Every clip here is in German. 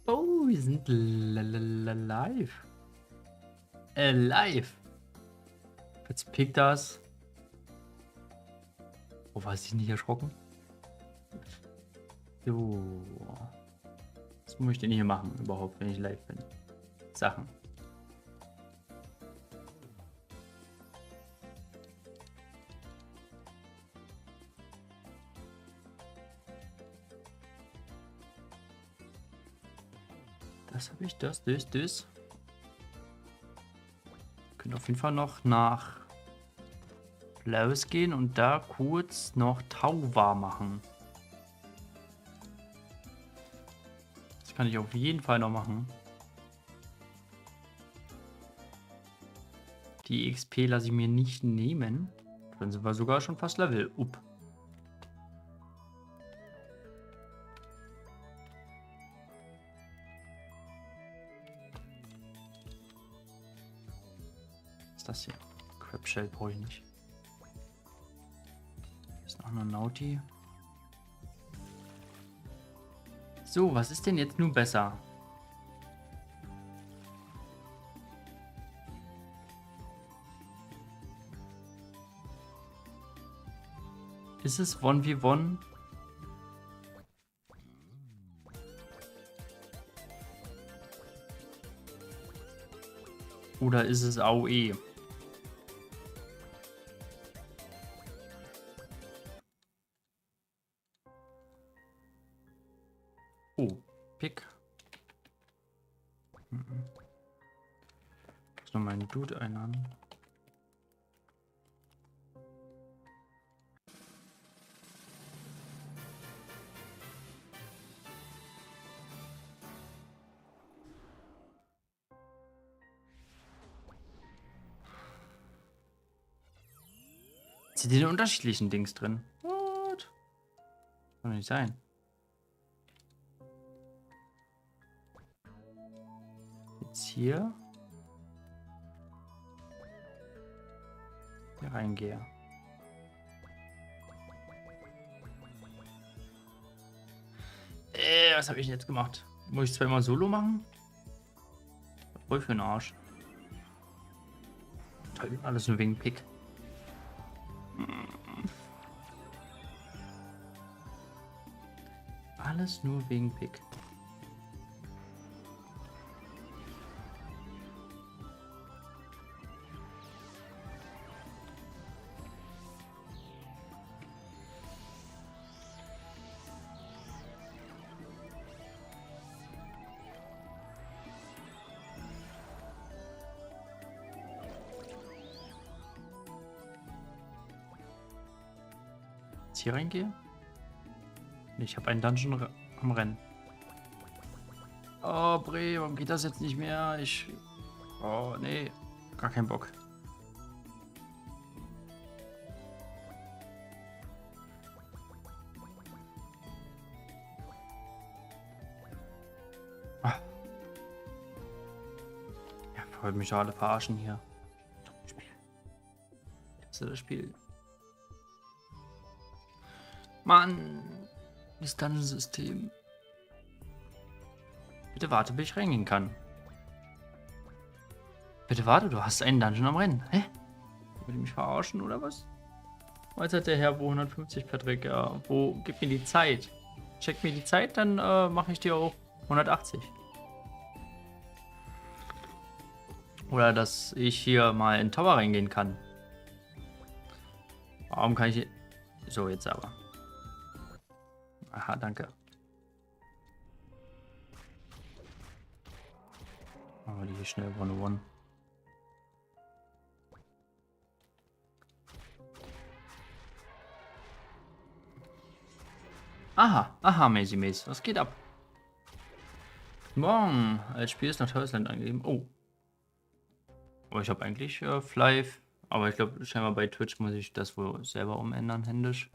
Oh, wir sind live. Live. Jetzt pickt das. Oh, war ich nicht erschrocken? So. Was muss ich denn hier machen überhaupt, wenn ich live bin? Sachen. Das habe ich, das. Können auf jeden Fall noch nach Laos gehen und da kurz noch Tauwa machen. Das kann ich auf jeden Fall noch machen. Die XP lasse ich mir nicht nehmen. Dann sind wir sogar schon fast Level up. Was ist das hier? Crab Shell brauche ich nicht. Hier ist noch eine Naughty. So, was ist denn jetzt nun besser? Ist es 1v1? Oder ist es AOE? Oh, Pick. Ich muss noch meinen Dude einladen. Sind die in unterschiedlichen Dings drin? What? Kann doch nicht sein. Jetzt hier reingehe. Was habe ich jetzt gemacht? Muss ich zweimal Solo machen? Voll für den Arsch. Toll, alles nur wegen Pick. Alles nur wegen Pick. Jetzt hier reingehe? Ich habe einen Dungeon am Rennen. Oh, Bre, warum geht das jetzt nicht mehr? Oh, nee. Gar keinen Bock. Ah. Ja, wollt mich alle verarschen hier. Das ist das Spiel. Mann. Das Dungeon-System. Bitte warte, bis ich reingehen kann. Bitte warte, du hast einen Dungeon am Rennen. Hä? Will ich mich verarschen oder was? Jetzt hat der Herr wo 150 Patrick, ja. Gib mir die Zeit. Check mir die Zeit, dann mache ich dir auch 180. Oder dass ich hier mal in Tower reingehen kann. Warum kann ich hier... So, jetzt aber. Aha, danke. Machen wir die hier schnell 101. Aha, Mazy Maze. Was geht ab? Morgen. Als Spiel ist nach Teusland angegeben. Oh. Aber ich habe eigentlich Fly. Aber ich glaube, scheinbar bei Twitch muss ich das wohl selber umändern, händisch.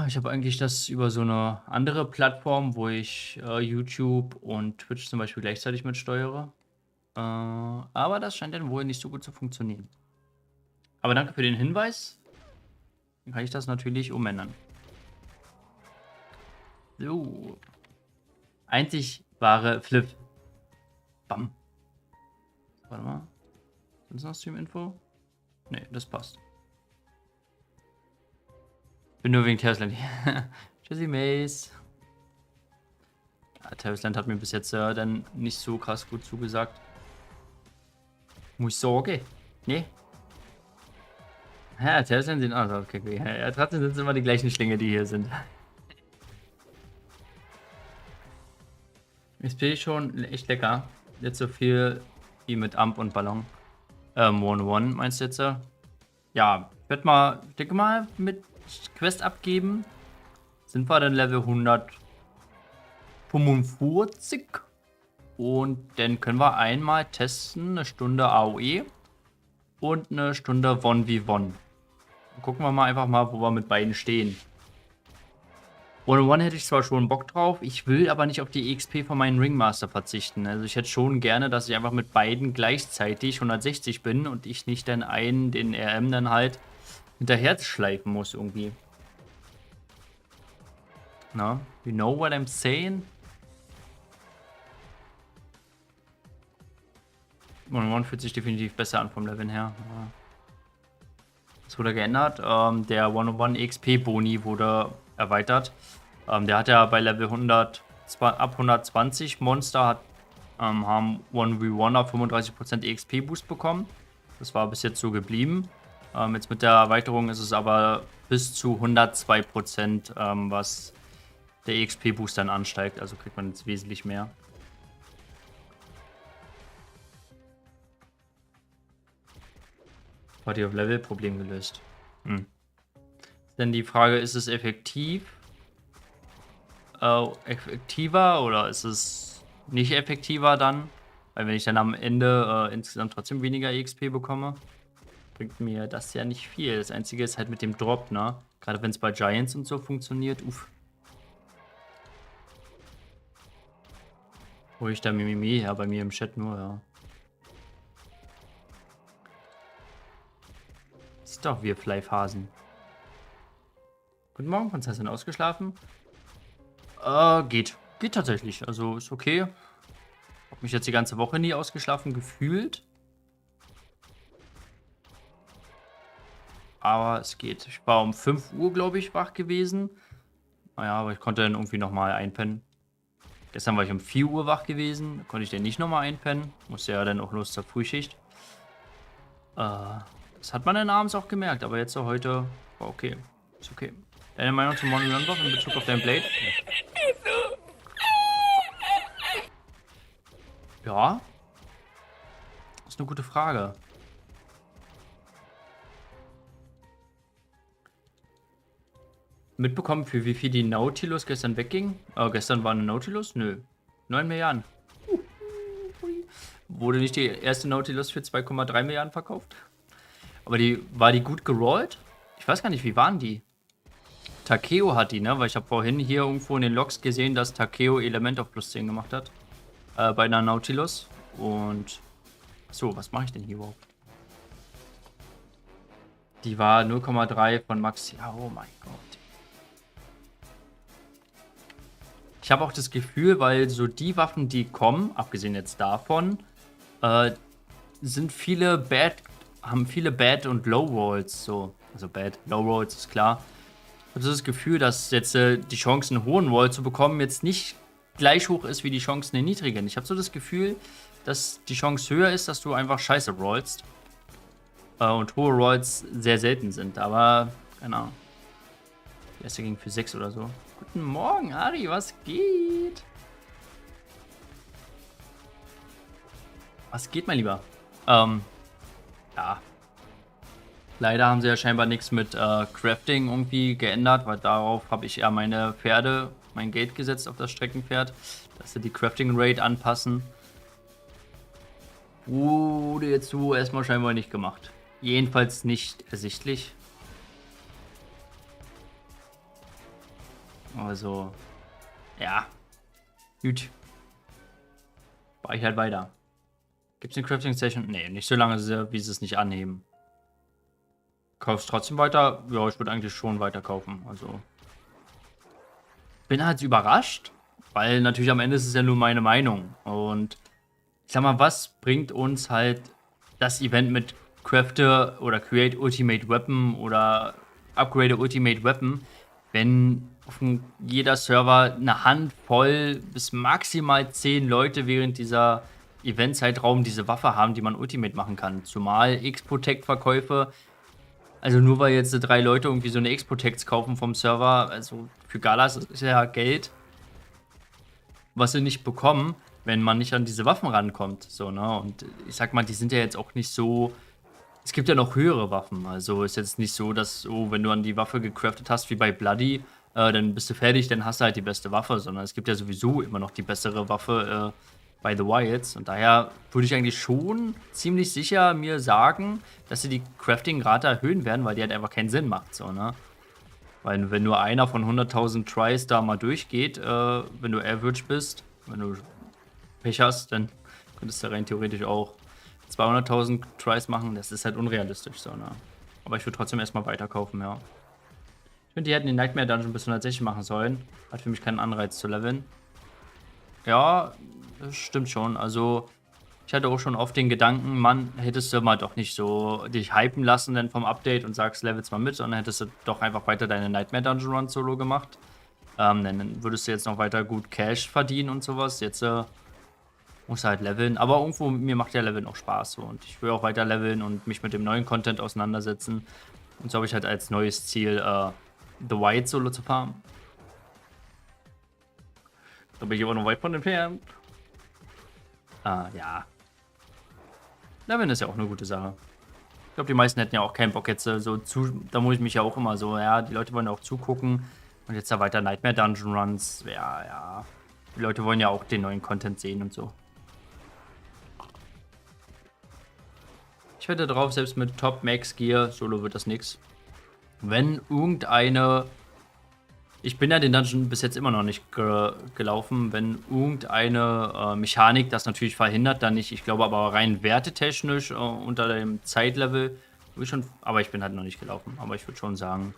Ich habe eigentlich das über so eine andere Plattform, wo ich YouTube und Twitch zum Beispiel gleichzeitig mitsteuere. Aber das scheint dann wohl nicht so gut zu funktionieren. Aber danke für den Hinweis. Dann kann ich das natürlich umändern. So. Einzig wahre Flip. Bam. Warte mal. Ist noch Stream-Info? Ne, das passt. Bin nur wegen Terrasland hier. Tschüssi, Mace. Ja, Terrasland hat mir bis jetzt dann nicht so krass gut zugesagt. Muss ich sagen. Ne? Ja, Terrasland sind auch okay. Ja, trotzdem sind es immer die gleichen Schlinge, die hier sind. Jetzt bin ich schon echt lecker. Nicht so viel wie mit Amp und Ballon. 1-1 meinst du jetzt? Ja, ich denke mal, mit Quest abgeben sind wir dann Level 145. Und dann können wir einmal testen, eine Stunde AOE und eine Stunde 1v1. Gucken wir mal einfach mal, wo wir mit beiden stehen. 1-1 hätte ich zwar schon Bock drauf, ich will aber nicht auf die XP von meinem Ringmaster verzichten. Also ich hätte schon gerne, dass ich einfach mit beiden gleichzeitig 160 bin und ich nicht dann den RM dann halt hinterher schleifen muss irgendwie. Na, you know what I'm saying? 1-1 fühlt sich definitiv besser an vom Level her. Ja. Das wurde geändert. Der 101 XP-Boni wurde erweitert. Der hat ja bei Level 100, ab 120 Monster haben 1v1 auf 35% XP-Boost bekommen. Das war bis jetzt so geblieben. Jetzt mit der Erweiterung ist es aber bis zu 102%, was der XP-Boost dann ansteigt. Also kriegt man jetzt wesentlich mehr. Party of Level, Problem gelöst. Denn die Frage, ist es effektiver oder ist es nicht effektiver dann? Weil wenn ich dann am Ende insgesamt trotzdem weniger XP bekomme, bringt mir das ja nicht viel. Das Einzige ist halt mit dem Drop, ne? Gerade wenn es bei Giants und so funktioniert, uff. Wo ich da Mimimi? Ja, bei mir im Chat nur, ja. Ist doch wir Flyphasen. Guten Morgen, Prinzessin. Ausgeschlafen? Geht. Geht tatsächlich. Also ist okay. Hab mich jetzt die ganze Woche nie ausgeschlafen gefühlt. Aber es geht. Ich war um 5 Uhr, glaube ich, wach gewesen. Naja, aber ich konnte dann irgendwie nochmal einpennen. Gestern war ich um 4 Uhr wach gewesen. Da konnte ich dann nicht nochmal einpennen. Musste ja dann auch los zur Frühschicht. Das hat man dann abends auch gemerkt. Aber jetzt so heute war okay. Ist okay. Deine Meinung zum Money Run in Bezug auf dein Blade? Ja. Das ist eine gute Frage. Mitbekommen, für wie viel die Nautilus gestern wegging? Gestern war eine Nautilus? Nö. 9 Milliarden. Wurde nicht die erste Nautilus für 2,3 Milliarden verkauft? Aber war die gut gerollt? Ich weiß gar nicht, wie waren die? Takeo hat die, ne? Weil ich habe vorhin hier irgendwo in den Logs gesehen, dass Takeo Element auf plus 10 gemacht hat. Bei einer Nautilus. Und so, was mache ich denn hier überhaupt? Die war 0,3 von Max. Ja, oh mein Gott. Ich habe auch das Gefühl, weil so die Waffen, die kommen, abgesehen jetzt davon, haben viele Bad und Low Rolls. So. Also Bad, Low Rolls ist klar. Ich habe so das Gefühl, dass jetzt die Chance, einen hohen Roll zu bekommen, jetzt nicht gleich hoch ist wie die Chance, einen niedrigen. Ich habe so das Gefühl, dass die Chance höher ist, dass du einfach scheiße rollst. Und hohe Rolls sehr selten sind. Aber, keine Ahnung. Die erste ging für 6 oder so. Guten Morgen, Ari, was geht? Was geht, mein Lieber? Ja. Leider haben sie ja scheinbar nichts mit Crafting irgendwie geändert, weil darauf habe ich ja meine Pferde, mein Gate gesetzt auf das Streckenpferd, dass sie die Crafting Rate anpassen. Wurde jetzt so erstmal scheinbar nicht gemacht. Jedenfalls nicht ersichtlich. Also, ja. Gut. War ich halt weiter. Gibt es eine Crafting Session? Nee, nicht so lange, wie sie es nicht anheben. Kaufst trotzdem weiter? Ja, ich würde eigentlich schon weiter kaufen. Also, bin halt überrascht, weil natürlich am Ende ist es ja nur meine Meinung. Und ich sag mal, was bringt uns halt das Event mit Crafte oder Create Ultimate Weapon oder Upgrade Ultimate Weapon, wenn auf jeder Server eine Handvoll bis maximal 10 Leute während dieser Eventzeitraum diese Waffe haben, die man Ultimate machen kann. Zumal X-Protect-Verkäufe, also nur weil jetzt 3 Leute irgendwie so eine X-Protects kaufen vom Server, also für Galas ist ja Geld, was sie nicht bekommen, wenn man nicht an diese Waffen rankommt. So, ne? Und ich sag mal, die sind ja jetzt auch nicht so. Es gibt ja noch höhere Waffen. Also ist jetzt nicht so, dass, oh, wenn du an die Waffe gecraftet hast, wie bei Bloody, dann bist du fertig, dann hast du halt die beste Waffe, sondern es gibt ja sowieso immer noch die bessere Waffe bei The Wilds. Und daher würde ich eigentlich schon ziemlich sicher mir sagen, dass sie die Crafting-Rate erhöhen werden, weil die halt einfach keinen Sinn macht. So, ne? Weil wenn nur einer von 100.000 Tries da mal durchgeht, wenn du Average bist, wenn du Pech hast, dann könntest du rein theoretisch auch 200.000 Tries machen. Das ist halt unrealistisch, so, ne? Aber ich würde trotzdem erstmal weiterkaufen, ja. Ich finde, die hätten den Nightmare Dungeon bis 160 machen sollen. Hat für mich keinen Anreiz zu leveln. Ja, das stimmt schon. Also, ich hatte auch schon oft den Gedanken, Mann, hättest du mal doch nicht so dich hypen lassen denn vom Update und sagst, levelst mal mit, sondern hättest du doch einfach weiter deine Nightmare Dungeon Run Solo gemacht. Dann würdest du jetzt noch weiter gut Cash verdienen und sowas. Jetzt musst du halt leveln. Aber irgendwo, mir macht ja Leveln auch Spaß so. Und ich will auch weiter leveln und mich mit dem neuen Content auseinandersetzen. Und so habe ich halt als neues Ziel, The White Solo zu farmen. Da bin ich aber noch weit von entfernt. Ja. Leveln ist ja auch eine gute Sache. Ich glaube, die meisten hätten ja auch keinen Bock jetzt so zu. Da muss ich mich ja auch immer so, ja, die Leute wollen ja auch zugucken. Und jetzt da weiter Nightmare Dungeon Runs. Ja, ja. Die Leute wollen ja auch den neuen Content sehen und so. Ich wette drauf, selbst mit Top Max Gear, Solo wird das nix. Wenn irgendeine. Ich bin ja den Dungeon bis jetzt immer noch nicht gelaufen. Wenn irgendeine Mechanik das natürlich verhindert, dann nicht. Ich glaube aber rein wertetechnisch unter dem Zeitlevel würde ich schon. Aber ich bin halt noch nicht gelaufen. Aber ich würde schon sagen,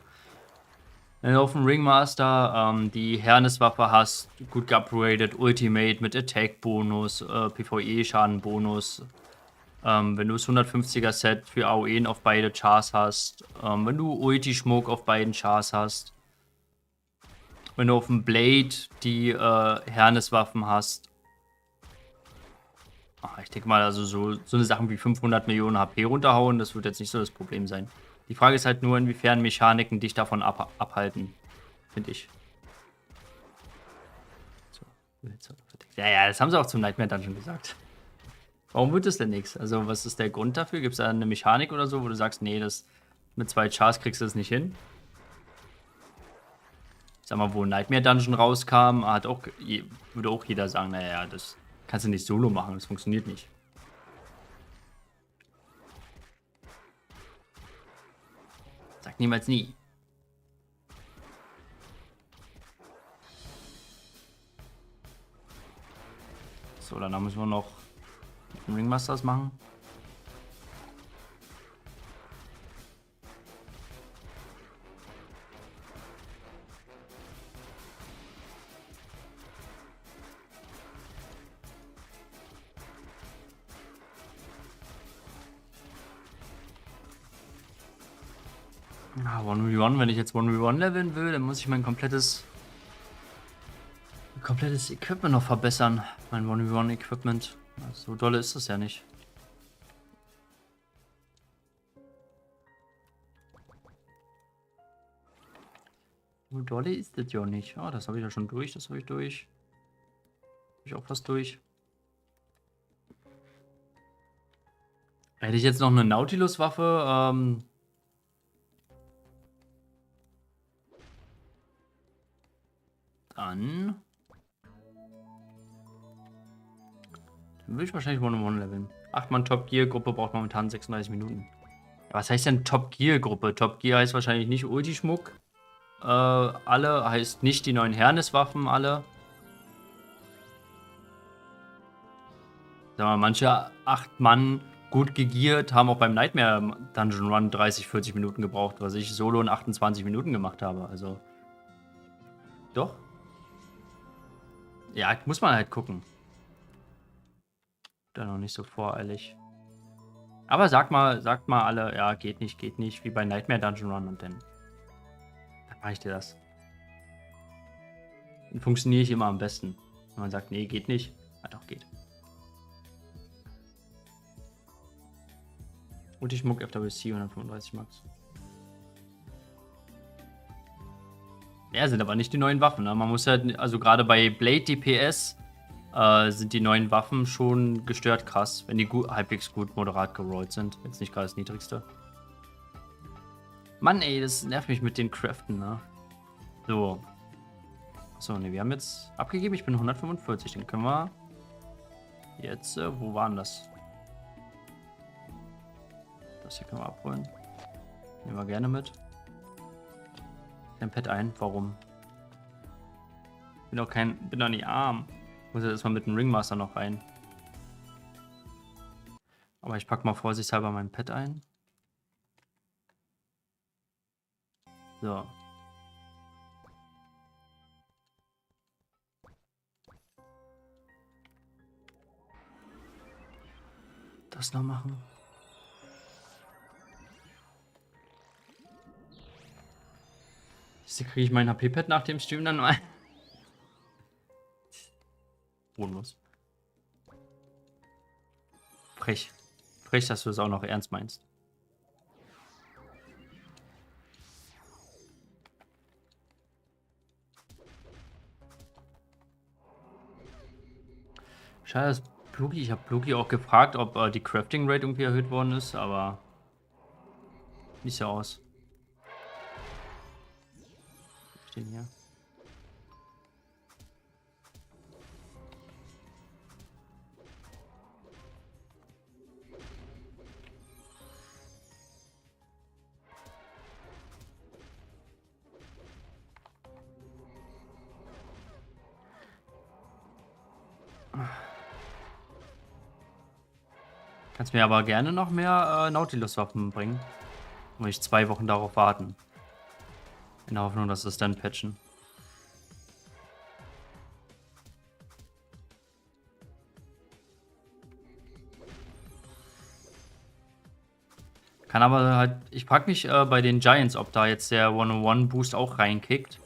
wenn du auf dem Ringmaster die Herneswaffe hast, gut geupgradet, Ultimate mit Attack-Bonus, PvE-Schaden-Bonus. Wenn du das 150er Set für AOE auf beide Chars hast, wenn du Ulti-Schmuck auf beiden Chars hast, wenn du auf dem Blade die Herneswaffen hast. Ich denke mal, also so eine Sachen wie 500 Millionen HP runterhauen, das wird jetzt nicht so das Problem sein. Die Frage ist halt nur, inwiefern Mechaniken dich davon abhalten, finde ich. So. Ja, das haben sie auch zum Nightmare Dungeon gesagt. Warum wird es denn nichts? Also, was ist der Grund dafür? Gibt es da eine Mechanik oder so, wo du sagst, nee, das mit 2 Chars kriegst du das nicht hin? Ich sag mal, wo Nightmare Dungeon rauskam, würde auch jeder sagen, naja, das kannst du nicht solo machen, das funktioniert nicht. Sag niemals nie. So, dann müssen wir noch Ringmasters machen. Ja, 1v1, wenn ich jetzt 1v1 leveln will, dann muss ich mein komplettes Equipment noch verbessern. Mein 1v1 Equipment. So dolle ist das ja nicht. So dolle ist das ja nicht. Ah, das habe ich ja schon durch, das habe ich durch. Habe ich auch fast durch. Hätte ich jetzt noch eine Nautilus-Waffe, dann würde ich wahrscheinlich 1v1 leveln. 8-Mann Top Gear Gruppe braucht momentan 36 Minuten. Was heißt denn Top Gear Gruppe? Top Gear heißt wahrscheinlich nicht Ulti-Schmuck. Alle heißt nicht die neuen Herneswaffen, alle. Sag mal, manche 8 Mann gut gegiert, haben auch beim Nightmare Dungeon Run 30, 40 Minuten gebraucht, was ich solo in 28 Minuten gemacht habe. Also, doch. Ja, muss man halt gucken. Da noch nicht so voreilig. Aber sagt mal alle, ja, geht nicht, wie bei Nightmare Dungeon Run und dann mache ich dir das. Dann funktioniere ich immer am besten. Wenn man sagt, nee, geht nicht, ja doch, geht. Und ich muck FWC 135 Max. Ja, sind aber nicht die neuen Waffen. Ne? Man muss halt, also gerade bei Blade DPS sind die neuen Waffen schon gestört krass, wenn die halbwegs gut moderat gerollt sind. Jetzt nicht gerade das niedrigste. Mann, ey, das nervt mich mit den Craften, ne? So. Achso, ne, wir haben jetzt abgegeben. Ich bin 145. Den können wir jetzt, wo waren das? Das hier können wir abholen. Nehmen wir gerne mit. Dein Pet ein. Warum? Bin doch nicht arm. Muss ja erstmal mit dem Ringmaster noch rein. Aber ich packe mal vorsichtshalber mein Pet ein. So. Das noch machen. Kriege ich mein HP-Pad nach dem Stream dann mal? Bonus. Frech. Frech, dass du es auch noch ernst meinst. Schade, dass Plugi. Ich habe Plugi auch gefragt, ob die Crafting Rate irgendwie erhöht worden ist, aber wie sieht's ja aus? Was steht hier? Kannst mir aber gerne noch mehr Nautilus-Waffen bringen. Muss ich 2 Wochen darauf warten. In der Hoffnung, dass es dann patchen. Kann aber halt. Ich frage mich bei den Giants, ob da jetzt der 101-Boost auch reinkickt.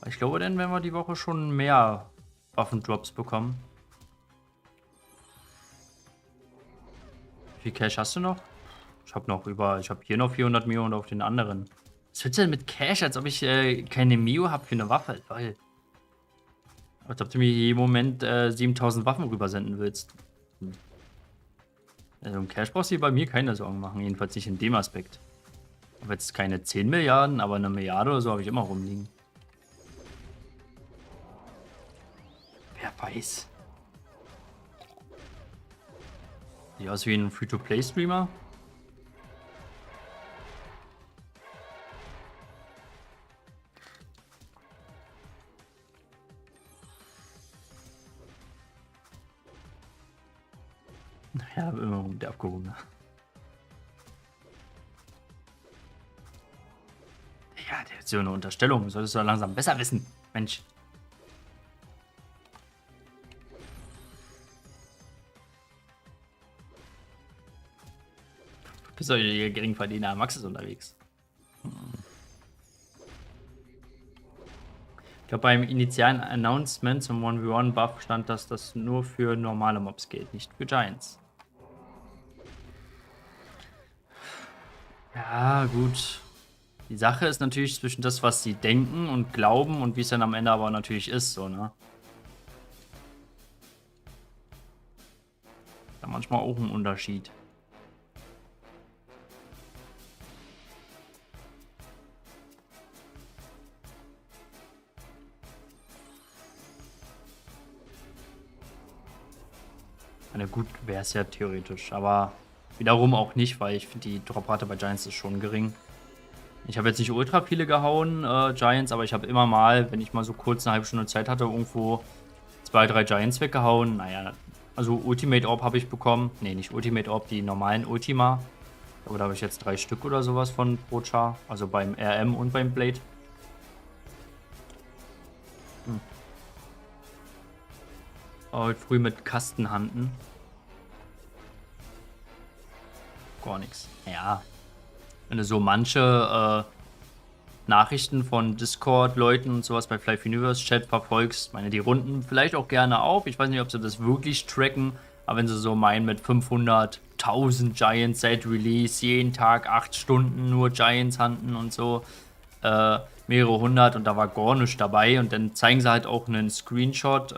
Ich glaube, dann werden wir die Woche schon mehr Waffendrops bekommen. Wie viel Cash hast du noch? Ich habe hier noch 400 Mio und auf den anderen. Was willst du denn mit Cash, als ob ich keine Mio habe für eine Waffe? Weil, als ob du mir jeden Moment 7000 Waffen rübersenden willst. Also um Cash brauchst du dir bei mir keine Sorgen machen, jedenfalls nicht in dem Aspekt. Aber jetzt keine 10 Milliarden, aber eine Milliarde oder so habe ich immer rumliegen. Wer weiß. Sieht aus wie ein Free-to-Play-Streamer. Ja, immer der abgehobene. Ja, der ist so eine Unterstellung. Solltest du langsam besser wissen. Mensch. Du bist doch hier Geringverdiener. Max ist unterwegs. Ich glaube, beim initialen Announcement zum 1v1-Buff stand, dass das nur für normale Mobs gilt, nicht für Giants. Ja, gut. Die Sache ist natürlich zwischen das, was sie denken und glauben und wie es dann am Ende aber natürlich ist, so, ne? Da manchmal auch ein Unterschied. Na gut, wäre es ja theoretisch, aber wiederum auch nicht, weil ich finde, die Droprate bei Giants ist schon gering. Ich habe jetzt nicht ultra viele gehauen, Giants, aber ich habe immer mal, wenn ich mal so kurz eine halbe Stunde Zeit hatte, irgendwo 2, 3 Giants weggehauen. Naja, Also Ultimate Orb habe ich bekommen. Ne, nicht Ultimate Orb, die normalen Ultima. Aber da habe ich jetzt 3 Stück oder sowas von pro Char. Also beim RM und beim Blade. Heute früh mit Kastenhanden. Gar nichts. Ja. Wenn du so manche Nachrichten von Discord-Leuten und sowas bei Fly Universe Chat verfolgst, meine, die runden vielleicht auch gerne auf. Ich weiß nicht, ob sie das wirklich tracken, aber wenn sie so meinen mit 500.000 Giants seit Release, jeden Tag 8 Stunden nur Giants handen und so, mehrere hundert und da war gar nichts dabei und dann zeigen sie halt auch einen Screenshot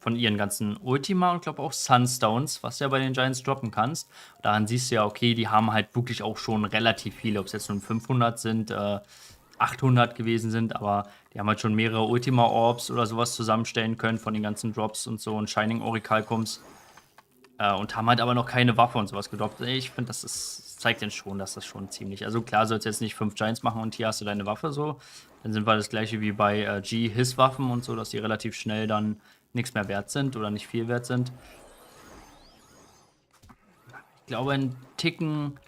von ihren ganzen Ultima und glaube auch Sunstones, was du ja bei den Giants droppen kannst. Daran siehst du ja, okay, die haben halt wirklich auch schon relativ viele, ob es jetzt nun 500 sind, 800 gewesen sind, aber die haben halt schon mehrere Ultima Orbs oder sowas zusammenstellen können von den ganzen Drops und so und Shining Orichalcums und haben halt aber noch keine Waffe und sowas gedroppt. Ich finde, das zeigt denn schon, dass das schon ziemlich, also klar, sollst jetzt nicht 5 Giants machen und hier hast du deine Waffe so, dann sind wir das gleiche wie bei G, His Waffen und so, dass die relativ schnell dann nichts mehr wert sind oder nicht viel wert sind. Ich glaube, ein Ticken.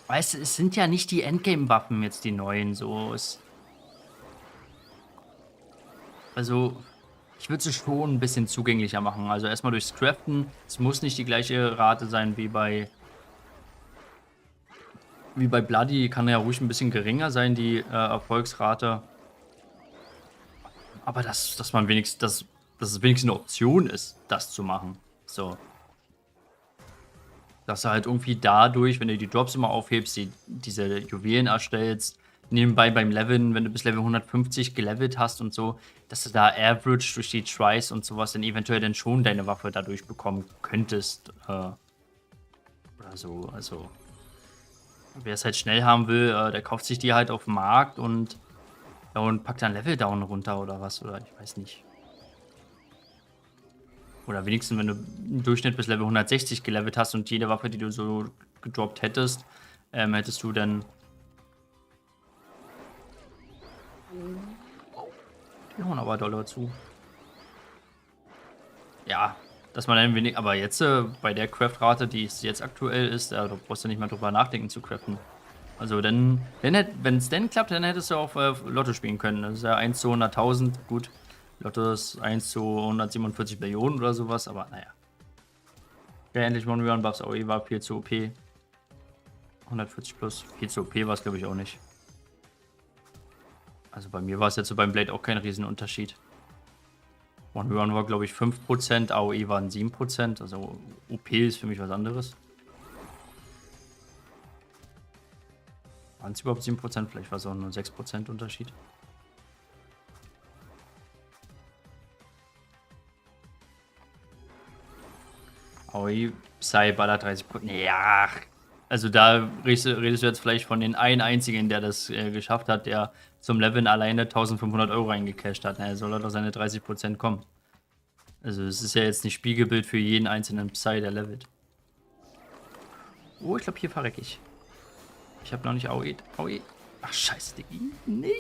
Weißt du, es sind ja nicht die Endgame-Waffen jetzt die neuen, so. Also, ich würde sie schon ein bisschen zugänglicher machen. Also erstmal durchs Craften. Es muss nicht die gleiche Rate sein wie bei Bloody. Kann ja ruhig ein bisschen geringer sein, die Erfolgsrate. Aber dass man wenigstens, dass es wenigstens eine Option ist, das zu machen. So. Dass du halt irgendwie dadurch, wenn du die Drops immer aufhebst, diese Juwelen erstellst, nebenbei beim Leveln, wenn du bis Level 150 gelevelt hast und so, dass du da Average durch die Tries und sowas dann eventuell dann schon deine Waffe dadurch bekommen könntest. Oder so. Also, wer es halt schnell haben will, der kauft sich die halt auf dem Markt und packt dann Level Down runter oder was. Oder ich weiß nicht. Oder wenigstens, wenn du im Durchschnitt bis Level 160 gelevelt hast und jede Waffe, die du so gedroppt hättest, hättest du dann. Die hauen aber doller zu. Ja, dass man ein wenig. Aber jetzt bei der Craft-Rate, die es jetzt aktuell ist, da brauchst du nicht mal drüber nachdenken zu craften. Also wenn es denn klappt, dann hättest du auch Lotto spielen können. Das ist ja 1 zu 100.000. Gut, Lotto ist 1 zu 147 Millionen oder sowas, aber naja. Ja, endlich One Buffs AOE war viel zu OP. 140 plus. Viel zu OP war es, glaube ich, auch nicht. Also bei mir war es jetzt so beim Blade auch kein Riesenunterschied. 1v1 war, glaube ich, 5%, AOE waren 7%. Also OP ist für mich was anderes. Waren es überhaupt 7%? Vielleicht war es auch nur 6% Unterschied. AOE, Psy, Baller 30%. Ja, also da redest du jetzt vielleicht von den einen einzigen, der das geschafft hat, der zum Leveln alleine 1500 Euro reingecasht hat. Na, soll er doch seine 30% kommen. Also es ist ja jetzt nicht Spiegelbild für jeden einzelnen Psy, der levelt. Oh, ich glaube, hier verrecke ich. Ich habe noch nicht AOE. AOE. Ach, scheiße, Diggi. Nee.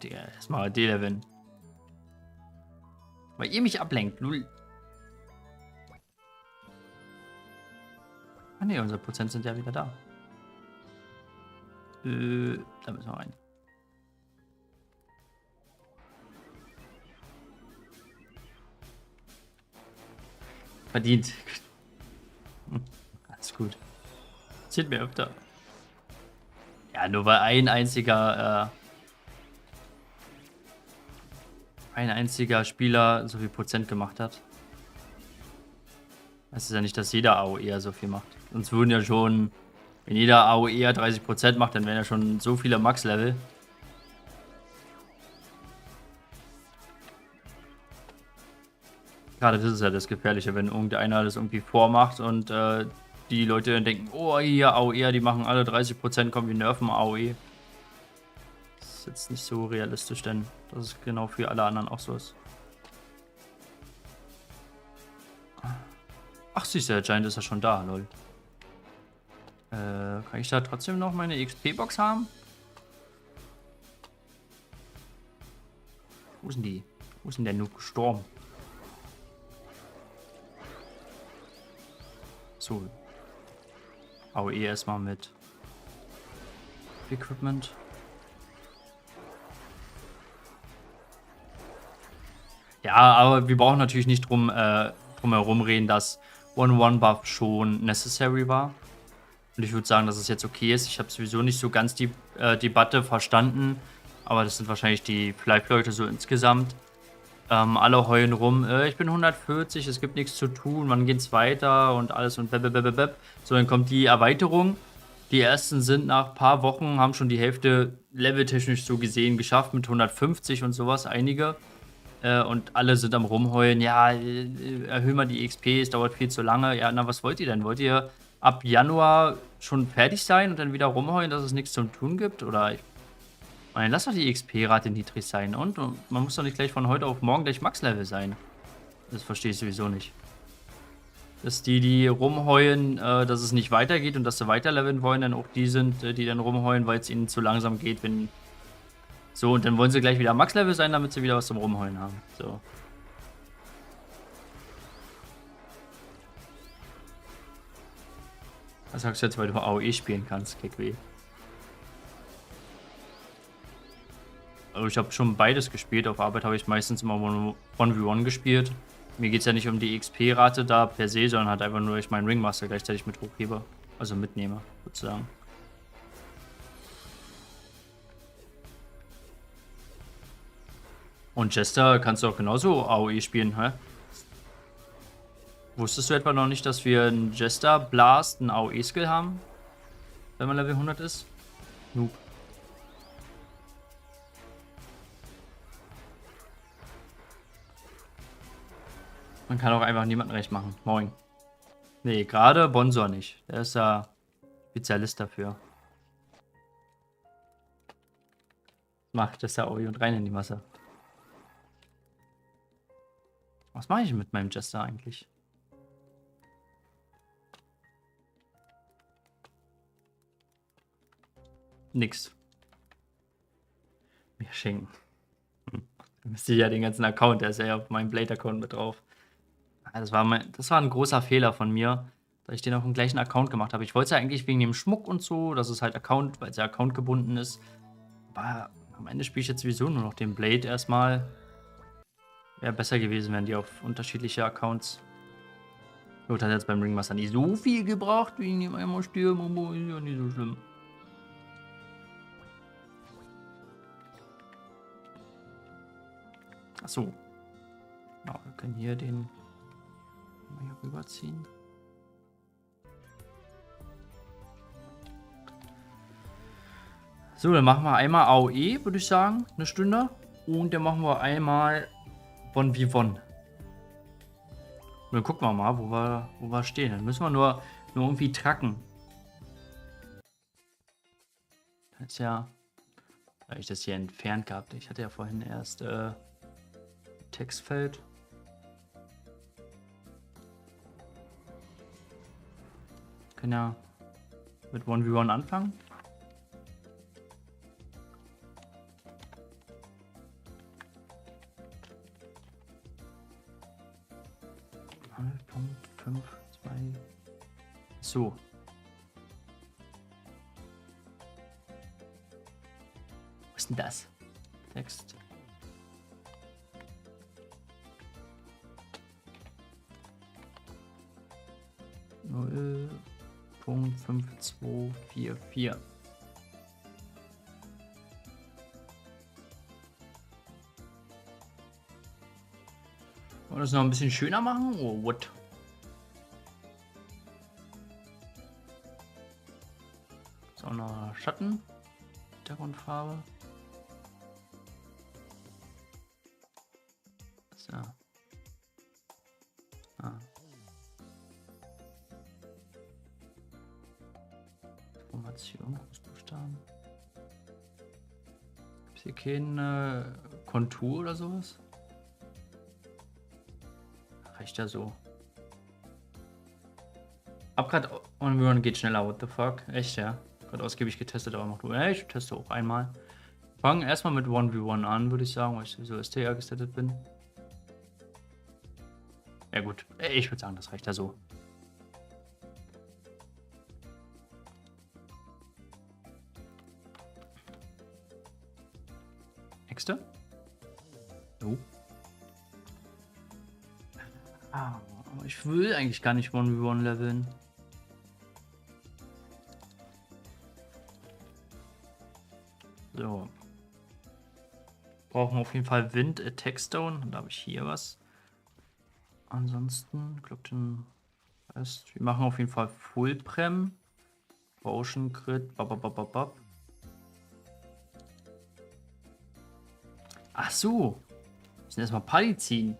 Der erstmal D-Leveln. Weil ihr mich ablenkt. Null. Ah ne, unsere Prozent sind ja wieder da. Da müssen wir rein. Verdient. Alles gut. Passiert mir öfter. Ja, nur weil ein einziger Spieler so viel Prozent gemacht hat. Das ist ja nicht, dass jeder AOE so viel macht. Sonst würden ja schon, wenn jeder AOE 30% macht, dann wären ja schon so viele Max-Level. Gerade das ist ja das Gefährliche, wenn irgendeiner das irgendwie vormacht und die Leute dann denken, oh, hier AOE, die machen alle 30%, kommen, wir nerven AOE. Das ist jetzt nicht so realistisch, denn das ist genau für alle anderen auch so ist. Ach süß, der Giant ist ja schon da, lol. Kann ich da trotzdem noch meine XP-Box haben? Wo sind die? Wo ist denn der Noob gestorben? So. AOE erstmal mit Equipment. Ja, aber wir brauchen natürlich nicht drum herum reden, dass 1-1-Buff schon necessary war. Und ich würde sagen, dass es jetzt okay ist. Ich habe sowieso nicht so ganz die Debatte verstanden. Aber das sind wahrscheinlich die Live-Leute so insgesamt. Alle heulen rum, ich bin 140, es gibt nichts zu tun, wann geht's weiter und alles und bäb. So, dann kommt die Erweiterung. Die ersten sind nach ein paar Wochen, haben schon die Hälfte leveltechnisch so gesehen geschafft mit 150 und sowas, einige. Und alle sind am rumheulen, ja, erhöhen wir die XP, es dauert viel zu lange. Ja, na, was wollt ihr denn? Wollt ihr ab Januar schon fertig sein und dann wieder rumheulen, dass es nichts zum Tun gibt? Oder nein, lass doch die XP-Rate niedrig sein. Und man muss doch nicht gleich von heute auf morgen gleich Max-Level sein. Das verstehe ich sowieso nicht. Dass die rumheulen, dass es nicht weitergeht und dass sie weiterleveln wollen, dann auch die sind, die dann rumheulen, weil es ihnen zu langsam geht, wenn. So, und dann wollen sie gleich wieder Max-Level sein, damit sie wieder was zum Rumheulen haben. So. Was sagst du jetzt, weil du AOE spielen kannst, Kekwe? Also ich habe schon beides gespielt. Auf Arbeit habe ich meistens immer 1v1 gespielt. Mir geht es ja nicht um die XP-Rate da per se, sondern halt einfach nur, ich meinen Ringmaster gleichzeitig mit hochhebe. Also mitnehme, sozusagen. Und Jester kannst du auch genauso AOE spielen, hä? Wusstest du etwa noch nicht, dass wir einen Jester Blast, einen AOE-Skill haben? Wenn man Level 100 ist? Noob. Man kann auch einfach niemanden recht machen. Moin. Nee, gerade Bonsor nicht. Der ist ja Spezialist dafür. Macht das ja AOE und rein in die Masse. Was mache ich mit meinem Jester eigentlich? Nix. Mir schenken. Da müsste ich ja den ganzen Account, der ist ja auf meinem Blade-Account mit drauf. Das war ein großer Fehler von mir, dass ich den auf dem gleichen Account gemacht habe. Ich wollte es ja eigentlich wegen dem Schmuck und so, dass es halt weil es ja Account gebunden ist. Aber am Ende spiele ich jetzt sowieso nur noch den Blade erstmal. Wäre besser gewesen, wenn die auf unterschiedliche Accounts. Gut, hat jetzt beim Ringmaster nicht so viel gebracht, wie ihn einmal stürmen, aber ist ja nicht so schlimm. Achso. Ja, wir können hier den mal hier rüberziehen. So, dann machen wir einmal AOE, würde ich sagen, eine Stunde. Und dann machen wir einmal 1v1. Und dann gucken wir mal, wo wir stehen. Dann müssen wir nur irgendwie tracken. Das ist ja, weil ich das hier entfernt gehabt. Ich hatte ja vorhin erst Textfeld. Können ja mit 1v1 anfangen. Punkt 5, 2. So. Was ist denn das? Text. Punkt 5244. Wollen wir das noch ein bisschen schöner machen? Oh, what? So, noch Schatten. Hintergrundfarbe. So. Ah. Information, Großbuchstaben. Gibt es hier keine Kontur oder sowas? Reicht ja so. Hab grad On-Run geht schneller, what the fuck? Echt, ja? Gerade ausgiebig getestet, aber macht ja, ich teste auch einmal. Fangen erstmal mit 1v1 an, würde ich sagen, weil ich so STR gesettet bin. Ja gut, ich würde sagen, das reicht ja so. Nächste. Oh. Ah, aber ich will eigentlich gar nicht 1v1 leveln. So. Brauchen auf jeden Fall Wind, Attack Stone. Da habe ich hier was. Ansonsten, Glockton heißt, wir machen auf jeden Fall Full Prem. Potion Crit. Bababababab. Ach so. Wir müssen erstmal Paddy ziehen.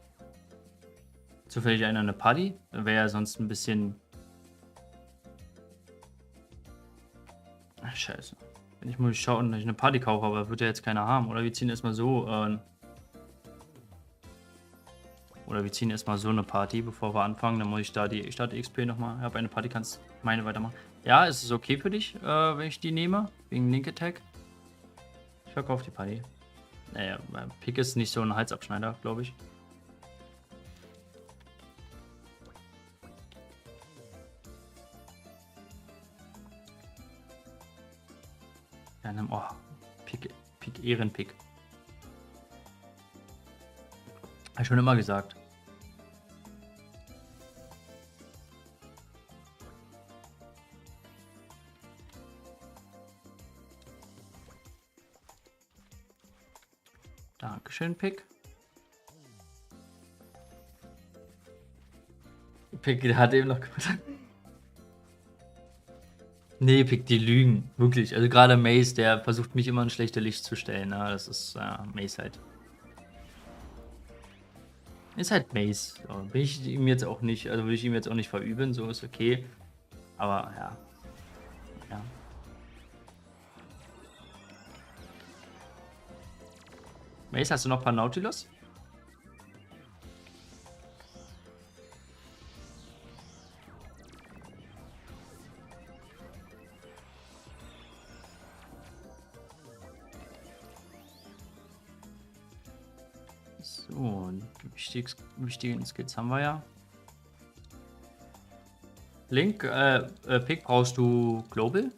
Zufällig einer eine Paddy? Dann wäre ja sonst ein bisschen. Ach, scheiße. Wenn ich muss schauen, dass ich eine Paddy kaufe, aber wird ja jetzt keiner haben. Oder wir ziehen erstmal so. Oder wir ziehen erstmal so eine Party, bevor wir anfangen. Dann muss ich da die Start-XP nochmal. Ich habe eine Party, kannst meine weitermachen. Ja, ist es okay für dich, wenn ich die nehme? Wegen Link Attack? Ich verkaufe die Party. Naja, Pick ist nicht so ein Halsabschneider, glaube ich. Ja, nimm, oh, Pick, Ehrenpick. Habe ich schon immer gesagt. Dankeschön, Pick. Pick, der hat eben noch gesagt. Nee, Pick, die lügen. Wirklich. Also gerade Mace, der versucht mich immer in schlechte Licht zu stellen. Ne? Das ist Mace halt. Ist halt Mace. So, bin ich ihm jetzt auch nicht, also will ich ihm jetzt auch nicht verüben, so ist okay. Aber ja. Ja. Mace, hast du noch ein paar Nautilus? So, die wichtigen Skills haben wir ja. Link, Pick, brauchst du Global?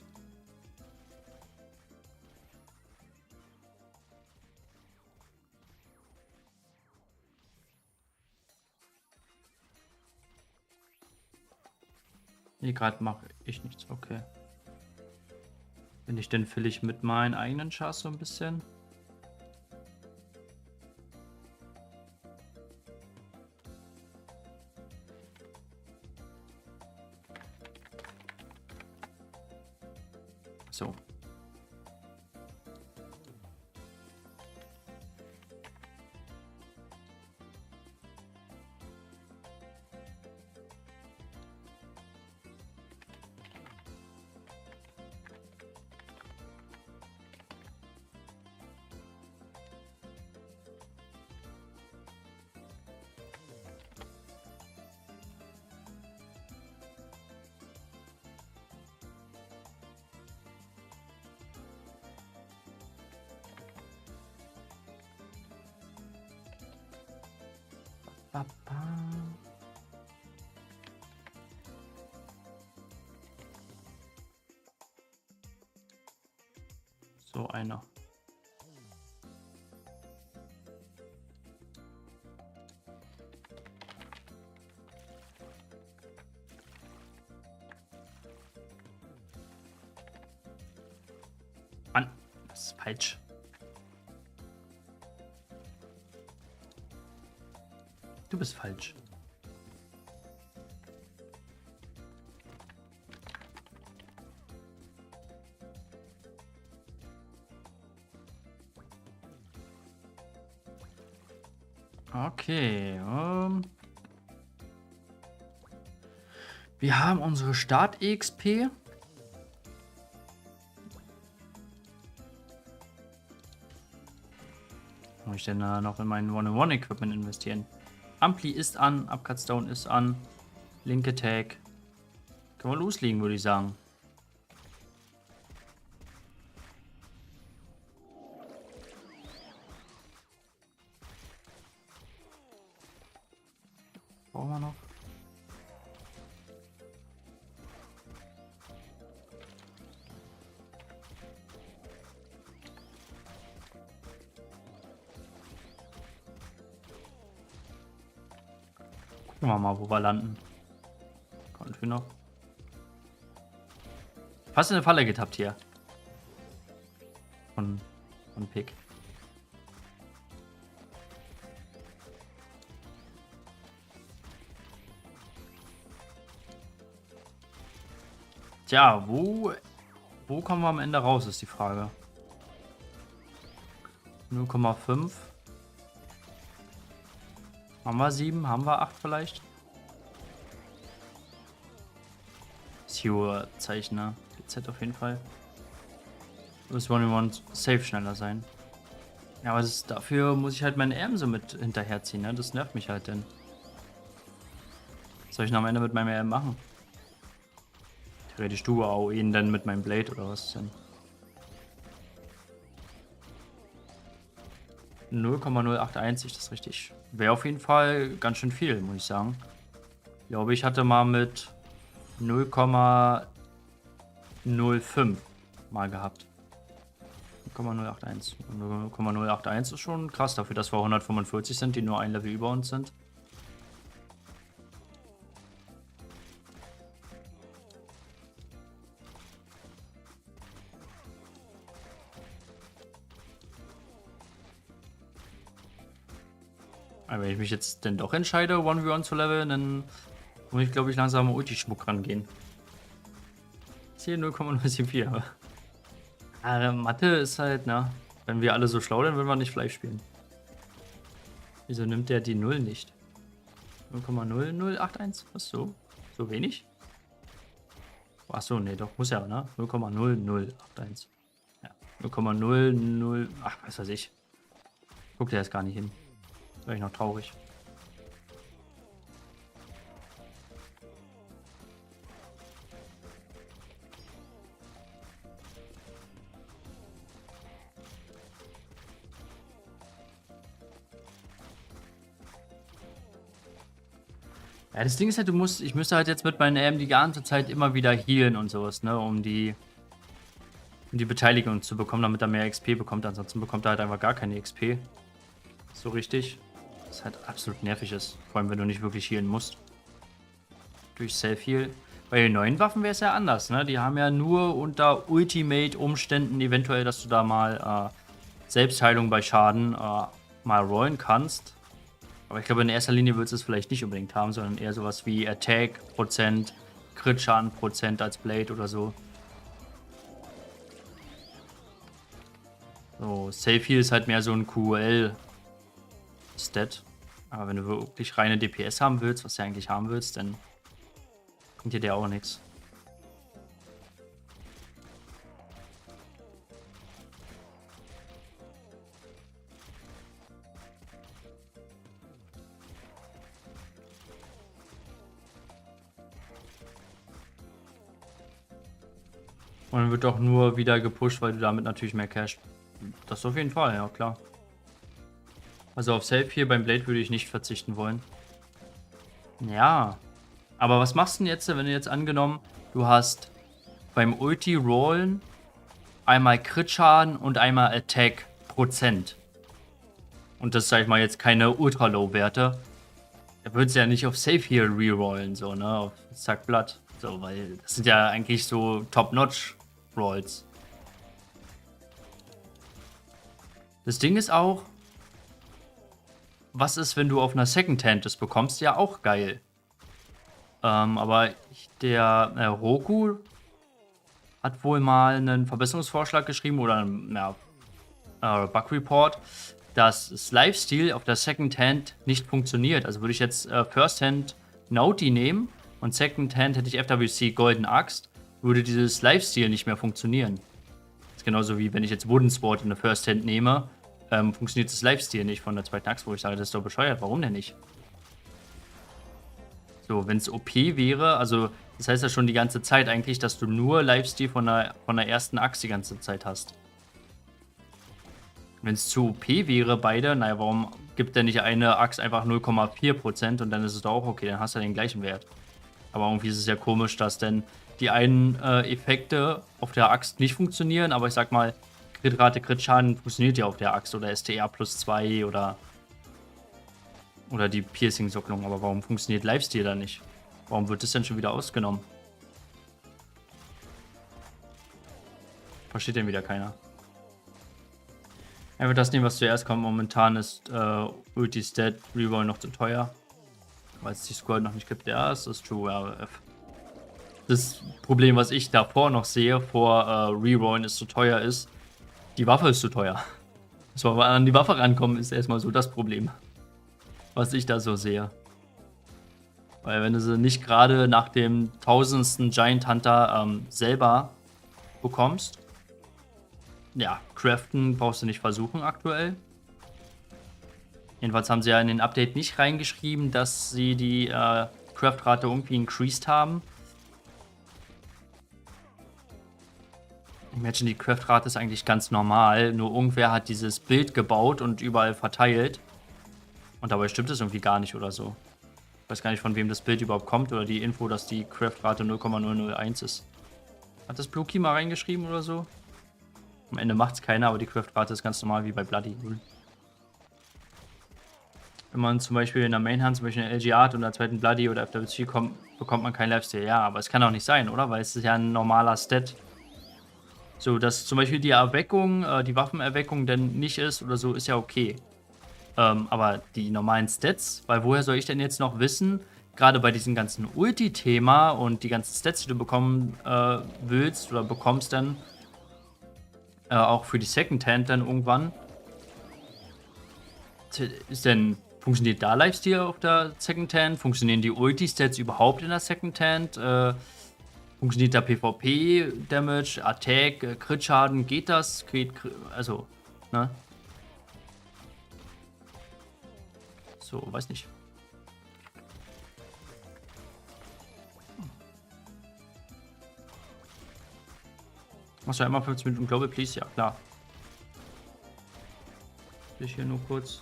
Nee, gerade mache ich nichts, okay. Bin ich denn völlig mit meinen eigenen Chars so ein bisschen? So. Papa. So einer. Mann, das ist falsch. Du bist falsch. Okay. Wir haben unsere Start-EXP. Muss ich denn da noch in mein One-on-One-Equipment investieren? Ampli ist an, Upcut Stone ist an, Link Attack. Können wir loslegen, würde ich sagen. brauchen wir noch? Gucken wir mal, wo wir landen. Kommt hier noch. Fast in eine Falle getappt hier. Von Pick. Tja, wo kommen wir am Ende raus, ist die Frage. 0,5. Haben wir 7? Haben wir 8 vielleicht? Zero-Zeichner. GZ auf jeden Fall. Das 1-in-1 safe schneller sein. Ja, aber dafür muss ich halt meine RM so mit hinterherziehen, ne? Das nervt mich halt denn. Was soll ich noch am Ende mit meinem RM machen? Theoretisch du auch ihn dann mit meinem Blade oder was denn? 0,081, das ist richtig. Wäre auf jeden Fall ganz schön viel, muss ich sagen. Ich glaube, ich hatte mal mit 0,05 mal gehabt. 0,081. 0,081 ist schon krass dafür, dass wir 145 sind, die nur ein Level über uns sind. Aber wenn ich mich jetzt denn doch entscheide, 1v1 zu leveln, dann muss ich, glaube ich, langsam Ulti-Schmuck rangehen. Ist hier 0,074. Mathe ist halt, na, wenn wir alle so schlau, dann würden wir nicht Fleisch spielen. Wieso nimmt der die 0 nicht? 0,0081? Was so? So wenig? Achso, nee, doch, muss ja, ne? 0,0081. Ja, 0,00. Ach, was weiß ich. Guckt der jetzt gar nicht hin. Wäre ich noch traurig. Ja, das Ding ist halt, ich müsste halt jetzt mit meinen AM die ganze Zeit immer wieder healen und sowas, ne, um die Beteiligung zu bekommen, damit er mehr XP bekommt. Ansonsten bekommt er halt einfach gar keine XP. So richtig. Was halt absolut nervig ist. Vor allem, wenn du nicht wirklich healen musst. Durch Self-Heal. Bei den neuen Waffen wäre es ja anders, ne? Die haben ja nur unter Ultimate-Umständen eventuell, dass du da mal Selbstheilung bei Schaden mal rollen kannst. Aber ich glaube, in erster Linie würdest du es vielleicht nicht unbedingt haben, sondern eher sowas wie Attack-Prozent, Crit-Schaden-Prozent als Blade oder so. So, Self-Heal ist halt mehr so ein QL-Stat. Aber wenn du wirklich reine DPS haben willst, was du eigentlich haben willst, dann bringt dir der auch nichts. Und dann wird doch nur wieder gepusht, weil du damit natürlich mehr Cash. Das auf jeden Fall, ja klar. Also auf Self hier beim Blade würde ich nicht verzichten wollen. Ja. Aber was machst du denn jetzt, wenn du jetzt angenommen, du hast beim Ulti-Rollen einmal Crit-Schaden und einmal Attack-Prozent. Und das, sag ich mal, jetzt keine Ultra-Low-Werte. Da würdest du ja nicht auf Safe hier rerollen, so, ne? Auf Zack Blatt. So, weil das sind ja eigentlich so Top-Notch-Rolls. Das Ding ist auch, was ist, wenn du auf einer Second Hand das bekommst? Ja, auch geil. Aber der Roku hat wohl mal einen Verbesserungsvorschlag geschrieben oder einen Bug Report, dass das Lifesteal auf der Second Hand nicht funktioniert. Also würde ich jetzt First Hand Naughty nehmen und Second Hand hätte ich FWC Golden Axt, würde dieses Lifesteal nicht mehr funktionieren. Das ist genauso wie wenn ich jetzt Wooden Sword in der First Hand nehme, funktioniert das Lifesteal nicht von der zweiten Axt, wo ich sage, das ist doch bescheuert. Warum denn nicht? So, wenn es OP wäre, also das heißt ja schon die ganze Zeit eigentlich, dass du nur Lifesteal von der ersten Axt die ganze Zeit hast. Wenn es zu OP wäre, beide, naja, warum gibt denn nicht eine Axt einfach 0,4% und dann ist es doch auch okay, dann hast du den gleichen Wert. Aber irgendwie ist es ja komisch, dass denn die einen Effekte auf der Axt nicht funktionieren, aber ich sag mal, Crit-Rate, Crit-Schaden funktioniert ja auf der Axt oder STR plus 2 oder die Piercing-Socklung, aber warum funktioniert Lifesteal da nicht? Warum wird das denn schon wieder ausgenommen? Versteht denn wieder keiner. Einfach das nehmen, was zuerst kommt. Momentan ist Ulti-Stat Reroll noch zu teuer. Weil es die Squad noch nicht gibt. Ja, das ist true. Ja, das Problem, was ich davor noch sehe, vor Rerollen ist zu teuer ist, die Waffe ist zu teuer. Dass wir mal an die Waffe rankommen, ist erstmal so das Problem. Was ich da so sehe. Weil wenn du sie nicht gerade nach dem 1000. Giant Hunter selber bekommst, ja, craften brauchst du nicht versuchen aktuell. Jedenfalls haben sie ja in den Update nicht reingeschrieben, dass sie die Craftrate irgendwie increased haben. Imagine, die Craftrate ist eigentlich ganz normal, nur irgendwer hat dieses Bild gebaut und überall verteilt. Und dabei stimmt es irgendwie gar nicht oder so. Ich weiß gar nicht, von wem das Bild überhaupt kommt oder die Info, dass die Craftrate 0,001 ist. Hat das Blue Key mal reingeschrieben oder so? Am Ende macht es keiner, aber die Craftrate ist ganz normal wie bei Bloody. Wenn man zum Beispiel in der Mainhand, zum Beispiel in der LG Art oder der zweiten Bloody oder FWC kommt, bekommt man kein Lifesteal. Ja, aber es kann auch nicht sein, oder? Weil es ist ja ein normaler Stat. So, dass zum Beispiel die Erweckung, die Waffenerweckung denn nicht ist oder so, ist ja okay. Aber die normalen Stats, weil woher soll ich denn jetzt noch wissen, gerade bei diesem ganzen Ulti-Thema und die ganzen Stats, die du bekommen willst oder bekommst dann, auch für die Second Hand dann irgendwann, funktioniert da Lifesteal auf der Second Hand? Funktionieren die Ulti-Stats überhaupt in der Second Hand? Funktioniert da PvP-Damage, Attack, Crit-Schaden? Geht das? Also, ne? So, weiß nicht. Machst du einmal 15 Minuten Global, please? Ja, klar. Will ich hier nur kurz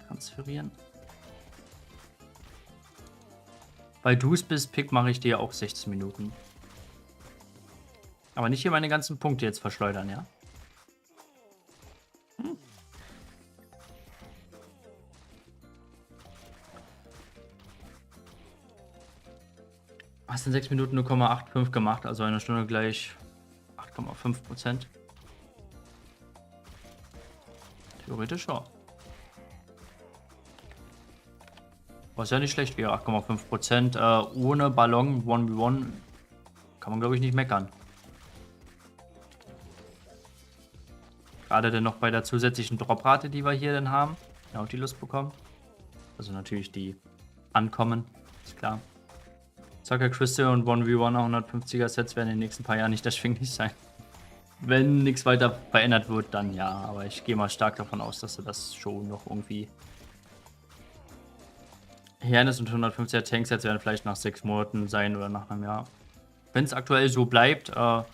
transferieren. Weil du es bist, Pick mache ich dir auch 16 Minuten. Aber nicht hier meine ganzen Punkte jetzt verschleudern, ja? Hast in 6 Minuten 0,85 gemacht, also eine Stunde gleich 8,5%. Theoretisch ja. Was ja nicht schlecht wäre, 8,5%. Ohne Ballon 1v1 kann man, glaube ich, nicht meckern. Gerade dann noch bei der zusätzlichen Droprate, die wir hier dann haben. Ja, auch die Lust bekommen. Also natürlich die ankommen, ist klar. Soccer Crystal und 1v1 150er Sets werden in den nächsten paar Jahren nicht erschwinglich sein. Wenn nichts weiter verändert wird, dann ja. Aber ich gehe mal stark davon aus, dass sie das schon noch irgendwie... Hernes und 150er Tanksets werden vielleicht nach 6 Monaten sein oder nach einem Jahr. Wenn es aktuell so bleibt, dann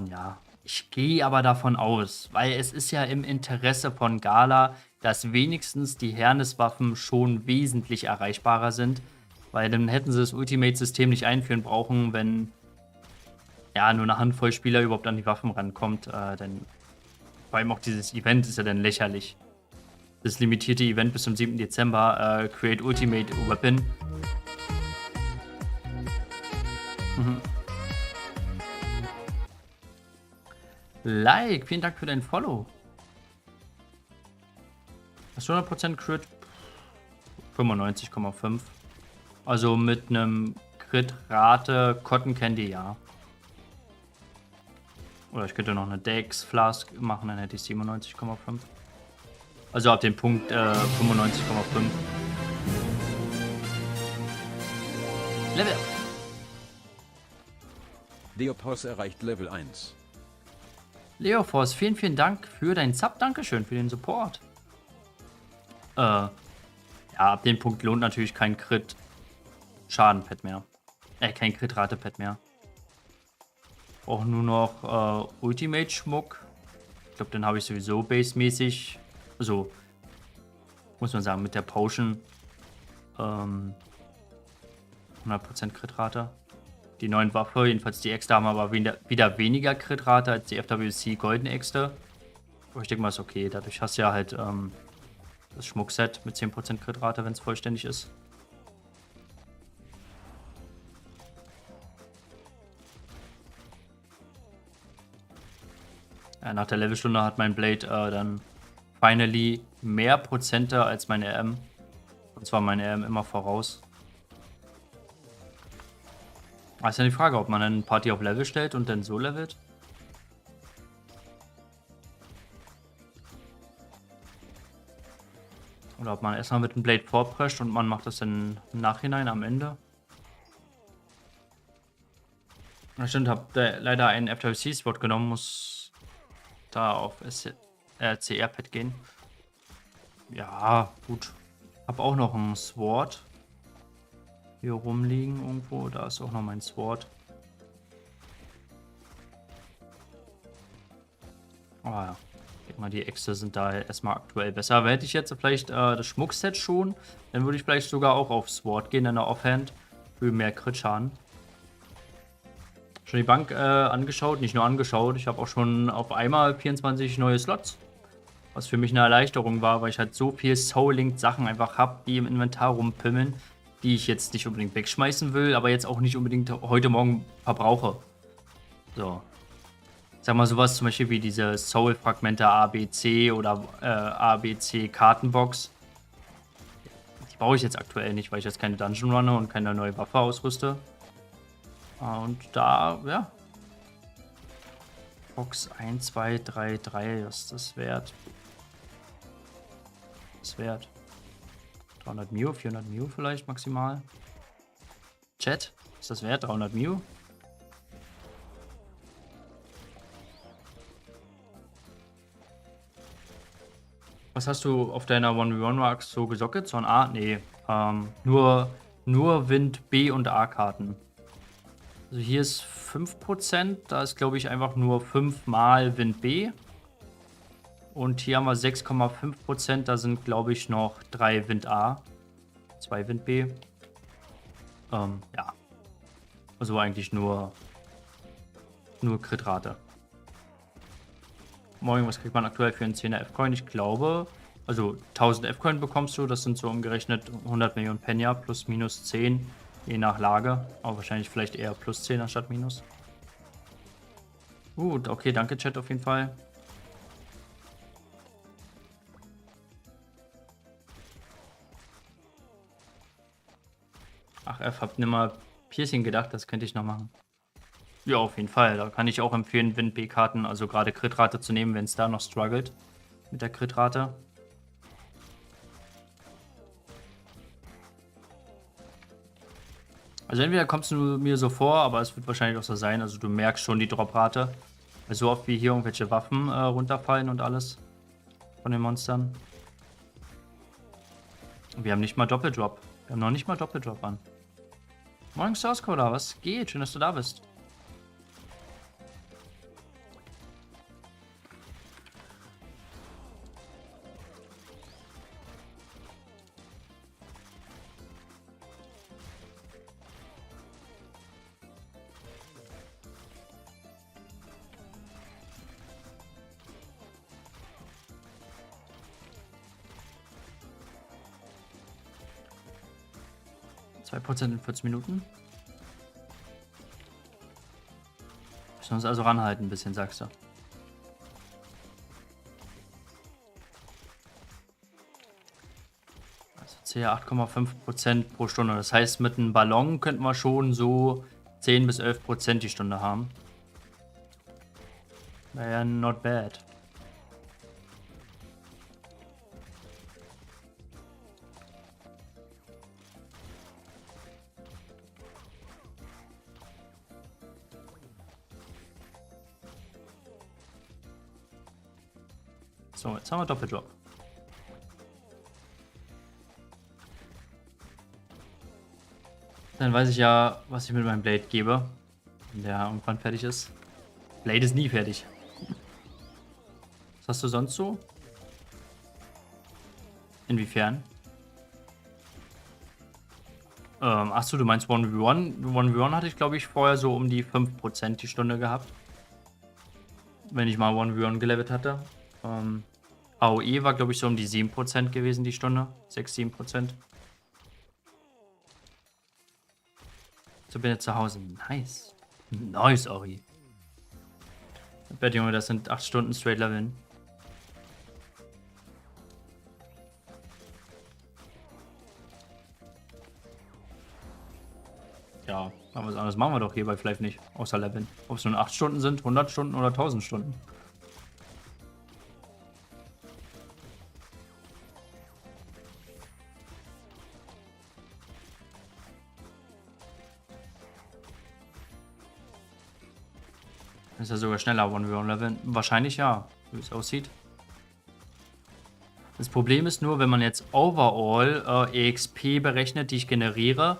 ja. Ich gehe aber davon aus, weil es ist ja im Interesse von Gala, dass wenigstens die Hernes-Waffen schon wesentlich erreichbarer sind. Weil dann hätten sie das Ultimate-System nicht einführen brauchen, wenn ja nur eine Handvoll Spieler überhaupt an die Waffen rankommt. Denn vor allem auch dieses Event ist ja dann lächerlich. Das limitierte Event bis zum 7. Dezember, Create Ultimate Weapon. Like, vielen Dank für dein Follow. Hast du 100% Crit? 95,5. Also mit einem Crit-Rate Cotton Candy, ja. Oder ich könnte noch eine Dex Flask machen, dann hätte ich 97,5. Also ab dem Punkt 95,5. Level. Leopos erreicht Level 1. Leoforce, vielen, vielen Dank für deinen Sub. Dankeschön für den Support. Ja, ab dem Punkt lohnt natürlich kein Crit-Schaden-Pad mehr. Kein Crit-Rate-Pad mehr. Brauche nur noch Ultimate-Schmuck. Ich glaube, den habe ich sowieso basemäßig Also, muss man sagen, mit der Potion 100% Crit-Rate. Die neuen Waffe, jedenfalls die Äxte, haben aber wieder weniger Crit-Rate als die FWC goldene Äxte. Aber ich denke mal, ist okay. Dadurch hast du ja halt das Schmuckset mit 10% Crit-Rate, wenn es vollständig ist. Ja, nach der Levelstunde hat mein Blade dann finally mehr Prozente als meine RM. Und zwar meine RM immer voraus. Aber ist ja die Frage, ob man eine Party auf Level stellt und dann so levelt. Oder ob man erstmal mit dem Blade vorprescht und man macht das dann im Nachhinein am Ende. Ja, stimmt, hab leider einen FWC-Spot genommen, muss da auf CR-Pad gehen. Ja, gut. Hab auch noch einen Sword hier rumliegen irgendwo. Da ist auch noch mein Sword. Oh ja. Ich denke mal, die Äxte sind da erstmal aktuell besser. Aber hätte ich jetzt vielleicht das Schmuckset schon, dann würde ich vielleicht sogar auch auf Sword gehen in der Offhand. Für mehr Crit-Schaden. Schon die Bank angeschaut, nicht nur angeschaut. Ich habe auch schon auf einmal 24 neue Slots. Was für mich eine Erleichterung war, weil ich halt so viel Soul-Linked-Sachen einfach habe, die im Inventar rumpimmeln, die ich jetzt nicht unbedingt wegschmeißen will, aber jetzt auch nicht unbedingt heute Morgen verbrauche. So. Sag mal sowas zum Beispiel wie diese Soul-Fragmente ABC oder ABC-Kartenbox. Die brauche ich jetzt aktuell nicht, weil ich jetzt keine Dungeon runne und keine neue Waffe ausrüste. Und da, ja. Box 1, 2, 3, 3, was ist das wert? Das ist wert. 300 Mew, 400 Mew vielleicht maximal. Chat, ist das wert? 300 Mew? Was hast du auf deiner 1v1-Mark so gesocket? So ein A? Nee. Nur Wind B und A-Karten. Also hier ist 5%. Da ist, glaube ich, einfach nur 5 mal Wind B. Und hier haben wir 6,5%. Da sind, glaube ich, noch 3 Wind A. 2 Wind B. Ja. Also eigentlich nur Crit-Rate. Morgen, was kriegt man aktuell für einen 10er F-Coin? Ich glaube, also 1000 F-Coin bekommst du. Das sind so umgerechnet 100 Millionen Penya plus minus 10. Je nach Lage. Aber wahrscheinlich vielleicht eher plus 10 anstatt minus. Gut, okay, danke Chat auf jeden Fall. Ach, hab nimmer Piercing gedacht, das könnte ich noch machen. Ja, auf jeden Fall. Da kann ich auch empfehlen, Wind-B-Karten, also gerade Crit-Rate zu nehmen, wenn es da noch struggelt mit der Crit-Rate. Also entweder kommst du mir so vor, aber es wird wahrscheinlich auch so sein, also du merkst schon die Drop-Rate. Weil so oft wie hier irgendwelche Waffen runterfallen und alles von den Monstern. Und wir haben nicht mal Doppeldrop. Wir haben noch nicht mal Doppeldrop an. Moin Source Coder, was geht? Schön, dass du da bist. Prozent in 40 Minuten. Müssen wir uns also ranhalten ein bisschen, sagst du. Also CR 8,5% pro Stunde. Das heißt, mit einem Ballon könnten wir schon so 10 bis 11% die Stunde haben. Wäre ja not bad. So, jetzt haben wir Doppeldrop. Dann weiß ich ja, was ich mit meinem Blade gebe. Wenn der irgendwann fertig ist. Blade ist nie fertig. Was hast du sonst so? Inwiefern? Achso, du meinst 1v1? 1v1 hatte ich, glaube ich, vorher so um die 5% die Stunde gehabt. Wenn ich mal 1v1 gelevelt hatte. AOE war, glaube ich, so um die 7% gewesen die Stunde. 6-7%. So, bin jetzt zu Hause. Nice. Nice, Ori. Ich wette, Junge, das sind 8 Stunden straight leveln. Ja, aber was anderes machen wir doch hier bei Flive nicht. Außer leveln. Ob es nun 8 Stunden sind, 100 Stunden oder 1000 Stunden. Ist ja sogar schneller 1v1 leveln. Wahrscheinlich ja, wie es aussieht. Das Problem ist nur, wenn man jetzt overall EXP berechnet, die ich generiere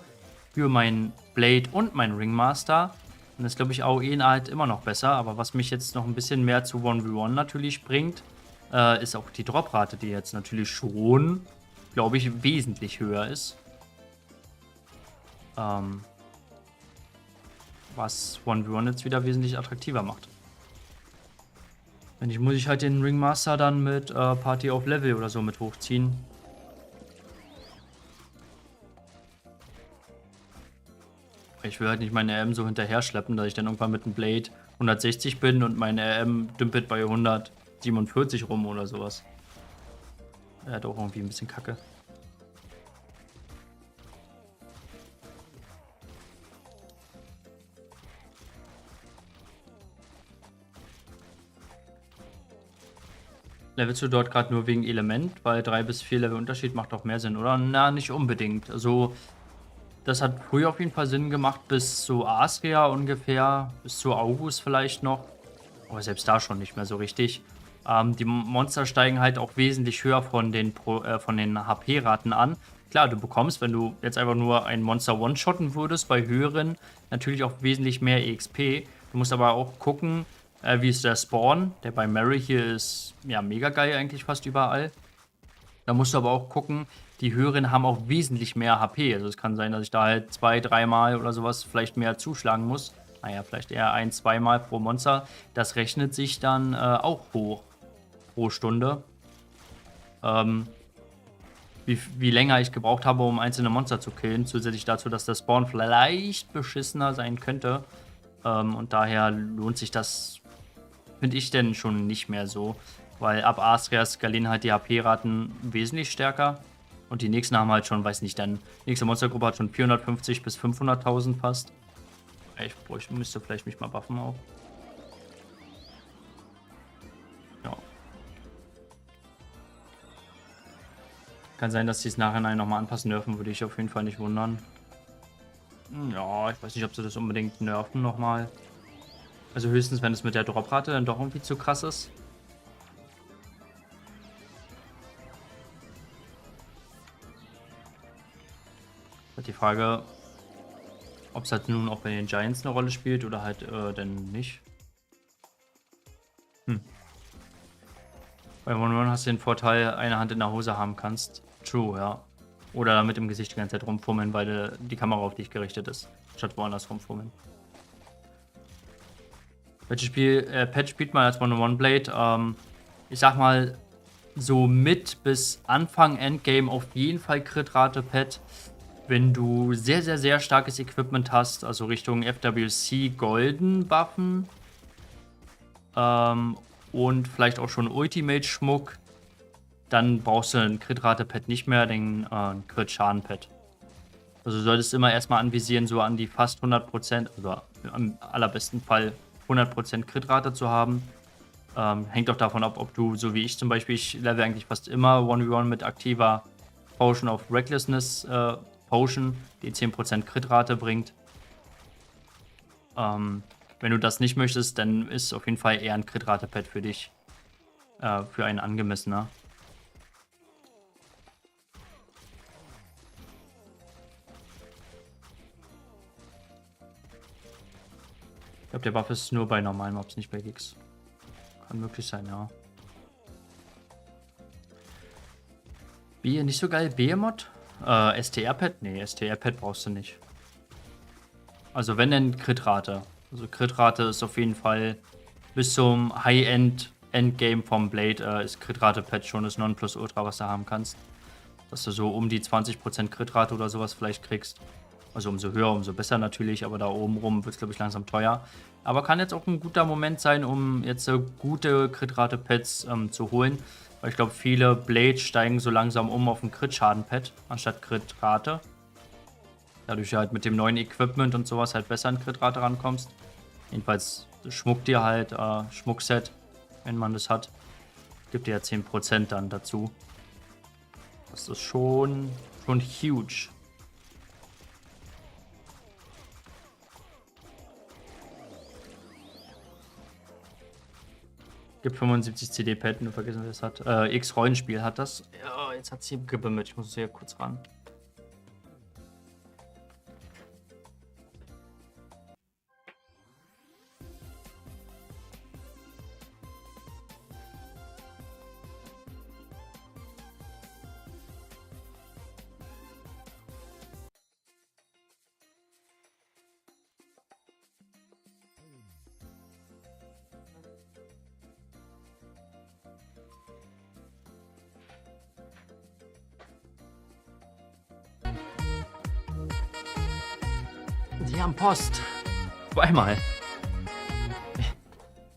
für mein Blade und mein Ringmaster, dann ist, glaube ich, AOE halt immer noch besser. Aber was mich jetzt noch ein bisschen mehr zu 1v1 natürlich bringt, ist auch die Droprate, die jetzt natürlich schon, glaube ich, wesentlich höher ist. Was 1v1 jetzt wieder wesentlich attraktiver macht. Wenn nicht, muss ich halt den Ringmaster dann mit Party auf Level oder so mit hochziehen. Ich will halt nicht meine RM so hinterher schleppen, dass ich dann irgendwann mit dem Blade 160 bin und mein RM dümpelt bei 147 rum oder sowas. Er hat auch irgendwie ein bisschen Kacke. Levelst du dort gerade nur wegen Element? Weil 3 bis 4 Level Unterschied macht doch mehr Sinn, oder? Na, nicht unbedingt. Also, das hat früher auf jeden Fall Sinn gemacht, bis zu Askria ungefähr, bis zu August vielleicht noch. Aber selbst da schon nicht mehr so richtig. Die Monster steigen halt auch wesentlich höher von den HP-Raten an. Klar, du bekommst, wenn du jetzt einfach nur ein Monster one-shotten würdest, bei höheren natürlich auch wesentlich mehr EXP. Du musst aber auch gucken, wie ist der Spawn. Der bei Mary hier ist ja mega geil eigentlich fast überall. Da musst du aber auch gucken, die höheren haben auch wesentlich mehr HP. Also es kann sein, dass ich da halt 2-3 Mal oder sowas vielleicht mehr zuschlagen muss. Naja, vielleicht eher 1-2 Mal pro Monster. Das rechnet sich dann auch hoch pro Stunde. Wie länger ich gebraucht habe, um einzelne Monster zu killen. Zusätzlich dazu, dass der Spawn vielleicht beschissener sein könnte. Und daher lohnt sich das, finde ich, denn schon nicht mehr so. Weil ab Astria skalieren halt die HP-Raten wesentlich stärker. Und die nächsten haben halt schon, weiß nicht, dann nächste Monstergruppe hat schon 450 bis 500.000 fast. Ich müsste vielleicht mich mal buffen auch. Ja. Kann sein, dass sie es nachher nochmal anpassen dürfen, würde ich auf jeden Fall nicht wundern. Ja, ich weiß nicht, ob sie das unbedingt nerven nochmal. Also höchstens, wenn es mit der Droprate dann doch irgendwie zu krass ist. Die Frage, ob es halt nun auch bei den Giants eine Rolle spielt oder halt denn nicht. Bei 1-1 hast du den Vorteil, eine Hand in der Hose haben kannst. True, ja. Oder damit im Gesicht die ganze Zeit rumfummeln, weil die Kamera auf dich gerichtet ist. Statt woanders rumfummeln. Welches Pet spielt man als 1-1 Blade? Ich sag mal, so mit bis Anfang Endgame auf jeden Fall Crit-Rate Pet. Wenn du sehr, sehr, sehr starkes Equipment hast, also Richtung FWC Golden Buffen und vielleicht auch schon Ultimate-Schmuck, dann brauchst du ein Crit-Rate-Pad nicht mehr, den Crit-Schaden-Pad. Also du solltest immer erstmal anvisieren, so an die fast 100%, also am allerbesten Fall 100% Crit-Rate zu haben. Hängt auch davon ab, ob du, so wie ich zum Beispiel, ich level eigentlich fast immer 1v1 mit aktiver Potion of Recklessness Potion, die 10% Crit-Rate bringt. Wenn du das nicht möchtest, dann ist auf jeden Fall eher ein Crit-Rate-Pad für dich. Für einen angemessener. Ich glaube, der Buff ist nur bei normalen Mobs, nicht bei Gigs. Kann möglich sein, ja. Wie, nicht so geil? Behemoth? STR-Pad? Nee, STR-Pad brauchst du nicht. Also wenn denn Crit-Rate. Also Crit-Rate ist auf jeden Fall bis zum High-End-Endgame vom Blade ist Crit-Rate-Pad schon das Nonplusultra, was du haben kannst. Dass du so um die 20% Crit-Rate oder sowas vielleicht kriegst. Also umso höher, umso besser natürlich, aber da oben rum wird es, glaube ich, langsam teuer. Aber kann jetzt auch ein guter Moment sein, um jetzt gute Crit-Rate-Pads zu holen. Weil ich glaube, viele Blades steigen so langsam um auf ein Crit-Schaden-Pad anstatt Crit-Rate. Dadurch du halt mit dem neuen Equipment und sowas halt besser an Crit-Rate rankommst. Jedenfalls schmuckt dir halt Schmuckset, wenn man das hat. Gibt dir ja 10% dann dazu. Das ist schon huge. Gibt 75 CD-Pad, nur vergessen, wer das hat. X-Rollenspiel hat das. Ja, jetzt hat sie gebimmelt. Ich muss hier kurz ran. Die haben Post. Zweimal.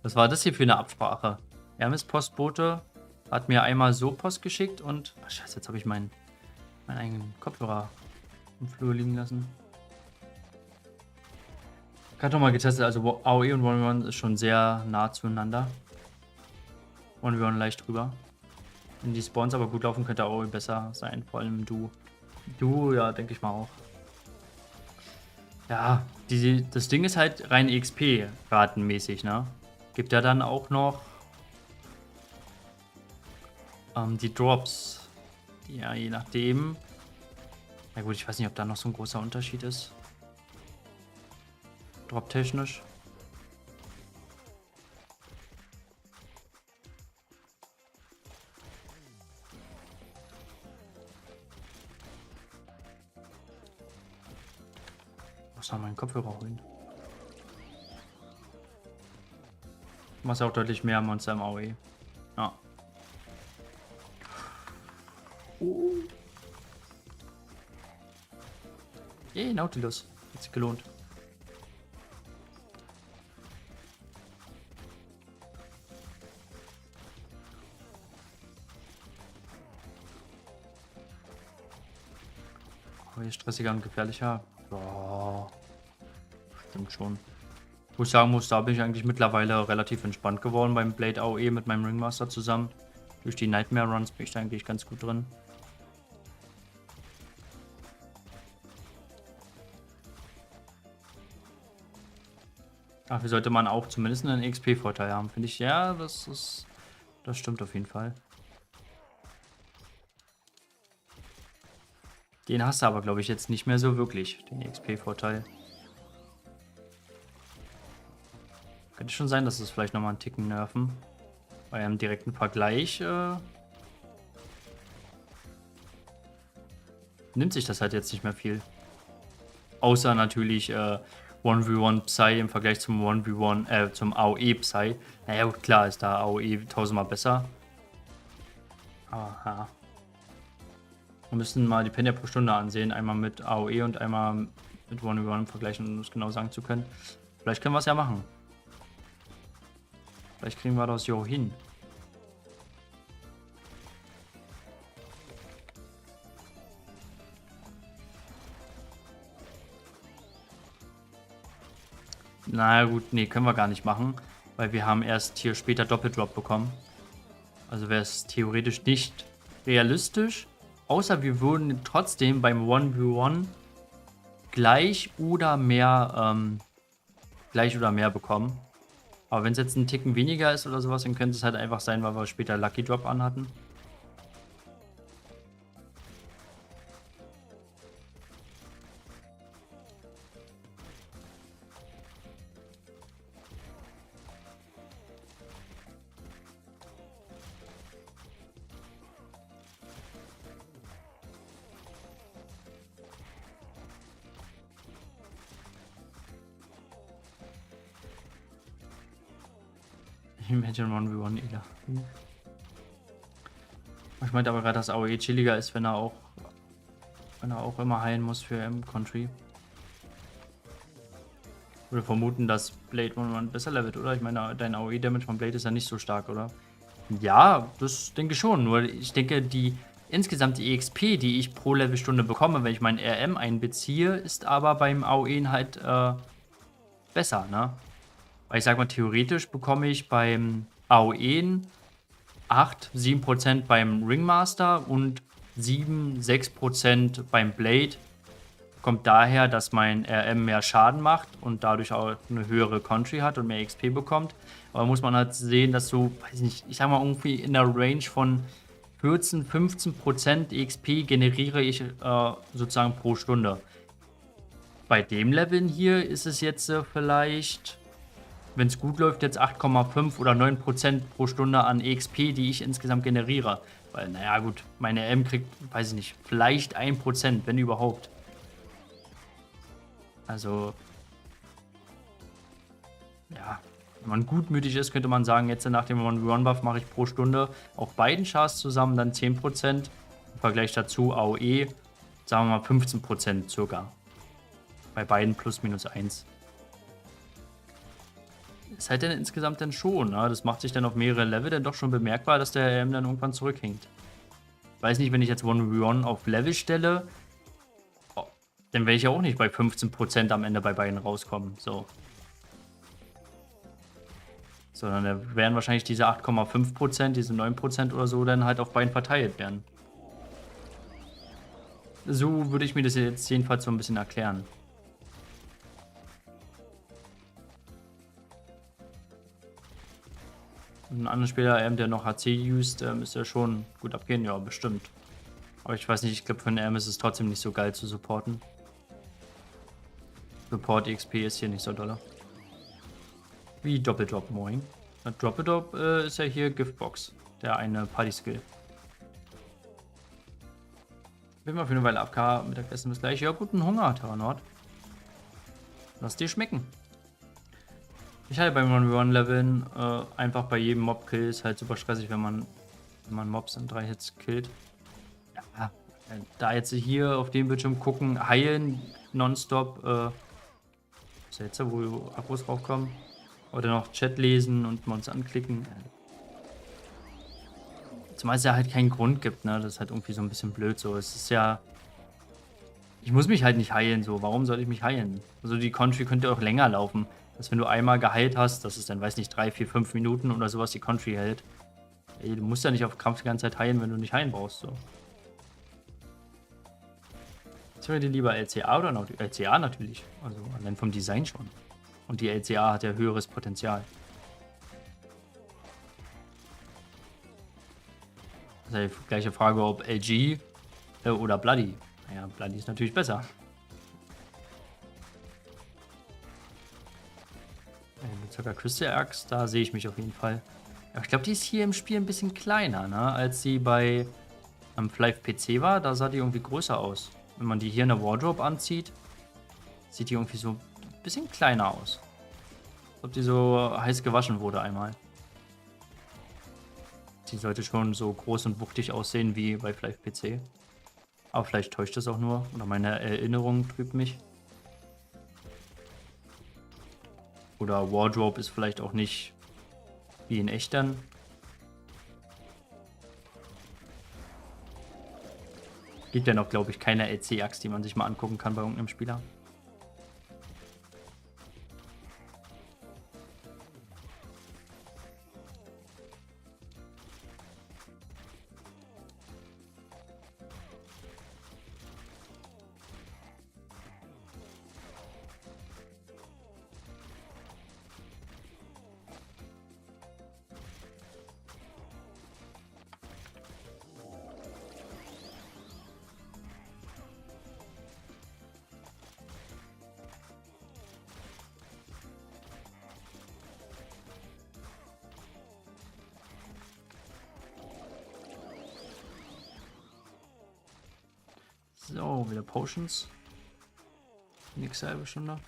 Was war das hier für eine Absprache? Hermes Postbote hat mir einmal so Post geschickt und... Ach, scheiße, jetzt habe ich meinen eigenen Kopfhörer im Flur liegen lassen. Ich habe doch mal getestet, also AOE und 1v1 ist schon sehr nah zueinander. 1v1 leicht drüber. Wenn die Spawns aber gut laufen, könnte AOE besser sein, vor allem Du. Du, ja, denke ich mal auch. Ja, das Ding ist halt rein XP-ratenmäßig, ne? Gibt ja dann auch noch die Drops. Ja, je nachdem. Na gut, ich weiß nicht, ob da noch so ein großer Unterschied ist. Drop-technisch. Ich muss noch meinen Kopfhörer holen. Du machst ja auch deutlich mehr Monster im AOE. Ja. Yay, Nautilus. Hat sich gelohnt. Aber stressiger und gefährlicher. Ja, stimmt schon. Wo ich sagen muss, da bin ich eigentlich mittlerweile relativ entspannt geworden beim Blade AOE mit meinem Ringmaster zusammen. Durch die Nightmare Runs bin ich da eigentlich ganz gut drin. Dafür sollte man auch zumindest einen XP-Vorteil haben, finde ich. Ja, das stimmt auf jeden Fall. Den hast du aber, glaube ich, jetzt nicht mehr so wirklich, den XP-Vorteil. Könnte schon sein, dass es vielleicht nochmal einen Ticken nerven. Bei einem direkten Vergleich nimmt sich das halt jetzt nicht mehr viel. Außer natürlich 1v1 Psy im Vergleich zum 1v1, zum AOE Psy. Naja, gut, klar ist da AOE tausendmal besser. Aha. Wir müssen mal die Penny pro Stunde ansehen. Einmal mit AOE und einmal mit 1v1 vergleichen, um es genau sagen zu können. Vielleicht können wir es ja machen. Vielleicht kriegen wir das ja hin. Na gut, nee, können wir gar nicht machen, weil wir haben erst hier später Doppeldrop bekommen. Also wäre es theoretisch nicht realistisch, außer wir würden trotzdem beim 1v1 gleich oder mehr bekommen. Aber wenn es jetzt ein Ticken weniger ist oder sowas, dann könnte es halt einfach sein, weil wir später Lucky Drop anhatten. Imagine 1v1 Ela. Ich meinte aber gerade, dass AOE chilliger ist, wenn er auch immer heilen muss für M-Country. Ich würde vermuten, dass Blade 1v1 besser levelt, oder? Ich meine, dein AOE-Damage von Blade ist ja nicht so stark, oder? Ja, das denke ich schon. Nur ich denke, insgesamt die EXP, die ich pro Levelstunde bekomme, wenn ich meinen RM einbeziehe, ist aber beim AOE halt besser, ne? Weil ich sag mal, theoretisch bekomme ich beim AOE 7% beim Ringmaster und 6% beim Blade. Kommt daher, dass mein RM mehr Schaden macht und dadurch auch eine höhere Country hat und mehr XP bekommt. Aber muss man halt sehen, dass so, weiß nicht, ich sag mal irgendwie in der Range von 14-15% XP generiere ich sozusagen pro Stunde. Bei dem Leveln hier ist es jetzt vielleicht, wenn es gut läuft, jetzt 8,5 oder 9% pro Stunde an EXP, die ich insgesamt generiere. Weil, naja gut, meine RM kriegt, weiß ich nicht, vielleicht 1%, wenn überhaupt. Also, ja, wenn man gutmütig ist, könnte man sagen, jetzt nach dem 1v1-Buff mache ich pro Stunde auf beiden Chars zusammen dann 10%. Im Vergleich dazu AOE, sagen wir mal 15% circa. Bei beiden plus minus 1. Ist halt denn insgesamt dann schon, ne? Das macht sich dann auf mehrere Level dann doch schon bemerkbar, dass der RM dann irgendwann zurückhinkt. Weiß nicht, wenn ich jetzt 1v1 auf Level stelle, dann werde ich ja auch nicht bei 15% am Ende bei beiden rauskommen. So. Sondern da werden wahrscheinlich diese 8,5%, diese 9% oder so dann halt auf beiden verteilt werden. So würde ich mir das jetzt jedenfalls so ein bisschen erklären. Ein anderer Spieler, der noch HC used, ist ja schon gut abgehen, ja, bestimmt. Aber ich weiß nicht, ich glaube, für einen RM ist es trotzdem nicht so geil zu supporten. Support XP ist hier nicht so doller. Wie Doppeldrop, moin. Doppeldrop ist ja hier Giftbox, der eine Party-Skill. Bin mal für eine Weile AFK, Mittagessen bis gleich. Ja, guten Hunger, Terranord. Lass dir schmecken. Ich halte beim 1v1-Leveln einfach bei jedem Mob-Kill ist halt super stressig, wenn man Mobs in 3 Hits killt. Ja, da jetzt hier auf dem Bildschirm gucken, heilen, nonstop, ist ja jetzt, wo Akkus raufkommen. Oder noch Chat lesen und mal uns anklicken. Zumal es ja halt keinen Grund gibt, ne? Das ist halt irgendwie so ein bisschen blöd so. Es ist ja. Ich muss mich halt nicht heilen, so. Warum soll ich mich heilen? Also die Country könnte auch länger laufen. Dass wenn du einmal geheilt hast, dass es dann, weiß nicht, 3, 4, 5 Minuten oder sowas die Country hält. Ey, du musst ja nicht auf Kampf die ganze Zeit heilen, wenn du nicht heilen brauchst, so. Jetzt höre ich dir lieber LCA oder noch LCA natürlich. Also allein vom Design schon. Und die LCA hat ja höheres Potenzial. Das ist die gleiche Frage, ob LG oder Bloody. Naja, Bloody ist natürlich besser. Circa Crystal Axe, da sehe ich mich auf jeden Fall. Aber ich glaube, die ist hier im Spiel ein bisschen kleiner, ne? Als sie bei Flive PC war. Da sah die irgendwie größer aus. Wenn man die hier in der Wardrobe anzieht, sieht die irgendwie so ein bisschen kleiner aus. Als ob die so heiß gewaschen wurde einmal. Die sollte schon so groß und wuchtig aussehen wie bei Flive PC. Aber vielleicht täuscht das auch nur. Oder meine Erinnerung trübt mich. Oder Wardrobe ist vielleicht auch nicht wie in echt dann. Gibt ja noch, glaube ich, keine LC-Axt, die man sich mal angucken kann bei irgendeinem Spieler. So, wieder Potions. Nächste halbe Stunde.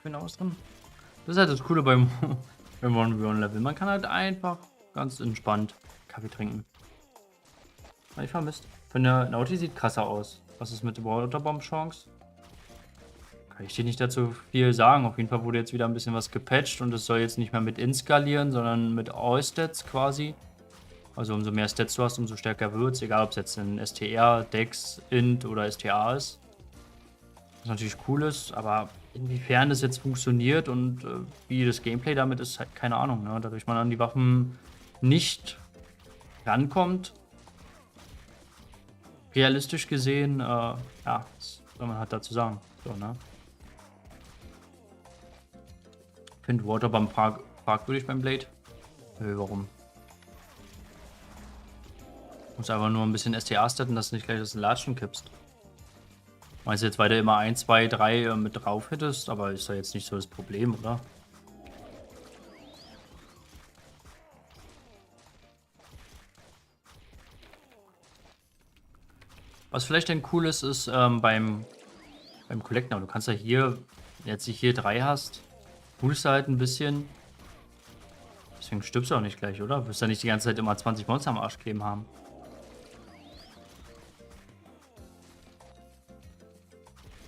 Kaffee noch was drin? Das ist halt das Coole beim, beim 1v1-Level. Man kann halt einfach ganz entspannt Kaffee trinken. Hab ich vermisst. Finde, Naughty sieht krasser aus. Was ist mit Waterbomb-Chance? Kann ich dir nicht dazu viel sagen. Auf jeden Fall wurde jetzt wieder ein bisschen was gepatcht und es soll jetzt nicht mehr mit Int skalieren, sondern mit All-Stats quasi. Also umso mehr Stats du hast, umso stärker wird es. Egal ob es jetzt ein STR, Dex, Int oder STA ist. Was natürlich cool ist, aber inwiefern das jetzt funktioniert und wie das Gameplay damit ist, halt keine Ahnung. Ne? Dadurch man an die Waffen nicht rankommt, realistisch gesehen, ja, was soll man halt dazu sagen. So, ne? Ich finde Waterbomb fragwürdig beim Blade. Warum? Muss einfach nur ein bisschen STA statten, dass du nicht gleich aus den Latschen kippst. Meinst du jetzt weiter immer 1, 2, 3 mit drauf hättest, aber ist ja jetzt nicht so das Problem, oder? Was vielleicht dann cool ist, ist beim Collecten, du kannst ja hier, jetzt hier 3 hast, pulst du halt ein bisschen. Deswegen stirbst du auch nicht gleich, oder? Du wirst ja nicht die ganze Zeit immer 20 Monster am Arsch kleben haben.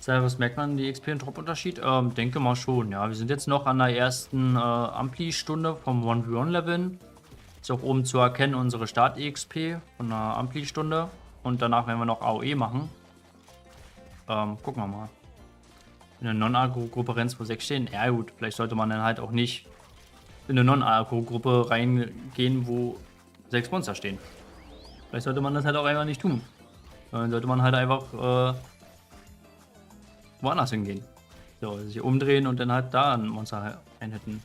Was merkt man die XP- und Drop-Unterschied? Denke mal schon, ja. Wir sind jetzt noch an der ersten Ampli-Stunde vom 1v1-Leveln. Ist auch oben zu erkennen unsere Start-EXP von der Ampli-Stunde. Und danach werden wir noch AOE machen. Gucken wir mal. In eine Non-Agro-Gruppe Renns, wo 6 stehen. Ja gut, vielleicht sollte man dann halt auch nicht in eine Non-Agro-Gruppe reingehen, wo 6 Monster stehen. Vielleicht sollte man das halt auch einfach nicht tun. Dann sollte man halt einfach woanders hingehen. So, sich umdrehen und dann halt da ein Monster einhitten.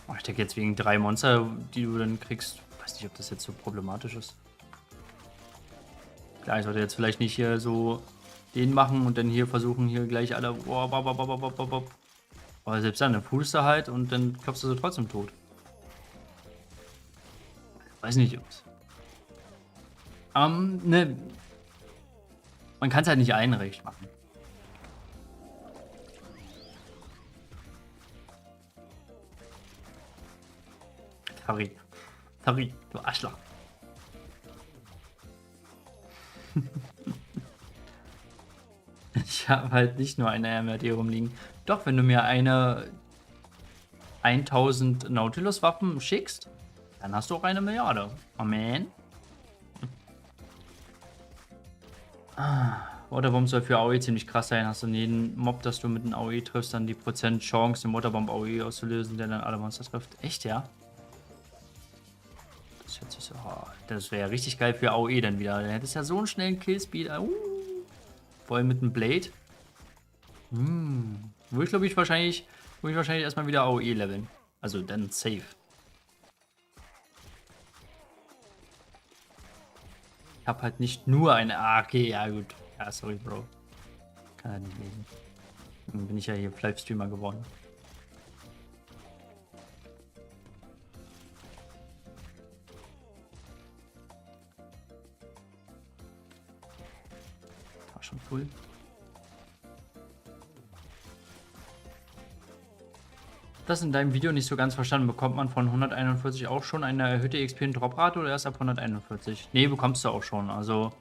Oh, ich denke jetzt wegen 3 Monster, die du dann kriegst, weiß nicht, ob das jetzt so problematisch ist. Klar, ich sollte jetzt vielleicht nicht hier so den machen und dann hier versuchen, hier gleich alle. Aber selbst dann pulst du halt und dann klopfst du so trotzdem tot. Weiß nicht, Jungs. Ne. Man kann es halt nicht allen recht machen. Sorry. Sorry, du Arschloch. Ich habe halt nicht nur eine MRD rumliegen. Doch, wenn du mir eine 1000 Nautilus-Waffen schickst, dann hast du auch 1 Milliarde. Oh man. Waterbomb soll für AOE ziemlich krass sein. Hast du jeden Mob, dass du mit einem AOE triffst, dann die Prozent Chance, den Waterbomb AOE auszulösen, der dann alle Monster trifft. Echt, ja? Das hört sich so. Oh, das wäre ja richtig geil für AOE dann wieder. Dann hättest du ja so einen schnellen Killspeed. Vor allem mit einem Blade. Wo ich glaube ich wahrscheinlich erstmal wieder AOE leveln. Also dann safe. Ich habe halt nicht nur eine. Okay, ja gut. Ja, sorry, Bro. Kann halt nicht lesen. Dann bin ich ja hier Livestreamer geworden. War schon cool. Das in deinem Video nicht so ganz verstanden. Bekommt man von 141 auch schon eine erhöhte XP- und Droprate oder erst ab 141? Nee, bekommst du auch schon. Also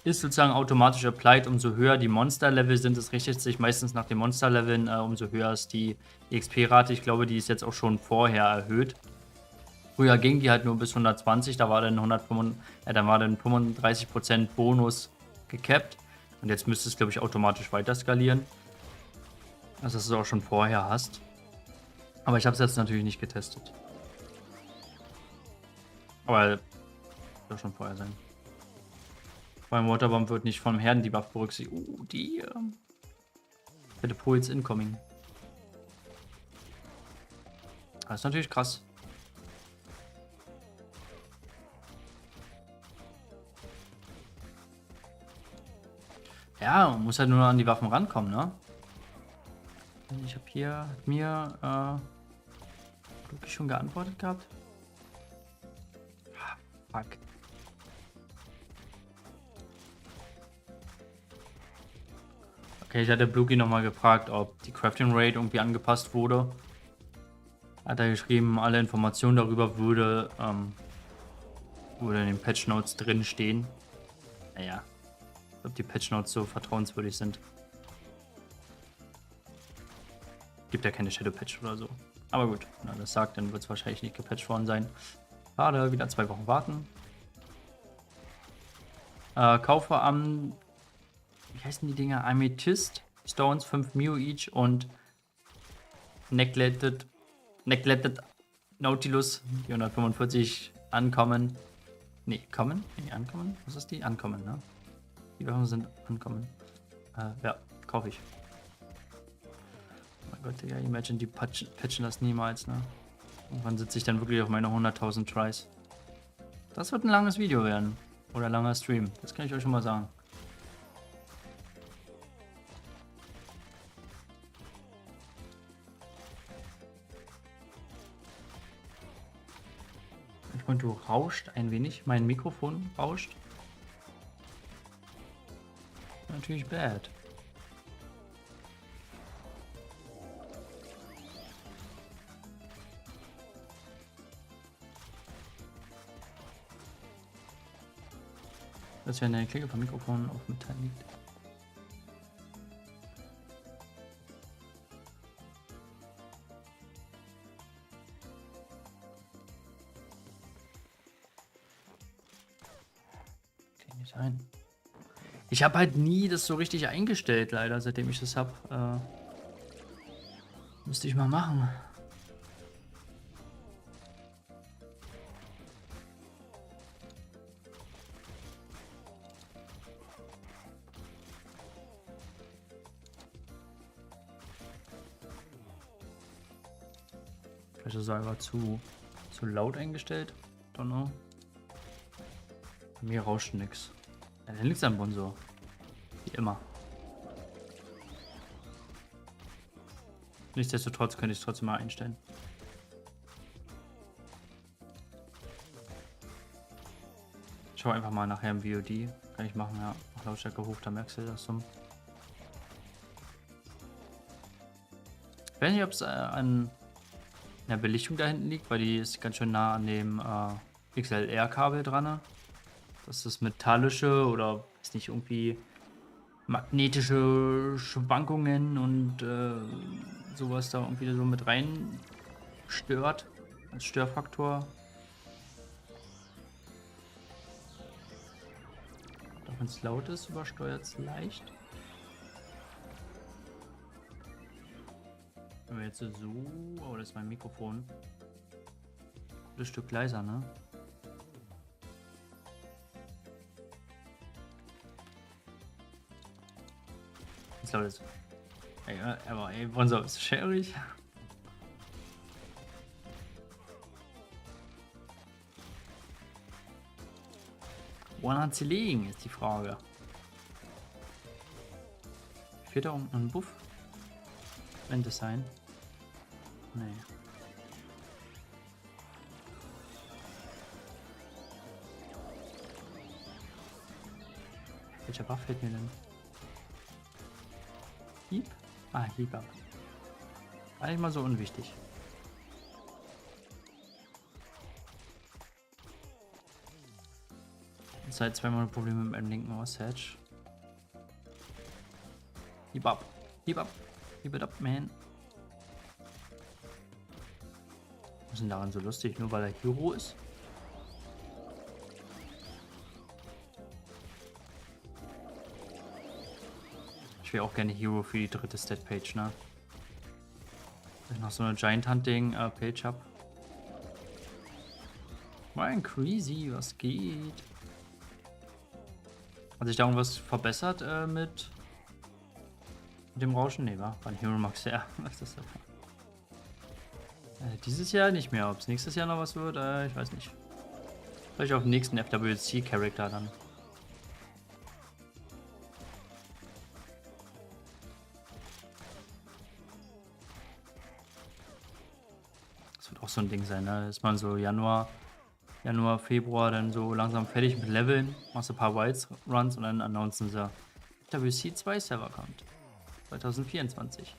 ist sozusagen automatisch applied. Umso höher die Monster-Level sind, es richtet sich meistens nach den Monster-Leveln, umso höher ist die XP-Rate. Ich glaube, die ist jetzt auch schon vorher erhöht. Früher ging die halt nur bis 120, da war dann 35% Bonus gekappt. Und jetzt müsste es, glaube ich, automatisch weiter skalieren. Also, dass du es auch schon vorher hast. Aber ich habe es jetzt natürlich nicht getestet. Aber soll schon vorher sein. Beim Waterbomb wird nicht vom Herden die Buff berücksichtigt. Die hätte Puls incoming. Das ist natürlich krass. Ja, man muss halt nur an die Waffen rankommen, ne? Ich habe hier mir wirklich schon geantwortet gehabt. Fuck. Okay, ich hatte Bluki nochmal gefragt, ob die Crafting Rate irgendwie angepasst wurde. Hat er geschrieben, alle Informationen darüber würde in den Patch Notes drin stehen. Naja, ob die Patch Notes so vertrauenswürdig sind. Gibt ja keine Shadow Patch oder so. Aber gut, wenn er das sagt, dann wird es wahrscheinlich nicht gepatcht worden sein. Schade, wieder 2 Wochen warten. Kaufe am, wie heißen die Dinger? Amethyst Stones, 5 Mio each und Neglected Nautilus, die 145 ankommen. Nee, kommen? Nee, ankommen? Was ist die? Ankommen, ne? Die Waffen sind ankommen. Ja, kaufe ich. Oh mein Gott, Digga, imagine, die patchen das niemals, ne? Und wann sitze ich dann wirklich auf meine 100.000 Tries? Das wird ein langes Video werden. Oder ein langer Stream. Das kann ich euch schon mal sagen. Und du rauscht ein wenig. Mein Mikrofon rauscht. Natürlich bad. Dass wenn der Klinke vom Mikrofon auf Metall liegt. Kann nicht sein. Ich habe halt nie das so richtig eingestellt, leider, seitdem ich das habe. Müsste ich mal machen. Vielleicht ist es einfach zu laut eingestellt. Don't know. Bei mir rauscht nix. Ja, dann liegt's am Bonso. Wie immer. Nichtsdestotrotz könnte ich es trotzdem mal einstellen. Schau einfach mal nachher im VOD. Kann ich machen, ja. Mach Lautstärke hoch, da merkst du das so. Ich weiß nicht, ob es an der Belichtung da hinten liegt, weil die ist ganz schön nah an dem XLR-Kabel dran. Dass das metallische oder ist nicht irgendwie magnetische Schwankungen und sowas da irgendwie so mit rein stört als Störfaktor. Auch wenn es laut ist, übersteuert es leicht. Wenn wir jetzt so, oh, das ist mein Mikrofon. Gutes Stück leiser, ne? Ich glaube, das. Ey, aber ey, Bonzo, ist schwierig. Woran hat sie liegen, ist die Frage. Fehlt da unten ein Buff? Könnte es sein. Nee. Welcher Buff fehlt mir denn? Hieb? Ah, Hieb ab. War nicht mal so unwichtig. Seit zweimal Probleme mit meinem linken Ohr-Hedge. Hieb ab. Hieb ab. Hieb it up, man. Was ist denn daran so lustig? Nur weil er Hero ist? Ich wäre auch gerne Hero für die dritte Stat-Page, ne? Wenn ich noch so eine Giant Hunting Page habe. Mein Crazy, was geht? Hat sich da irgendwas verbessert mit dem Rauschen? Ne, war ein Hero Max, ja. Was ist das dieses Jahr nicht mehr. Ob es nächstes Jahr noch was wird, ich weiß nicht. Vielleicht auf den nächsten FWC-Charakter dann. Das wird auch so ein Ding sein, ne? Ist man so Januar, Februar dann so langsam fertig mit Leveln, machst ein paar Wilds Runs und dann announcen sie FWC 2 Server kommt. 2024.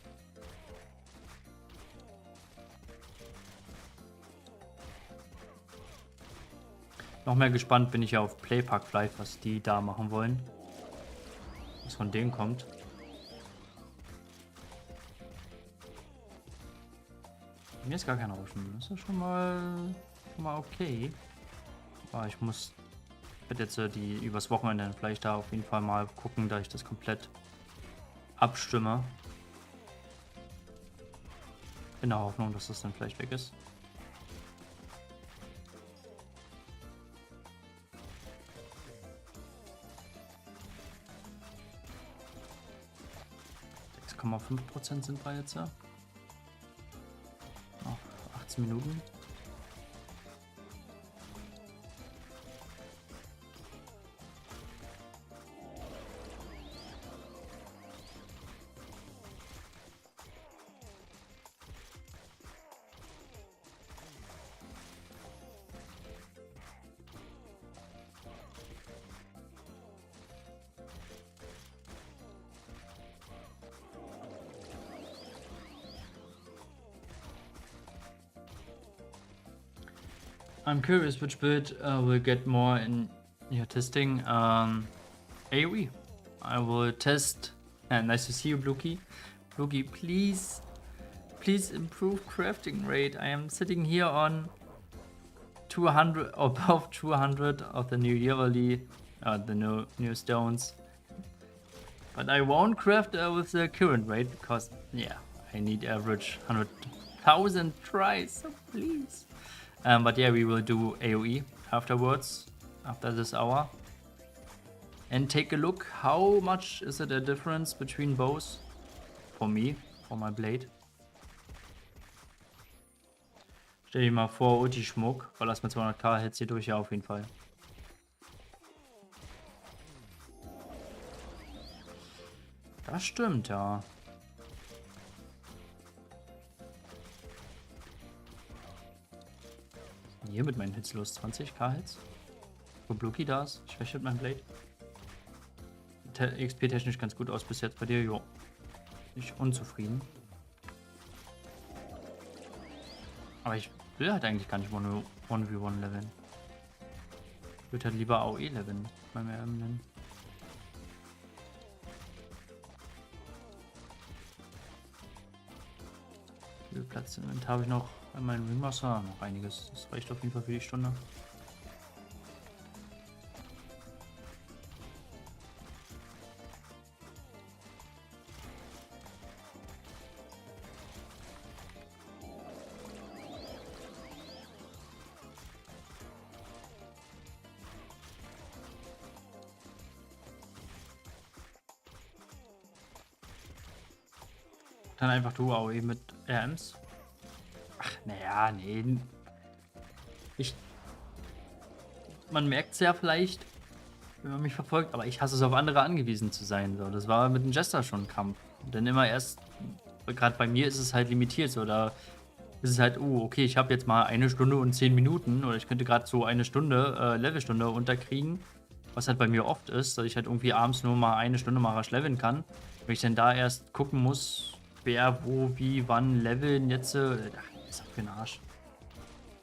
Noch mehr gespannt bin ich ja auf Playpark Flight, was die da machen wollen. Was von denen kommt. Mir ist gar kein Rauschen. Das ist schon mal okay. Aber ich werde jetzt die übers Wochenende vielleicht da auf jeden Fall mal gucken, da ich das komplett abstimme. In der Hoffnung, dass das dann vielleicht weg ist. ,5% sind wir jetzt, ja. Noch 18 Minuten. I'm curious which build will get more in your testing. AoE. I will test. Nice to see you, Bluky. Bluky, please improve crafting rate. I am sitting here on 200, above 200 of the new yearly, the new stones. But I won't craft with the current rate because, yeah, I need average 100,000 tries. So please. But yeah, we will do AoE afterwards, after this hour. And take a look, how much is it a difference between both? For me, for my blade. Stell dir mal vor, Ulti-Schmuck, weil das mit 200k Hits hier durch, ja, auf jeden Fall. Das stimmt, ja. Hier mit meinen Hits los, 20k Hits. Wo Bluky da ist, schwächelt mein Blade. XP-technisch ganz gut aus bis jetzt bei dir, jo. Ich unzufrieden. Aber ich will halt eigentlich gar nicht 1v1 leveln. Ich würde halt lieber AoE leveln beim RM. Wie viel Platz im Inventar habe ich noch? Bei meinem Ringmaster noch einiges. Das reicht auf jeden Fall für die Stunde. Dann einfach du AoE mit RMs. Ach, naja, nee. Man merkt es ja vielleicht, wenn man mich verfolgt, aber ich hasse es, auf andere angewiesen zu sein. So, das war mit dem Jester schon ein Kampf. Und dann immer erst, gerade bei mir ist es halt limitiert. So, da ist es halt, okay, ich habe jetzt mal 1 Stunde und 10 Minuten oder ich könnte gerade so 1 Stunde, Levelstunde unterkriegen. Was halt bei mir oft ist, dass ich halt irgendwie abends nur mal 1 Stunde mal rasch leveln kann. Wenn ich dann da erst gucken muss, wer, wo, wie, wann leveln jetzt. Ist auch für den Arsch.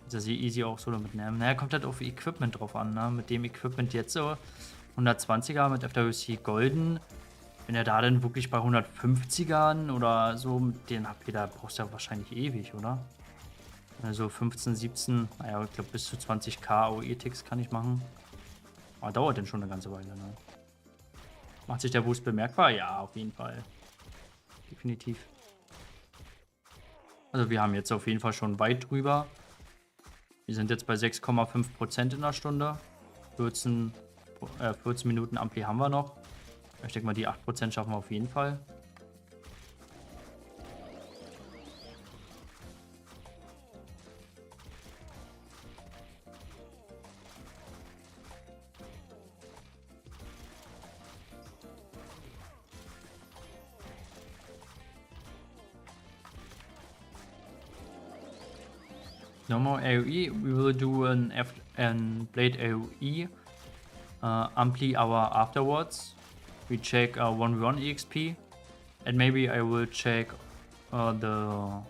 Das ist easy auch so damit nehmen. Naja, kommt halt auf Equipment drauf an, ne? Mit dem Equipment jetzt so 120er mit FWC Golden. Wenn er da dann wirklich bei 150ern oder so mit den HP, da brauchst du ja wahrscheinlich ewig, oder? Also 15, 17, naja, ich glaube bis zu 20k AoE-Ticks kann ich machen. Aber dauert denn schon eine ganze Weile, ne? Macht sich der Boost bemerkbar? Ja, auf jeden Fall. Definitiv. Also wir haben jetzt auf jeden Fall schon weit drüber. Wir sind jetzt bei 6,5% in der Stunde. 14 Minuten Ampli haben wir noch. Ich denke mal, die 8% schaffen wir auf jeden Fall. No more AoE, we will do an Blade AoE Ampli hour afterwards. We check 1v1 EXP And maybe I will check the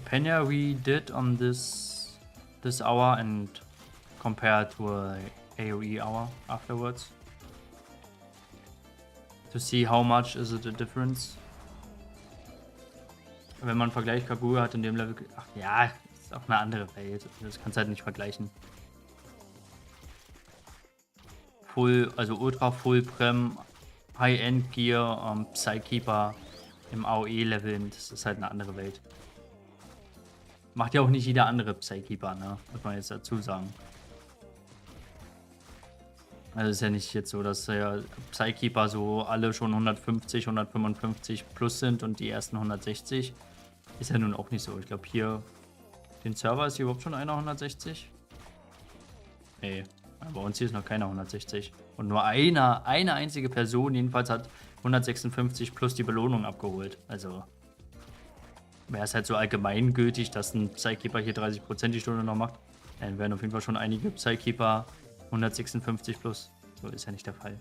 Penya we did on this hour and compare to a AoE hour afterwards. To see how much is it a difference. Wenn man Vergleich Kaguya hat in dem Level. Ach ja, ist auch eine andere Welt. Das kannst du halt nicht vergleichen. Full, also Ultra Full Prem, High-End Gear, Psykeeper im AOE-Level, das ist halt eine andere Welt. Macht ja auch nicht jeder andere Psykeeper, ne? Muss man jetzt dazu sagen. Also ist ja nicht jetzt so, dass Psykeeper so alle schon 150, 155 plus sind und die ersten 160. Ist ja nun auch nicht so. Ich glaube hier, den Server ist hier überhaupt schon einer 160. Nee, bei uns hier ist noch keiner 160. Und nur eine einzige Person jedenfalls hat 156 plus die Belohnung abgeholt. Also wäre es halt so allgemeingültig, dass ein Psykeeper hier 30% die Stunde noch macht. Dann wären auf jeden Fall schon einige Psykeeper 156 plus. So ist ja nicht der Fall.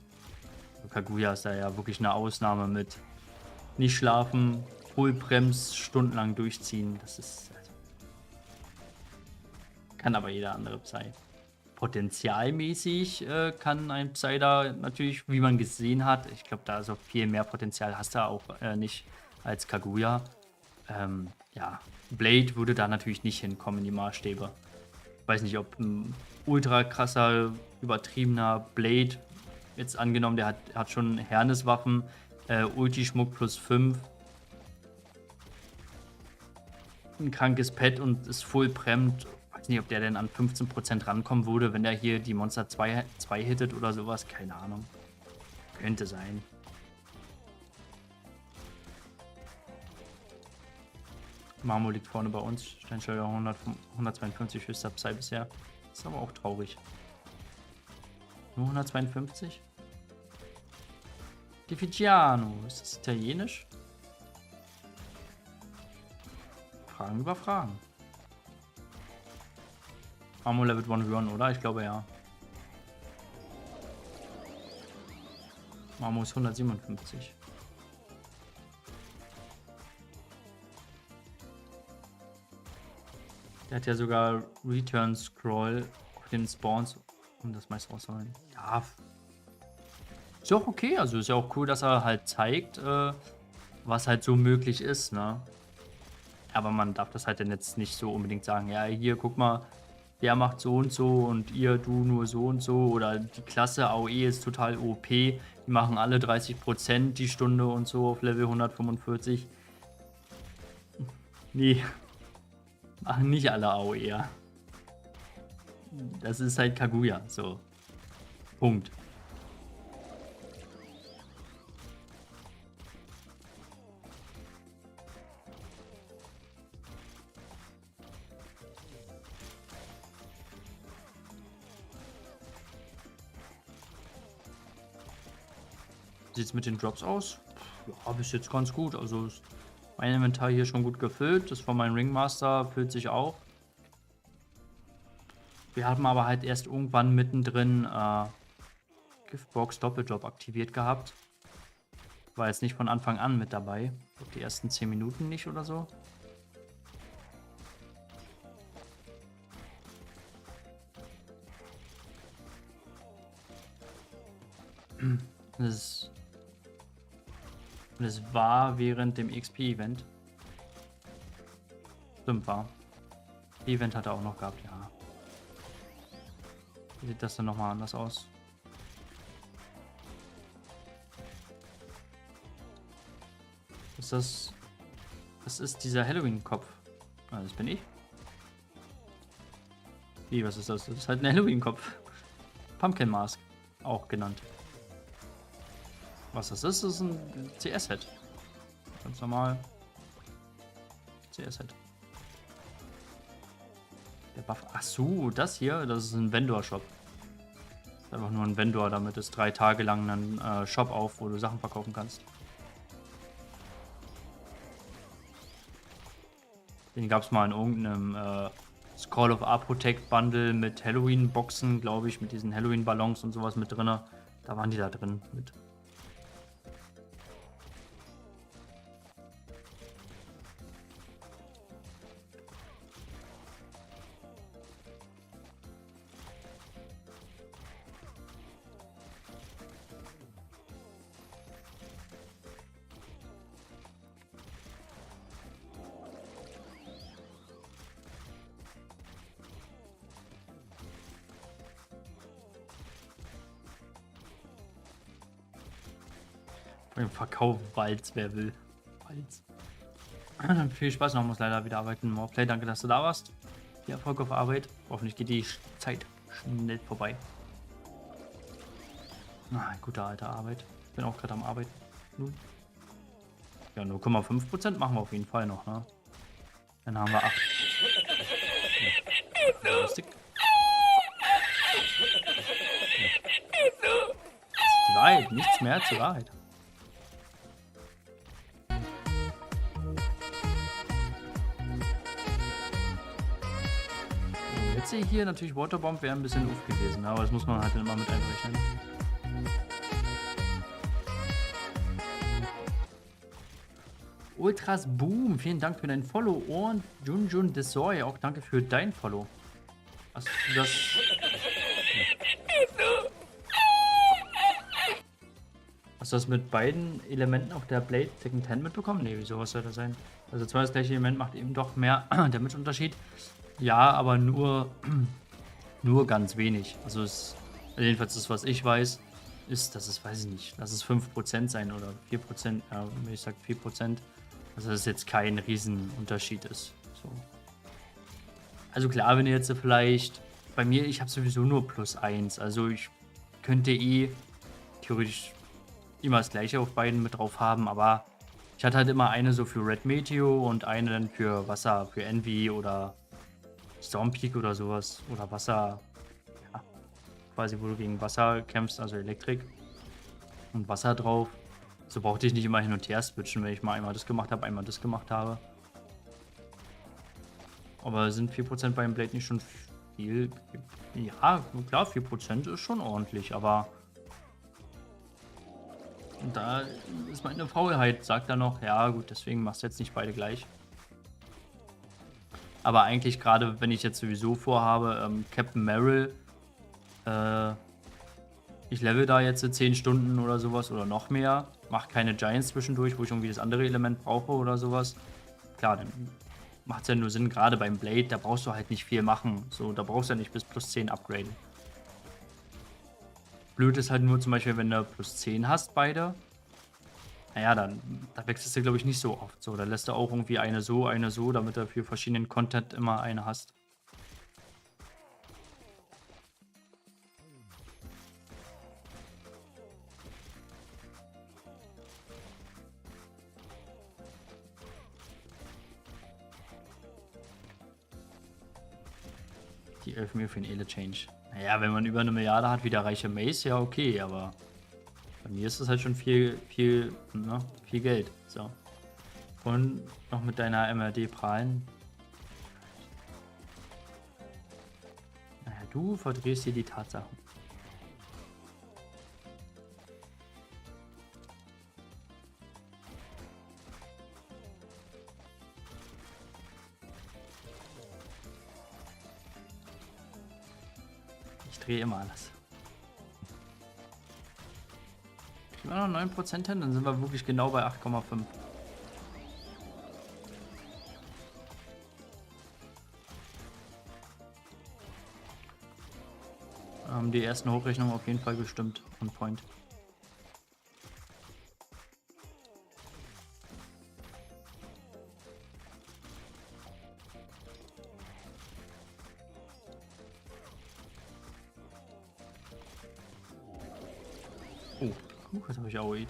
Also Kaguya ist da ja wirklich eine Ausnahme mit nicht schlafen, Fullbrems, stundenlang durchziehen. Das ist. Also, kann aber jeder andere Psy. Potenzialmäßig kann ein Psy da natürlich, wie man gesehen hat, ich glaube, da ist auch viel mehr Potenzial, hast du auch nicht als Kaguya. Ja, Blade würde da natürlich nicht hinkommen in die Maßstäbe. Weiß nicht, ob ein ultra krasser, übertriebener Blade, jetzt angenommen, der hat schon Herneswaffen, Ulti-Schmuck plus 5, ein krankes Pet und ist full premmt. Weiß nicht, ob der denn an 15% rankommen würde, wenn der hier die Monster 2 hittet oder sowas. Keine Ahnung. Könnte sein. Marmo liegt vorne bei uns. Steinschleuder 152 höchster Psy bisher. Ist aber auch traurig. Nur 152? Diffigiano. Ist das italienisch? Fragen über Fragen. Marmo Level 1v1, oder? Ich glaube ja. Marmo ist 157. Der hat ja sogar Return Scroll auf den Spawns, um das meist rauszuholen. Ja. Ist ja auch okay, also ist ja auch cool, dass er halt zeigt, was halt so möglich ist, ne? Aber man darf das halt dann jetzt nicht so unbedingt sagen, ja, hier, guck mal, der macht so und ihr, du nur so und so. Oder die Klasse AOE ist total OP, die machen alle 30% die Stunde und so auf Level 145. Nee. Machen nicht alle AOE. Das ist halt Kaguya, so. Punkt. Wie sieht es mit den Drops aus? Ja, bis jetzt ganz gut. Also mein Inventar hier schon gut gefüllt. Das von meinem Ringmaster füllt sich auch. Wir haben aber halt erst irgendwann mittendrin Giftbox Doppeldrop aktiviert gehabt. War jetzt nicht von Anfang an mit dabei. Die ersten 10 Minuten nicht oder so. Das war während dem XP-Event. Stimmt, war. Event hat er auch noch gehabt, ja. Wie sieht das dann nochmal anders aus? Das ist dieser Halloween-Kopf. Ah, das bin ich. Wie, was ist das? Das ist halt ein Halloween-Kopf. Pumpkin Mask, auch genannt. Was das ist ein CS-Set. Ganz normal. CS-Set. Der Buff. Ach so, das hier, das ist ein Vendor-Shop. Einfach nur ein Vendor, damit ist 3 Tage lang einen Shop auf, wo du Sachen verkaufen kannst. Den gab es mal in irgendeinem Scroll of Apothec Bundle mit Halloween-Boxen, glaube ich, mit diesen Halloween-Ballons und sowas mit drin. Da waren die da drin mit. Im Verkauf Walz, wer will. Walz. Dann viel Spaß noch, muss leider wieder arbeiten. Moreplay, danke, dass du da warst. Viel Erfolg auf Arbeit. Hoffentlich geht die Zeit schnell vorbei. Gute alte Arbeit. Ich bin auch gerade am Arbeiten. Ja, 0,5% machen wir auf jeden Fall noch, ne? Dann haben wir 8. Ja, lustig. Die Wahrheit, nichts mehr zur Wahrheit. Jetzt sehe ich hier natürlich Waterbomb wäre ein bisschen uff gewesen, aber das muss man halt immer mit einrechnen. Ultras Boom, vielen Dank für dein Follow und Junjun Desoy, auch danke für dein Follow. Hast du das? Hast du das mit beiden Elementen auf der Blade Tekken 10 mitbekommen? Ne, wieso, was soll das sein? Also zwar das gleiche Element macht eben doch mehr Damage-Unterschied. Ja, aber nur ganz wenig. Also jedenfalls das, was ich weiß, ist, dass es, weiß ich nicht, lass es 5% sein oder 4%, ja, ich sag 4%. Also dass es jetzt kein Riesenunterschied ist. So. Also klar, wenn ihr jetzt vielleicht, bei mir, ich habe sowieso nur +1, also ich könnte theoretisch immer das gleiche auf beiden mit drauf haben, aber ich hatte halt immer eine so für Red Meteo und eine dann für Wasser, für Envy oder Stormpeak oder sowas. Oder Wasser, ja, quasi wo du gegen Wasser kämpfst, also Elektrik und Wasser drauf. So brauchte ich nicht immer hin und her switchen, wenn ich mal einmal das gemacht habe, einmal das gemacht habe. Aber sind 4% beim Blade nicht schon viel? Ja, klar, 4% ist schon ordentlich, aber da ist meine Faulheit, sagt er noch, ja gut, deswegen machst du jetzt nicht beide gleich. Aber eigentlich gerade, wenn ich jetzt sowieso vorhabe, Captain Merrill, ich level da jetzt 10 Stunden oder sowas oder noch mehr, mache keine Giants zwischendurch, wo ich irgendwie das andere Element brauche oder sowas. Klar, dann macht es ja nur Sinn, gerade beim Blade, da brauchst du halt nicht viel machen. So, da brauchst du ja nicht bis +10 upgraden. Blöd ist halt nur zum Beispiel, wenn du +10 hast, beide. Naja, da wechselst du, glaube ich, nicht so oft. So, da lässt du auch irgendwie eine so, damit du für verschiedenen Content immer eine hast. Die 11 Mio für den Ele-Change. Naja, wenn man über 1 Milliarde hat wie der reiche Mace, ja okay, aber bei mir ist das halt schon viel Geld. So. Und noch mit deiner MRD prahlen. Naja, du verdrehst hier die Tatsachen. Ich drehe immer alles. Kriegen wir noch 9% hin, dann sind wir wirklich genau bei 8,5. Haben die ersten Hochrechnungen auf jeden Fall gestimmt. On point. Was habe ich AOE?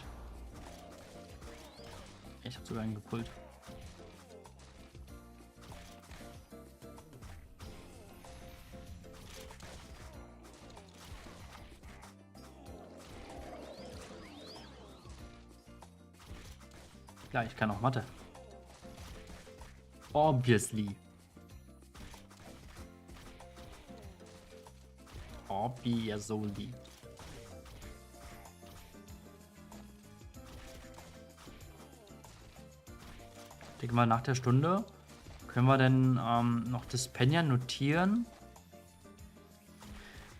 Ich habe sogar einen gepult. Klar, ich kann auch Mathe. Obviously. Obviously. Ich denke mal, nach der Stunde können wir dann noch das Penya notieren,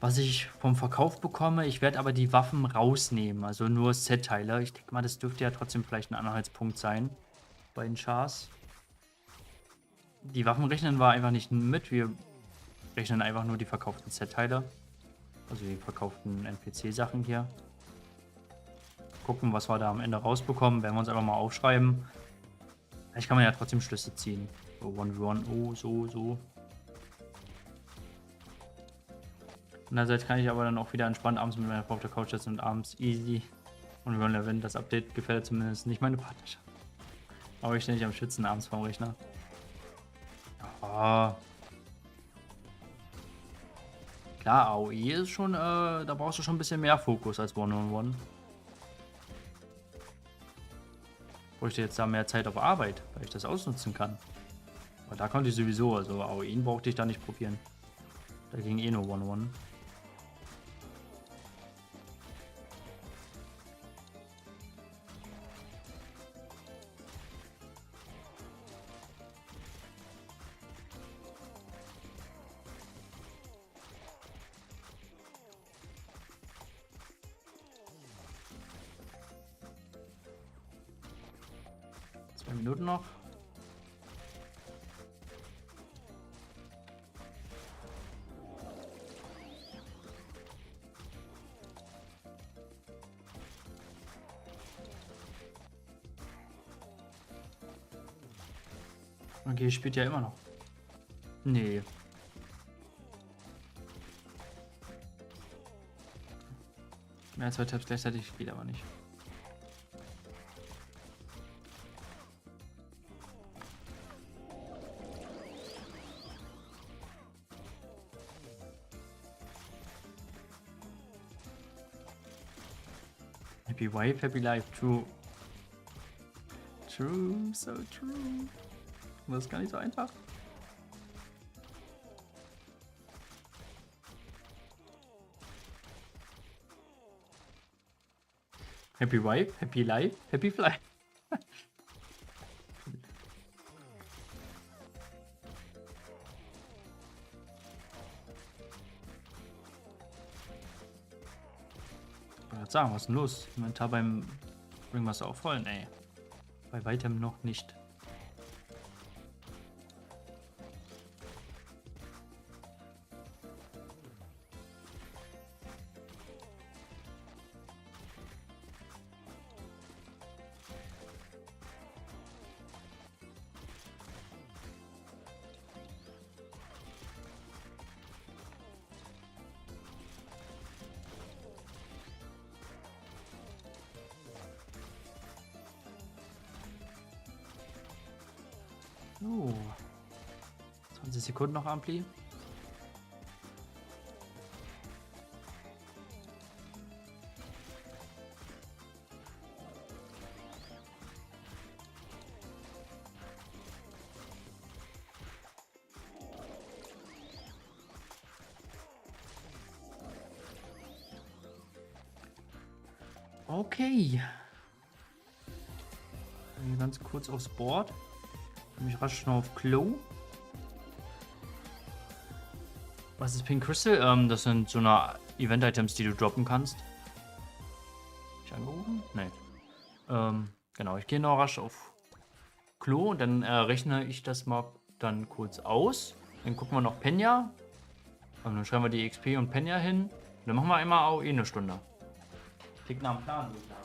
was ich vom Verkauf bekomme. Ich werde aber die Waffen rausnehmen, also nur Set-Teile. Ich denke mal, das dürfte ja trotzdem vielleicht ein Anhaltspunkt sein bei den Chars. Die Waffen rechnen wir einfach nicht mit, wir rechnen einfach nur die verkauften Set-Teile. Also die verkauften NPC-Sachen hier. gucken, was wir da am Ende rausbekommen. Werden wir uns einfach mal aufschreiben. Vielleicht kann man ja trotzdem Schlüsse ziehen. So 1v1, oh, so. Andererseits kann ich aber dann auch wieder entspannt abends mit meiner Frau auf der Couch sitzen und abends easy. Und wenn das Update gefällt, zumindest nicht meine Partnerschaft. Aber ich stehe nicht am Schützen abends vom Rechner. Ja. Klar, AOE ist schon, da brauchst du schon ein bisschen mehr Fokus als One-on-One. Bräuchte jetzt da mehr Zeit auf Arbeit, weil ich das ausnutzen kann. Aber da konnte ich sowieso, also AOE brauchte ich da nicht probieren. Da ging eh nur One-on-One. Minuten noch. Okay, spielt ja immer noch. Nee. Mehr als 2 Tabs gleichzeitig spielt aber nicht. Happy wife, happy life, true. True, so true. Das ist gar nicht so einfach. Happy wife, happy life, happy fly. Ich wollte sagen, was ist denn los? Momentan beim Ringmaster aufrollen, ey. Bei weitem noch nicht. So. 20 Sekunden noch, Ampli. Okay. Ganz kurz aufs Board. Ich rasch noch auf Klo. Was ist Pink Crystal? Das sind so eine Event-Items, die du droppen kannst. Hab ich angerufen? Nee. Genau, ich gehe noch rasch auf Klo und dann rechne ich das mal dann kurz aus. Dann gucken wir noch Penya. Und dann schreiben wir die XP und Penya hin. Und dann machen wir einmal auch eine Stunde. Klingt nach dem Plan, würde ich sagen.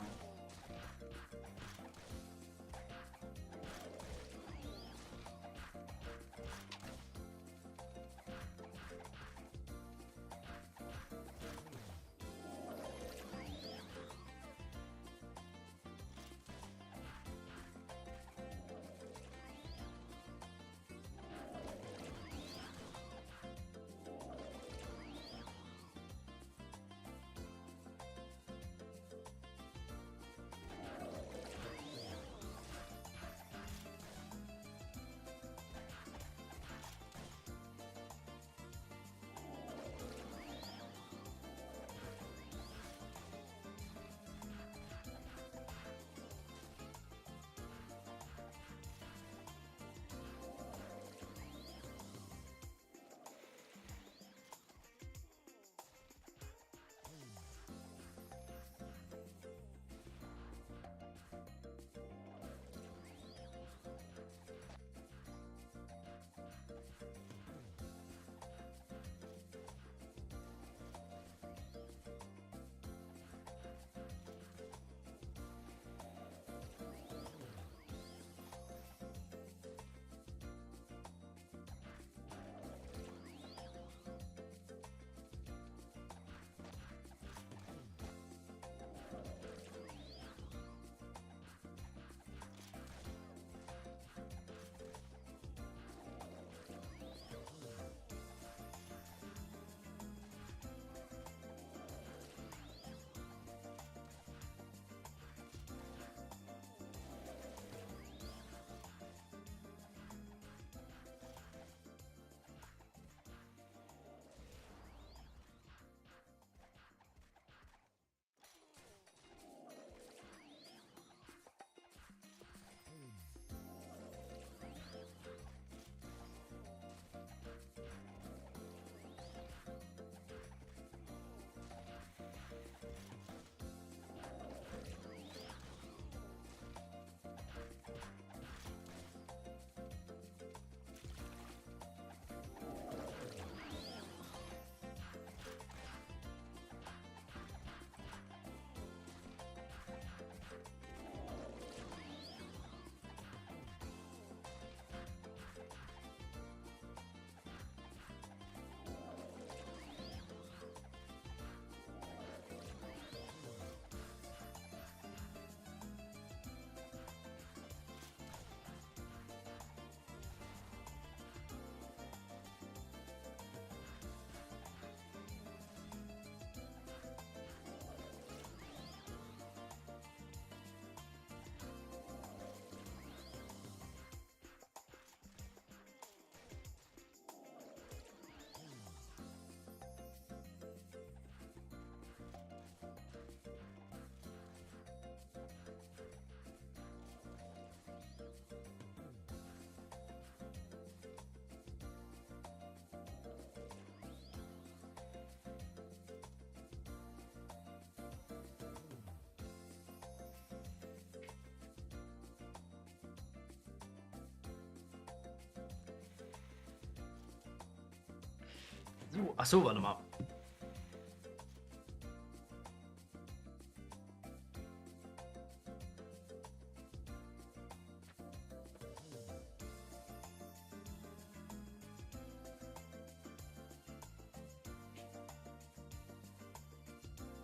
So, achso, warte mal.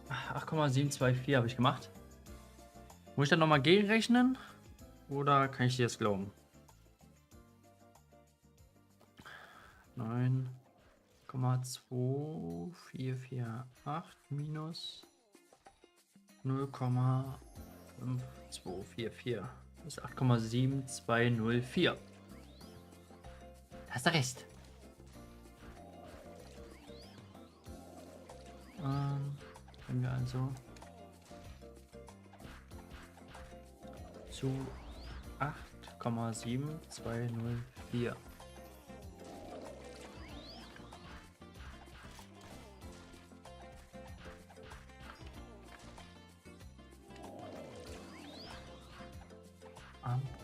Ach, 8,724 habe ich gemacht. Muss ich dann nochmal gegenrechnen? Oder kann ich dir das glauben? 9,2448 minus 0,5244. Das ist 8,7204. Hast du recht. Wenn wir also zu 8,7204.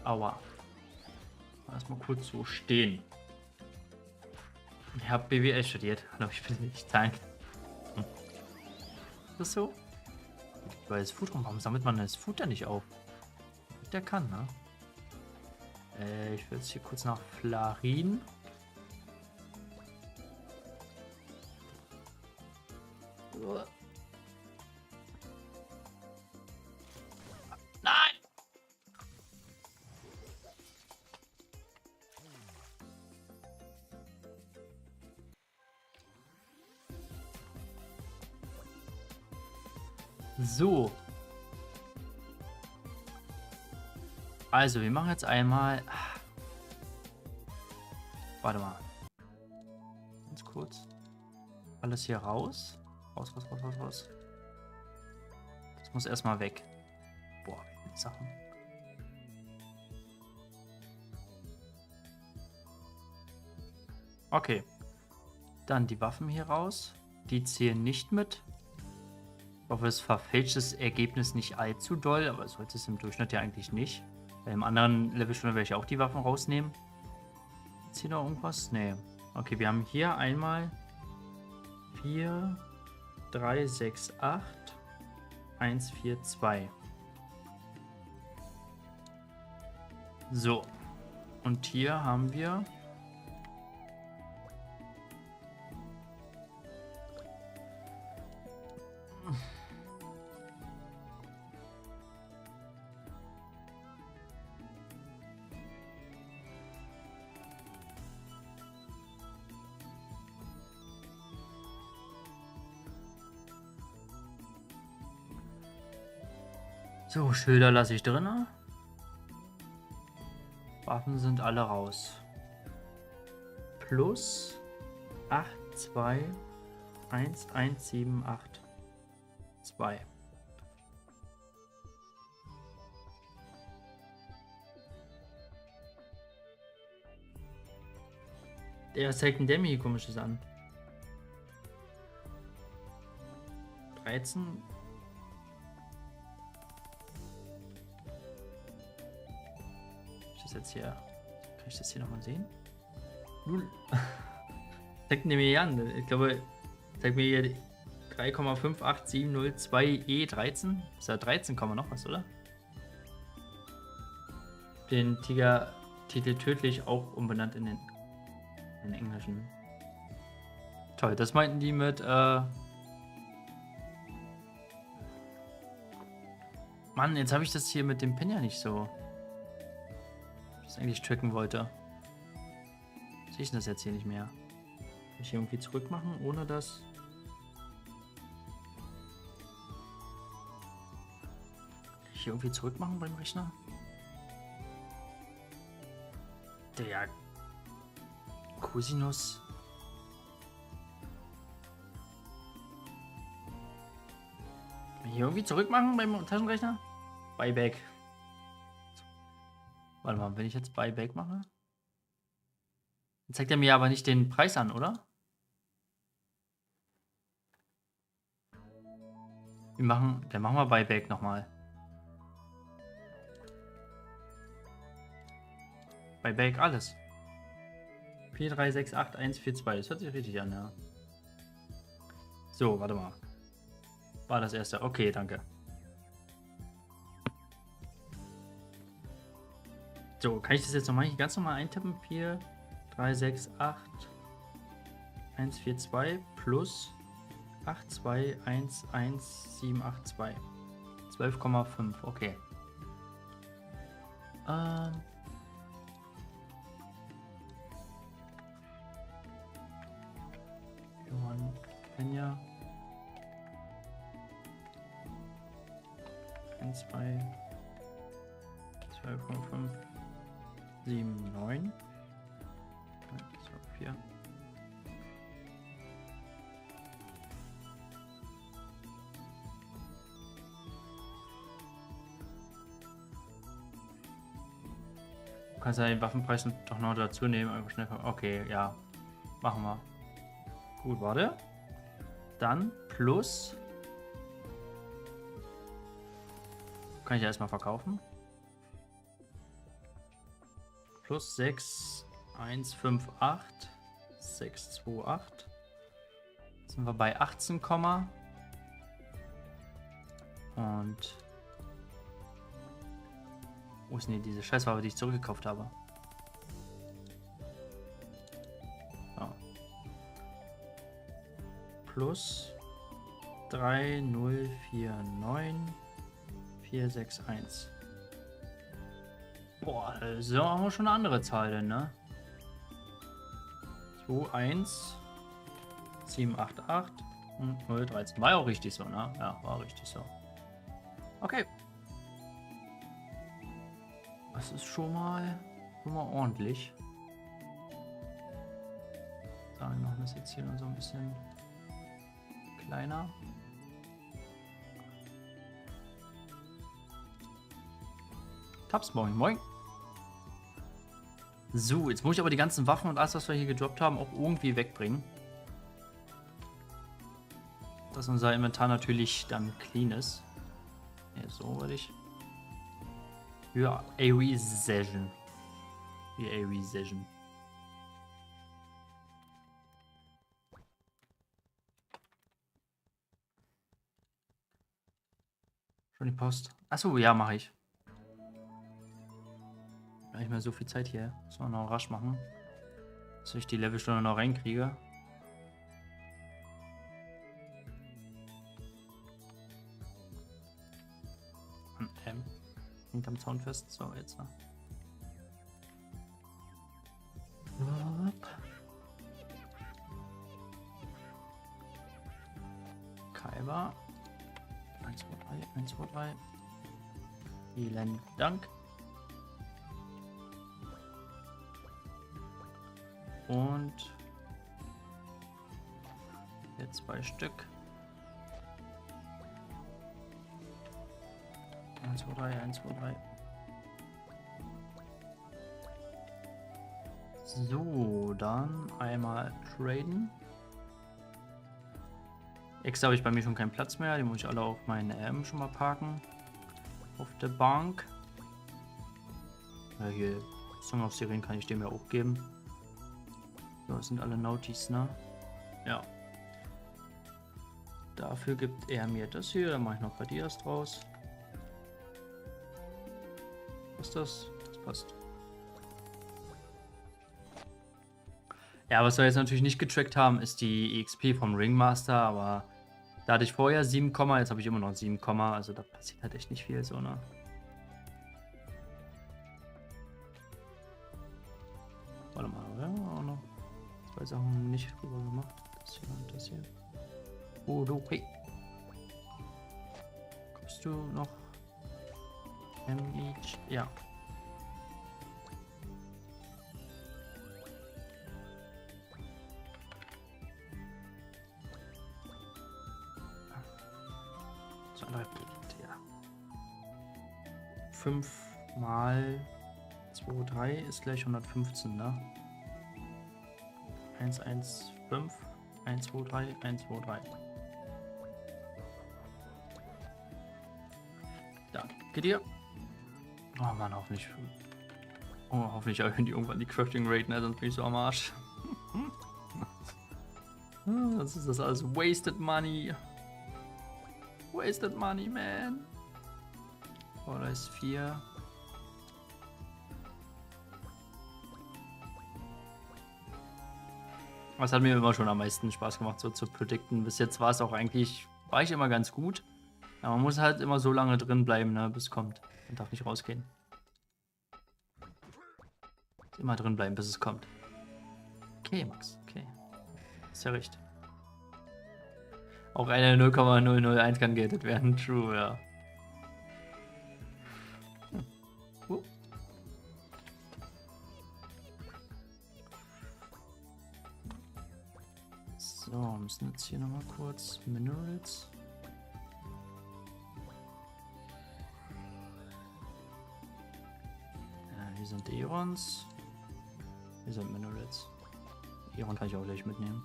Aua. Erstmal kurz so stehen. Ich habe BWL studiert. Hallo, ich bin nicht Tank. Ist das so? Weil das Food rum, warum sammelt man das Food da nicht auf? Der kann, ne? Ich will jetzt hier kurz nach Flarin. Nein! So. Also, wir machen jetzt einmal... Warte mal. Ganz kurz. Alles hier raus. Raus, raus, raus, raus, raus. Das muss erstmal weg. Boah, wie viele Sachen. Okay. Dann die Waffen hier raus. Die zählen nicht mit. Ich hoffe, es verfälscht das Ergebnis nicht allzu doll, aber sollte es im Durchschnitt ja eigentlich nicht. Bei einem anderen Level schon werde ich auch die Waffen rausnehmen. Ist hier noch irgendwas? Nee. Okay, wir haben hier einmal 4, 3, 6, 8, 1, 4, 2. So. Und hier haben wir... So, Schilder lasse ich drin. Waffen sind alle raus. Plus 8, 2, 1, 1, 7, 8, 2. Der zeigt ein Demi komisches an. 13. Jetzt hier. Kann ich das hier nochmal sehen? 0. Zeigt mir hier an. Ich glaube, zeigt mir hier 3,58702E13. Ist ja 13, noch was, oder? Den Tiger-Titel tödlich auch umbenannt in den englischen. Toll, das meinten die mit Mann, jetzt habe ich das hier mit dem Pin ja nicht so. Das eigentlich tracken wollte. Sehe ich das jetzt hier nicht mehr? Kann ich hier irgendwie zurück machen, ohne dass... Kann ich hier irgendwie zurück machen beim Rechner? Der Cosinus. Kann ich hier irgendwie zurück machen beim Taschenrechner? Buyback. Warte mal, wenn ich jetzt Buyback mache? Dann zeigt er mir aber nicht den Preis an, oder? Dann machen wir Buyback nochmal. Buyback alles. 4, 3, 6, 8, 1, 4, 2. Das hört sich richtig an, ja. So, warte mal. War das erste. Okay, danke. So, kann ich das jetzt nochmal ganz normal eintippen? 4, 3, 6, 8, 1, 4, 2 plus 8, 2, 1, 1, 7, 8, 2. 12,5, okay. Johann Kenya. 1, 2, 12,5, 7, 9. 1, 2, 4. Du kannst ja den Waffenpreis doch noch dazu nehmen. Einfach schnell. Okay, ja. Machen wir. Gut, warte. Dann plus. Kann ich ja erstmal verkaufen. Plus 6, 1, 5, 8, 6, 2, 8. Sind wir bei 18, und wo ist denn diese Scheißwaffe, die ich zurückgekauft habe? So. Plus 3, 0, 4, 9, 4, 6, 1. Boah, das ist ja auch schon eine andere Zahl denn, ne? 2, 1, 7, 8, 8 und 0, 13. War ja auch richtig so, ne? Ja, war richtig so. Okay. Das ist schon mal ordentlich. So, wir machen das jetzt hier noch so ein bisschen kleiner. Taps, moin, moin. So, jetzt muss ich aber die ganzen Waffen und alles, was wir hier gedroppt haben, auch irgendwie wegbringen. Dass unser Inventar natürlich dann clean ist. Ja, so würde ich. Für a Recession. Für a Recession. Schon die Post. Achso, ja, mache ich. Gar nicht mehr so viel Zeit hier. Muss man noch rasch machen. Dass ich die Levelstunde noch reinkriege. Hinterm Zaun fest. So, jetzt. Kaiba. 1, 2, 3, 1, 2, 3. Vielen Dank. Und jetzt 2 Stück. 1, 2, 3, 1, 2, 3. So, dann einmal traden. Extra habe ich bei mir schon keinen Platz mehr. Die muss ich alle auf meine RM schon mal parken. Auf der Bank. Ja, hier Song of Serien kann ich dem ja auch geben. So, das sind alle Nautis, ne? Ja. Dafür gibt er mir das hier. Dann mache ich noch Radias draus. Was das? Das passt. Ja, was wir jetzt natürlich nicht getrackt haben, ist die EXP vom Ringmaster, aber da hatte ich vorher 7, jetzt habe ich immer noch 7, also da passiert halt echt nicht viel so, ne? Warte mal, oder? Auch noch 2 Sachen nicht rüber gemacht. Das hier und das hier. Oh, du, hey. Kommst du noch? Ja. Ja. 5 mal 2, 3 ist gleich 115, ne? 1, 1, 5, 1, 2, 3, 1, 2, 3. Danke dir. Oh Mann, hoffentlich. Oh, hoffentlich erhöhen die irgendwann die Crafting Rate, ne? Sonst bin ich so am Arsch. Das ist das alles wasted money. Wasted money, man. Oh, da ist 4. Das hat mir immer schon am meisten Spaß gemacht, so zu predikten. Bis jetzt war es auch eigentlich, war ich immer ganz gut. Aber man muss halt immer so lange drin bleiben, ne, bis es kommt. Man darf nicht rausgehen. Immer drin bleiben, bis es kommt. Okay, Max, okay. Ist ja recht. Auch eine 0,001 kann gerettet werden. True, ja. So, wir müssen jetzt hier nochmal kurz Minerals. Ja, hier sind Aerons. Hier sind Minerals. Aeron kann ich auch gleich mitnehmen.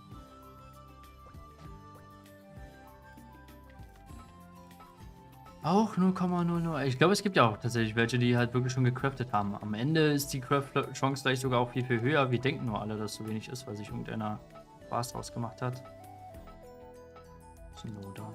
Auch 0,00. Ich glaube, es gibt ja auch tatsächlich welche, die halt wirklich schon gecraftet haben. Am Ende ist die Craft-Chance gleich sogar auch viel, viel höher. Wir denken nur alle, dass so wenig ist, weil sich irgendeiner Spaß draus gemacht hat. So, da.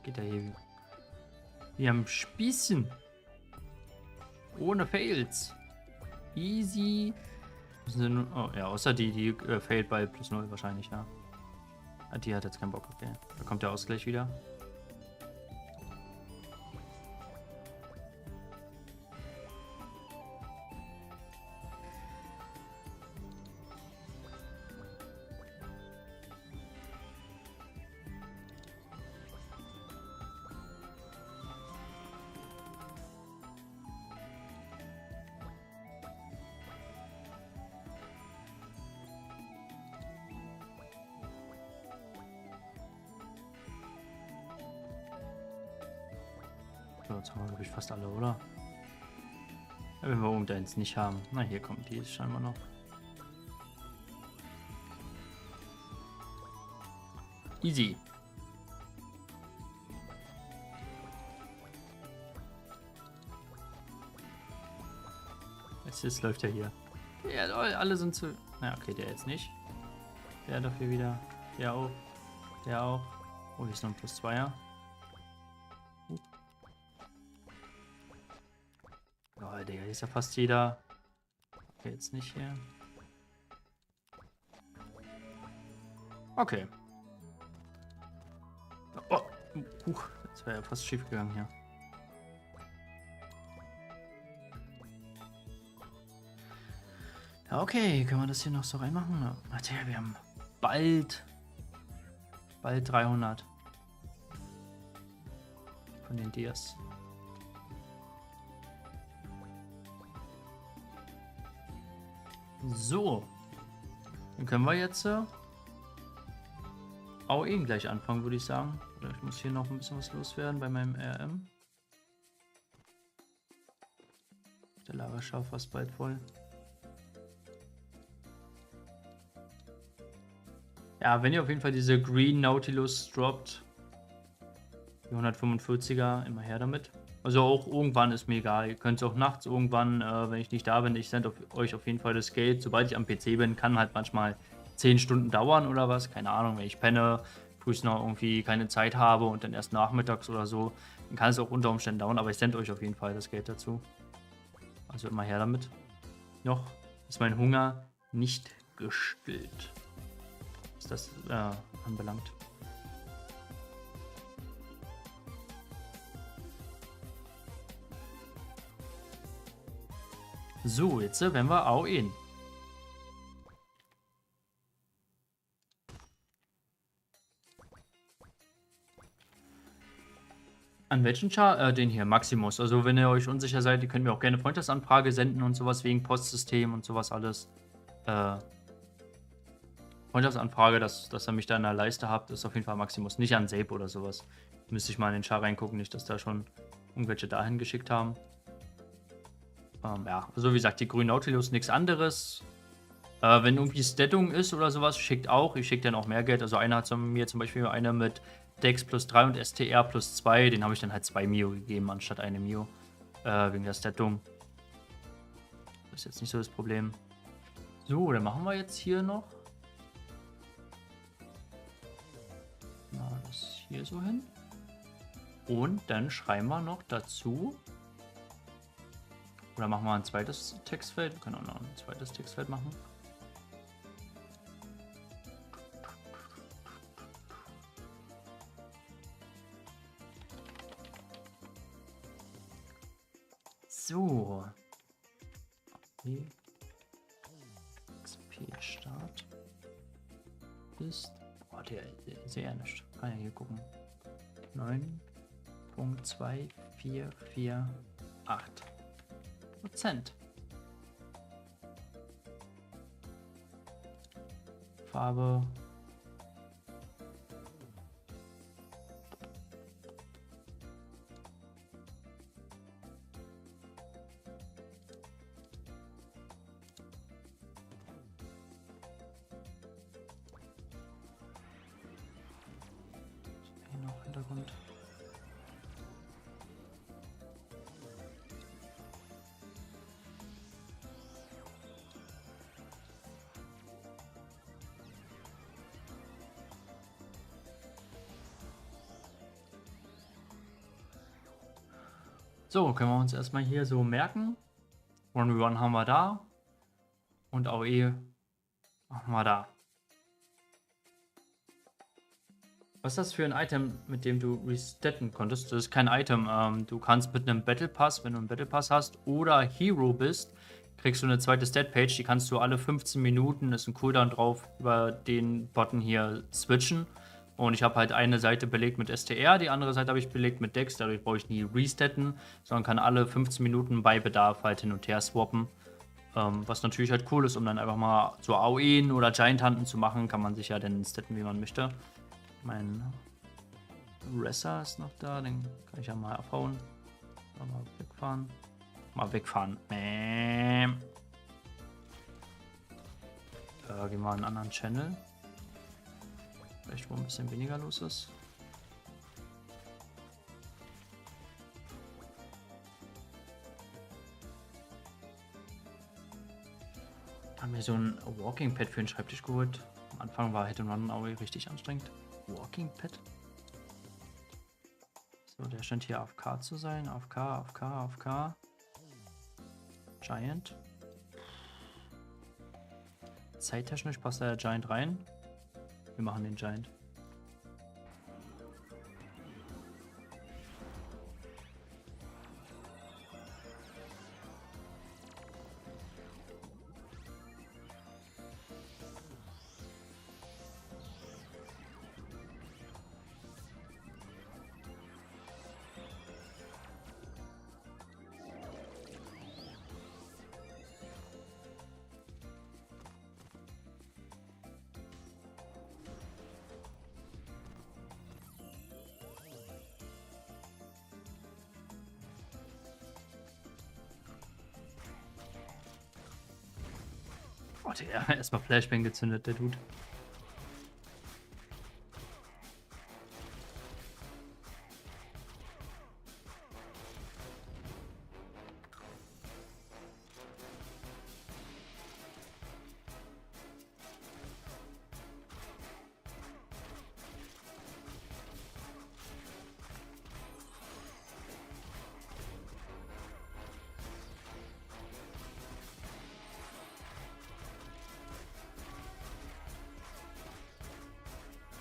Geht er hier wie am Spießen. Ohne Fails. Easy. Oh ja, außer die failed bei +0 wahrscheinlich, ja. Die hat jetzt keinen Bock, okay. Da kommt der Ausgleich wieder. So, jetzt haben wir, glaube ich, fast alle, oder? Ja, wenn wir irgendeins nicht haben. Na, hier kommt die scheinbar noch. Easy. Jetzt läuft er hier. Ja, alle sind zu... Na, okay, der jetzt nicht. Der dafür wieder. Der auch. Der auch. Oh, hier ist noch ein +2er. Oh, der ist ja fast jeder. Okay, jetzt nicht hier. Okay. Oh, das wäre ja fast schief gegangen hier. Ja, okay, können wir das hier noch so reinmachen? Warte, wir haben bald 300 von den Dias. So, dann können wir jetzt auch eben gleich anfangen, würde ich sagen. Oder ich muss hier noch ein bisschen was loswerden bei meinem RM. Der Lagerschaf fast bald voll. Ja, wenn ihr auf jeden Fall diese Green Nautilus droppt, die 145er, immer her damit. Also auch irgendwann ist mir egal. Ihr könnt es auch nachts irgendwann, wenn ich nicht da bin, ich sende euch auf jeden Fall das Geld. Sobald ich am PC bin, kann halt manchmal 10 Stunden dauern oder was. Keine Ahnung, wenn ich penne, früh noch irgendwie keine Zeit habe und dann erst nachmittags oder so, dann kann es auch unter Umständen dauern. Aber ich sende euch auf jeden Fall das Geld dazu. Also immer her damit. Noch ist mein Hunger nicht gestillt, was das anbelangt. So, jetzt werden wir auch in. An welchen Char? Den hier, Maximus. Also wenn ihr euch unsicher seid, ihr könnt mir auch gerne Freundesanfrage senden und sowas wegen Postsystem und sowas alles. Freundschaftsanfrage, dass ihr mich da in der Leiste habt, ist auf jeden Fall Maximus. Nicht an Sape oder sowas. Müsste ich mal in den Char reingucken, nicht, dass da schon irgendwelche dahin geschickt haben. Ja, also wie gesagt, die grünen Nautilus, nichts anderes. Wenn irgendwie Stattung ist oder sowas, schickt auch. Ich schicke dann auch mehr Geld. Also einer hat mir zum Beispiel eine mit Dex plus 3 und STR plus 2. Den habe ich dann halt 2 Mio gegeben, anstatt eine Mio. Wegen der Stattung. Das ist jetzt nicht so das Problem. So, dann machen wir jetzt hier noch. Na, das hier so hin. Und dann schreiben wir noch dazu. Oder machen wir ein zweites Textfeld. Wir können auch noch ein zweites Textfeld machen. So. Okay. XP-Start ist. Boah, der sehr nicht. Kann ja hier gucken. 9,2448%. Farbe. Hier noch Hintergrund. So, können wir uns erstmal hier so merken. 1v1 haben wir da. Und AOE machen wir da. Was ist das für ein Item, mit dem du restatten konntest? Das ist kein Item. Du kannst mit einem Battle Pass, wenn du einen Battle Pass hast oder Hero bist, kriegst du eine zweite Stat-Page. Die kannst du alle 15 Minuten, ist ein Cooldown drauf, über den Button hier switchen. Und ich habe halt eine Seite belegt mit STR, die andere Seite habe ich belegt mit Dex. Dadurch brauche ich nie restatten, sondern kann alle 15 Minuten bei Bedarf halt hin und her swappen. Was natürlich halt cool ist, um dann einfach mal so AOE'n oder Giant Hunten zu machen, kann man sich ja dann statten, wie man möchte. Mein Ressa ist noch da, den kann ich ja mal abhauen. Mal wegfahren. Mal wegfahren. Gehen wir in einen anderen Channel. Vielleicht wo ein bisschen weniger los ist. Haben mir so ein Walking Pad für den Schreibtisch geholt. Am Anfang war Hit and Run auch richtig anstrengend. Walking Pad. So, der scheint hier AFK zu sein. AFK, AFK, AFK. Giant. Zeittechnisch passt der Giant rein. Wir machen den Giant. Oh, der erstmal Flashbang gezündet, der Dude.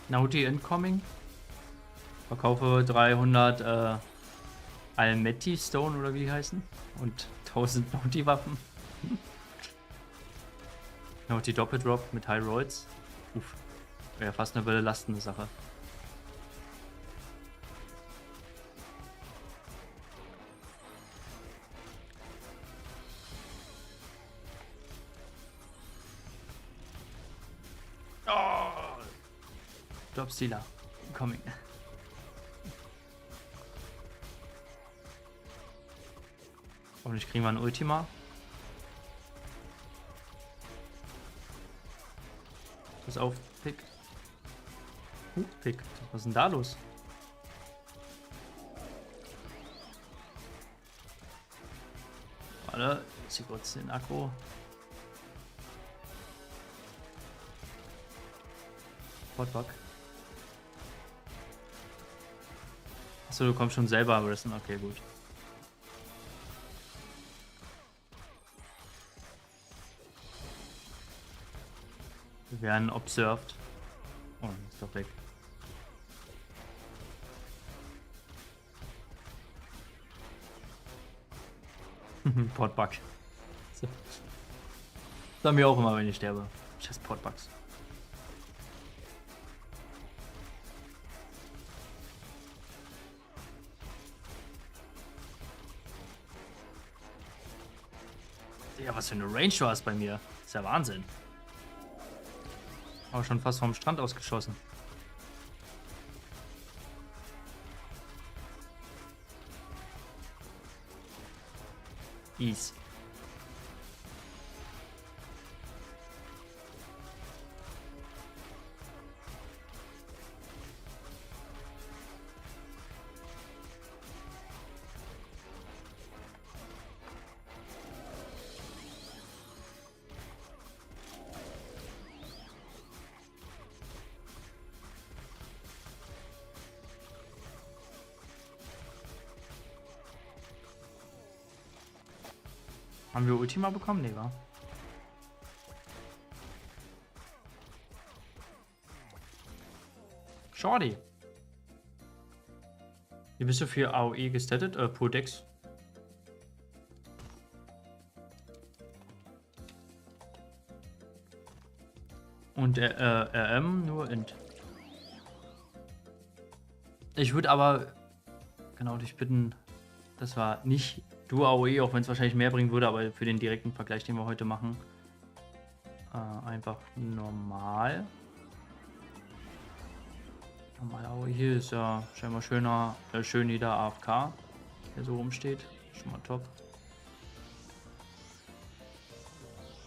Naughty Incoming. Verkaufe 300 Almetti Stone oder wie die heißen. Und 1000 Naughty Waffen. Naughty Doppeldrop mit High Rolls. Uff. Wäre fast eine belastende Sache. Top-Stealer. Coming. Hoffentlich kriegen wir ein Ultima. Pass auf, Pick. Pick. Was ist denn da los? Warte, ich zieh kurz den Akku. Hotbug. Achso, du kommst schon selber, aber das ist okay, gut. Wir werden observed. Oh, ist doch weg. Potbug. So. Das haben wir auch immer, wenn ich sterbe. Scheiß Potbugs. Ja, was für eine Range du hast bei mir. Ist ja Wahnsinn. Aber schon fast vom Strand ausgeschossen. Ease. Haben wir Ultima bekommen? Nee, wa? Shorty. Wie bist du für AOE gestattet? Podex. Und RM nur Int. Ich würde aber genau dich bitten, das war nicht du AOE, auch wenn es wahrscheinlich mehr bringen würde, aber für den direkten Vergleich, den wir heute machen, einfach normal. Normal AOE hier ist ja scheinbar schöner, schön jeder AFK, der so rumsteht. Schon mal top.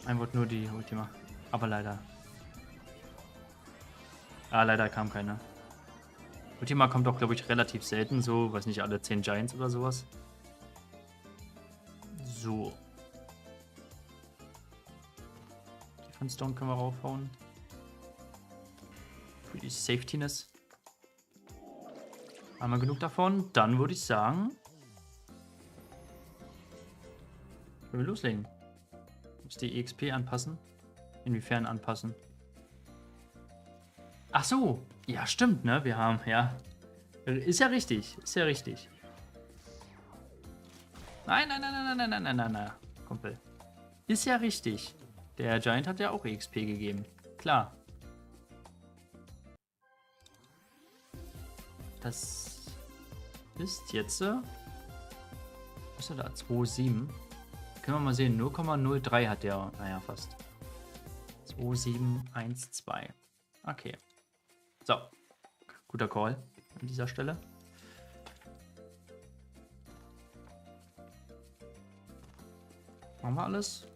Einfach nur die Ultima. Aber leider. Leider kam keine. Ultima kommt auch, glaube ich, relativ selten, so, weiß nicht, alle 10 Giants oder sowas. So. Defense Stone können wir raufhauen. Für die Safetyness. Haben wir genug davon? Dann würde ich sagen, können wir loslegen. Muss die EXP anpassen? Inwiefern anpassen? Ach so, ja stimmt, ne? Wir haben, ja. Ist ja richtig, ist ja richtig. Nein, nein, nein, nein, nein, nein, nein, nein, nein, Kumpel. Ist ja richtig. Der Giant hat ja auch EXP gegeben. Klar. Das ist jetzt... was ist er da? 2,7. Können wir mal sehen. 0,03 hat der. Naja, fast. 2,712. Okay. So. Guter Call an dieser Stelle. Machen wir alles?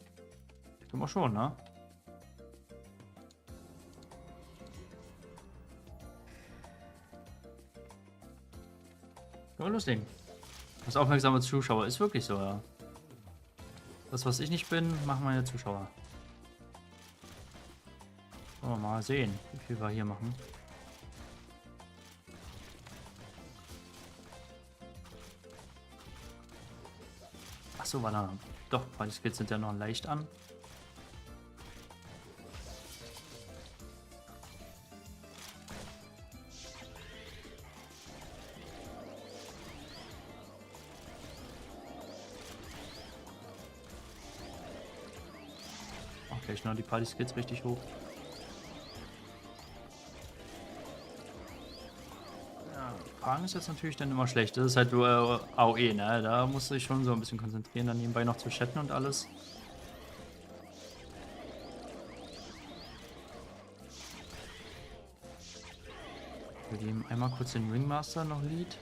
Können wir schon, ne? Können wir loslegen. Das aufmerksame Zuschauer ist wirklich so, ja. Das, was ich nicht bin, machen meine Zuschauer. Wollen wir mal sehen, wie viel wir hier machen. Achso, war da. Doch, die Skills sind ja noch leicht an. Okay, ich noch die Party-Skills richtig hoch. Ja, Fragen ist jetzt natürlich dann immer schlecht. Das ist halt nur AOE, ne? Da musst du dich schon so ein bisschen konzentrieren, dann nebenbei noch zu chatten und alles. Wir geben einmal kurz den Ringmaster noch Lead.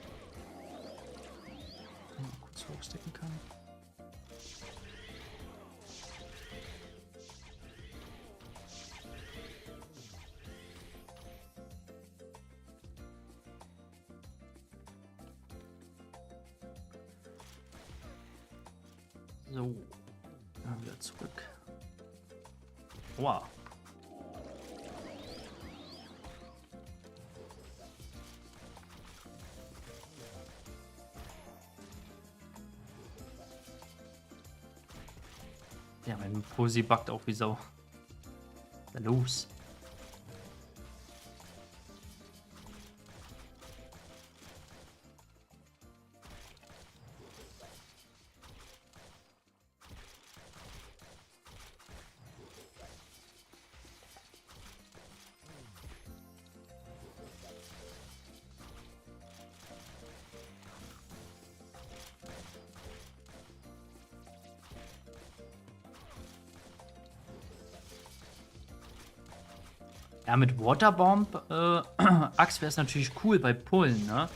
Mal kurz hochstecken kann. So, dann wieder zurück. Wow. Ja, mein Posi backt auch wie Sau. Was ist da los? Ja, mit Waterbomb Axt wäre es natürlich cool bei Pullen, ne?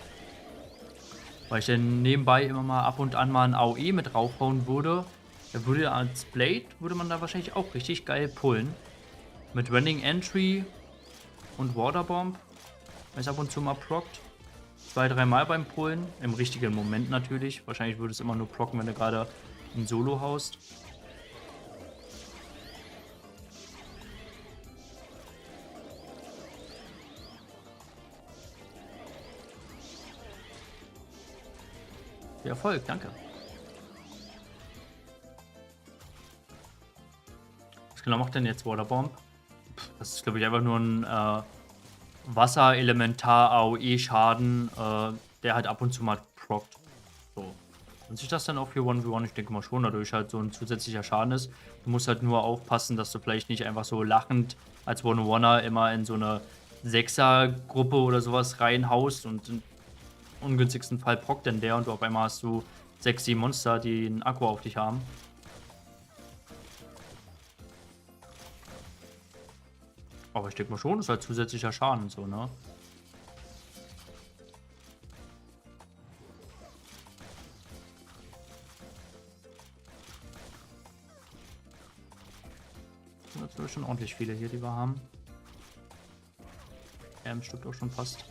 Weil ich dann nebenbei immer mal ab und an mal ein AOE mit draufhauen würde. Da würde als Blade, würde man da wahrscheinlich auch richtig geil pullen. Mit Running Entry und Waterbomb. Wenn es ab und zu mal prockt. 2-3 Mal beim Pullen. Im richtigen Moment natürlich. Wahrscheinlich würde es immer nur procken, wenn du gerade ein Solo haust. Viel Erfolg, danke. Was genau macht denn jetzt Waterbomb? Das ist, glaube ich, einfach nur ein Wasser-Elementar-AOE-Schaden, der halt ab und zu mal prockt. So. Und sich das dann auch für 1v1? Ich denke mal schon, dadurch halt so ein zusätzlicher Schaden ist. Du musst halt nur aufpassen, dass du vielleicht nicht einfach so lachend als One-on-Oner immer in so eine Sechser-Gruppe oder sowas reinhaust und im ungünstigsten Fall prockt denn der und du auf einmal hast du 6, 7 Monster, die einen Akku auf dich haben. Aber ich denke mal schon, das ist halt zusätzlicher Schaden und so, ne? Das sind natürlich schon ordentlich viele hier, die wir haben. Ja, im Stück auch schon fast.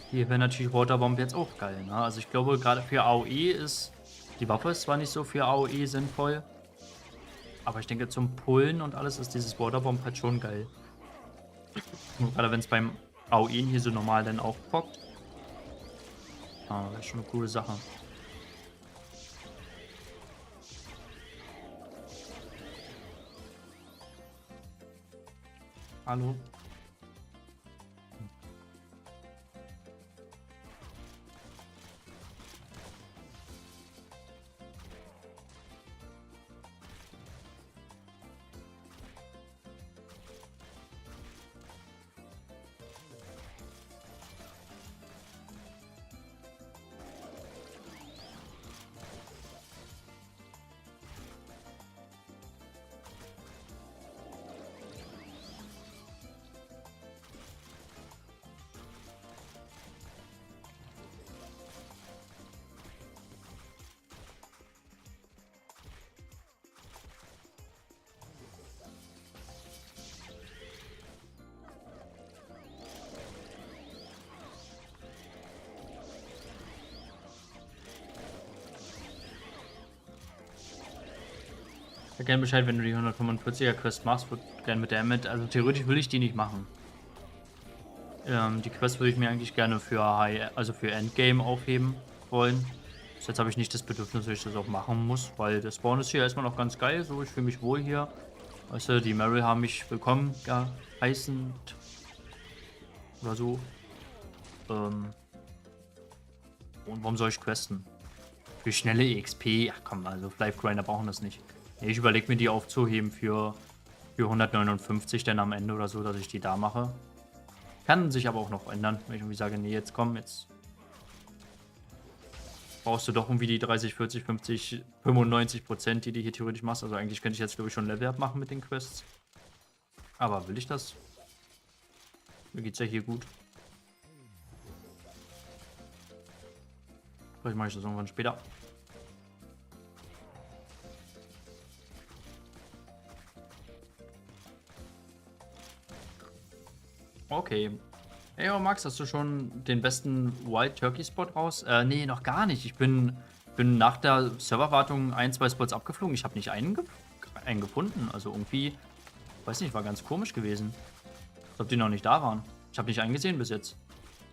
Hier wäre natürlich Waterbomb jetzt auch geil, ne? Also ich glaube, gerade für AOE ist die Waffe ist zwar nicht so für AOE sinnvoll, aber ich denke, zum Pullen und alles ist dieses Waterbomb halt schon geil. Und gerade wenn es beim AOE hier so normal dann auch pockt. Ah, das ist schon eine coole Sache. Hallo? Sag gerne Bescheid, wenn du die 145er Quest machst, würde gerne mit der mit. Also theoretisch will ich die nicht machen. Die Quest würde ich mir eigentlich gerne für also für Endgame aufheben wollen. Bis jetzt habe ich nicht das Bedürfnis, dass ich das auch machen muss, weil der Spawn ist hier erstmal noch ganz geil. So, ich fühle mich wohl hier. Weißt du, die Meryl haben mich willkommen geheißen. Oder so. Und warum soll ich questen? Für schnelle EXP? Ach komm, also Life Grinder brauchen das nicht. Nee, ich überlege mir die aufzuheben für 159 dann am Ende oder so, dass ich die da mache. Kann sich aber auch noch ändern, wenn ich irgendwie sage, nee, jetzt komm, jetzt brauchst du doch irgendwie die 30, 40, 50, 95%, die du hier theoretisch machst. Also eigentlich könnte ich jetzt, glaube ich, schon Level-Up machen mit den Quests. Aber will ich das? Mir geht's ja hier gut. Vielleicht mache ich das irgendwann später. Okay. Ey, aber Max, hast du schon den besten Wild Turkey Spot raus? Nee, noch gar nicht. Ich bin nach der Serverwartung 2 Spots abgeflogen. Ich habe nicht einen gefunden. Also irgendwie, weiß nicht, war ganz komisch gewesen. Als ob die noch nicht da waren. Ich habe nicht einen gesehen bis jetzt.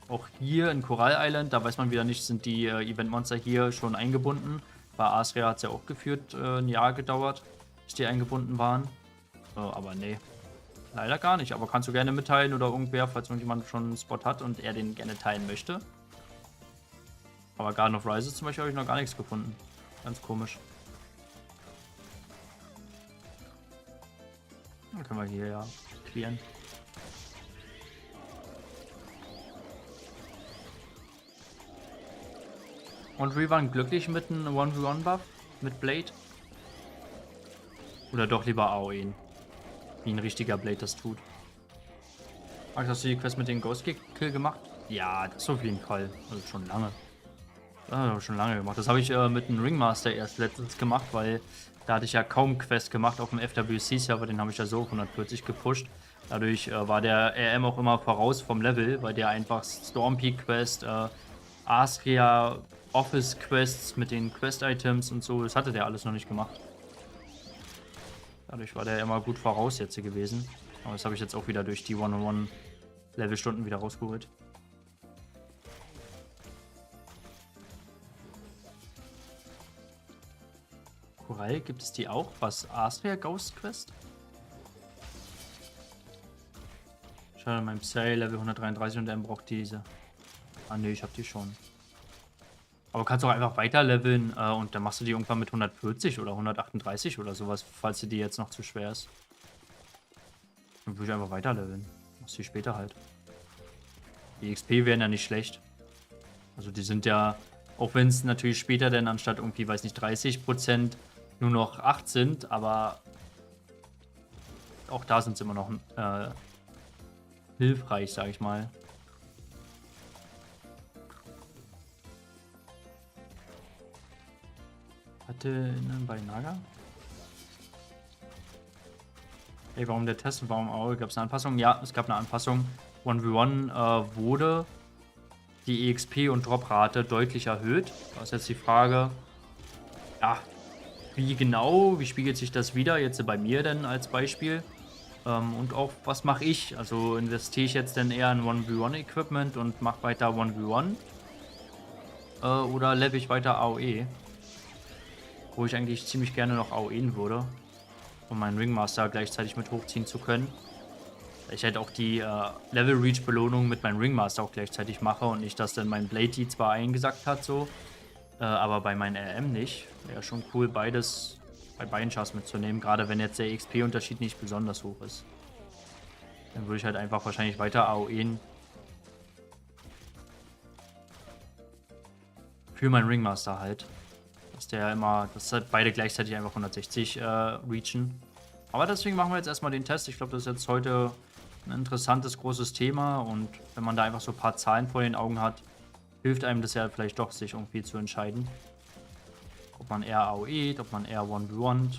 Auch hier in Coral Island, da weiß man wieder nicht, sind die Event-Monster hier schon eingebunden. Bei Asria hat es ja auch geführt ein Jahr gedauert, bis die eingebunden waren. Aber nee, leider gar nicht. Aber kannst du gerne mitteilen oder irgendwer, falls irgendjemand schon einen Spot hat und er den gerne teilen möchte. Aber Garden of Rises zum Beispiel habe ich noch gar nichts gefunden. Ganz komisch. Dann können wir hier ja clearen. Und wir waren glücklich mit einem 1v1-Buff? Mit Blade? Oder doch lieber AOE? Wie ein richtiger Blade das tut. Max, hast du die Quest mit dem Ghost Kill gemacht? Ja, das auf jeden Fall. Also schon lange. Das habe ich schon lange gemacht. Das habe ich mit dem Ringmaster erst letztens gemacht, weil da hatte ich ja kaum Quest gemacht auf dem FWC-Server. Den habe ich ja so auf 140 gepusht. Dadurch war der RM auch immer voraus vom Level, weil der einfach Stormpeak Quest, Asria Office Quests mit den Quest-Items und so, das hatte der alles noch nicht gemacht. Dadurch war der immer gut voraus jetzt gewesen. Aber das habe ich jetzt auch wieder durch die One-on-One-Level-Stunden wieder rausgeholt. Coral, gibt es die auch? Was? Asria Ghost Quest? Schade, mein Psy Level 133 und der braucht diese. Ah ne, ich habe die schon. Aber kannst auch einfach weiter leveln und dann machst du die irgendwann mit 140 oder 138 oder sowas, falls dir die jetzt noch zu schwer ist. Dann würde ich einfach weiter leveln. Machst die später halt. Die XP wären ja nicht schlecht. Also die sind ja, auch wenn es natürlich später dann anstatt irgendwie, weiß nicht, 30% nur noch 8 sind, aber auch da sind sie immer noch hilfreich, sag ich mal. Hatte bei Naga? Ey, warum der Test und warum auch? Gab es eine Anpassung? Ja, es gab eine Anpassung. 1v1 wurde die EXP und Droprate deutlich erhöht. Da ist jetzt die Frage, ja, wie genau, wie spiegelt sich das wieder jetzt bei mir denn als Beispiel? Und auch, was mache ich? Also investiere ich jetzt denn eher in 1v1-Equipment und mache weiter 1v1? Oder level ich weiter AOE? Wo ich eigentlich ziemlich gerne noch AOEen würde, um meinen Ringmaster gleichzeitig mit hochziehen zu können. Ich halt auch die Level Reach Belohnung mit meinem Ringmaster auch gleichzeitig mache und nicht, dass dann mein Blade die zwar eingesackt hat, so, aber bei meinem RM nicht. Wäre schon cool, beides bei beiden Chars mitzunehmen, gerade wenn jetzt der XP-Unterschied nicht besonders hoch ist. Dann würde ich halt einfach wahrscheinlich weiter AOEen für meinen Ringmaster halt. Dass der immer, dass halt beide gleichzeitig einfach 160 reachen. Aber deswegen machen wir jetzt erstmal den Test. Ich glaube, das ist jetzt heute ein interessantes, großes Thema. Und wenn man da einfach so ein paar Zahlen vor den Augen hat, hilft einem das ja vielleicht doch, sich irgendwie zu entscheiden. Ob man eher AOE, ob man eher 1v1.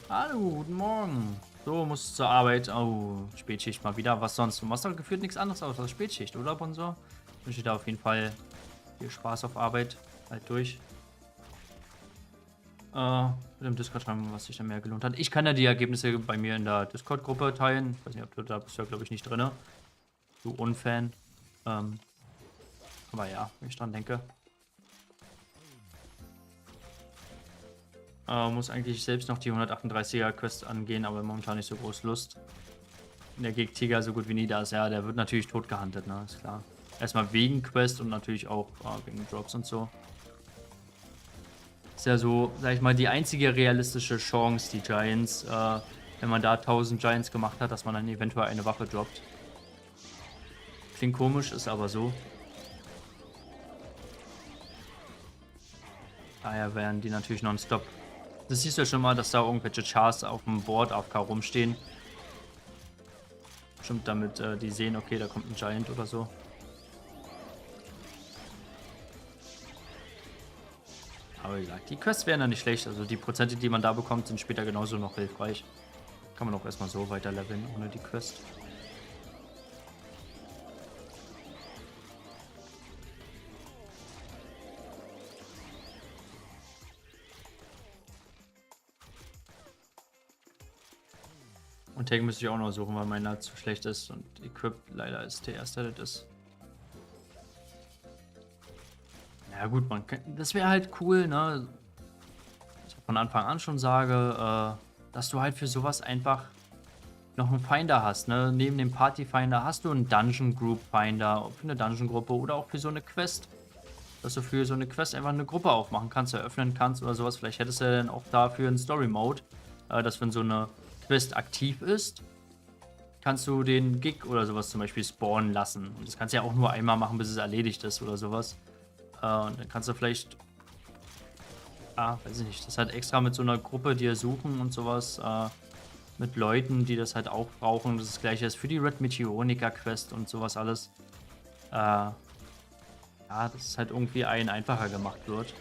Hallo, guten Morgen. So, muss zur Arbeit. Oh, Spätschicht mal wieder. Was sonst? Du machst doch gefühlt nichts anderes außer Spätschicht, oder, Bonso? Ich wünsche dir da auf jeden Fall viel Spaß auf Arbeit. Halt durch. Mit dem Discord schreiben, was sich dann mehr gelohnt hat. Ich kann ja die Ergebnisse bei mir in der Discord-Gruppe teilen. Ich weiß nicht, ob du da bist, ja, glaube ich, nicht drin. Du Unfan. Aber ja, wenn ich dran denke. Muss eigentlich selbst noch die 138er Quest angehen, aber momentan nicht so groß Lust. Der Gig-Tiger so gut wie nie da ist. Ja, der wird natürlich tot gehandelt, ne? Ist klar. Erstmal wegen Quest und natürlich auch wegen Drops und so. Ist ja so, sag ich mal, die einzige realistische Chance, die Giants, wenn man da 1000 Giants gemacht hat, dass man dann eventuell eine Waffe droppt. Klingt komisch, ist aber so. Daher werden die natürlich nonstop. Das siehst du ja schon mal, dass da irgendwelche Chars auf dem Board AFK rumstehen. Bestimmt damit die sehen, okay, da kommt ein Giant oder so. Aber wie gesagt, die Quests wären ja nicht schlecht. Also die Prozente, die man da bekommt, sind später genauso noch hilfreich. Kann man auch erstmal so weiter leveln ohne die Quest. Und Tank müsste ich auch noch suchen, weil meiner zu schlecht ist. Und Equip leider ist der erste, das ist. Ja gut, das wäre halt cool, ne? Ich von Anfang an schon sage, dass du halt für sowas einfach noch einen Finder hast, ne? Neben dem Party Finder hast du einen Dungeon Group Finder für eine Dungeon Gruppe oder auch für so eine Quest. Dass du für so eine Quest einfach eine Gruppe aufmachen kannst, eröffnen kannst oder sowas. Vielleicht hättest du dann auch dafür einen Story Mode, dass wenn so eine Quest aktiv ist, kannst du den Gig oder sowas zum Beispiel spawnen lassen. Und das kannst du ja auch nur einmal machen, bis es erledigt ist oder sowas. Und dann kannst du vielleicht, weiß ich nicht, das halt extra mit so einer Gruppe dir suchen und sowas, mit Leuten, die das halt auch brauchen. Das ist das gleiche ist für die Red Meteonica Quest und sowas alles. Ja, dass es halt irgendwie einfacher gemacht wird.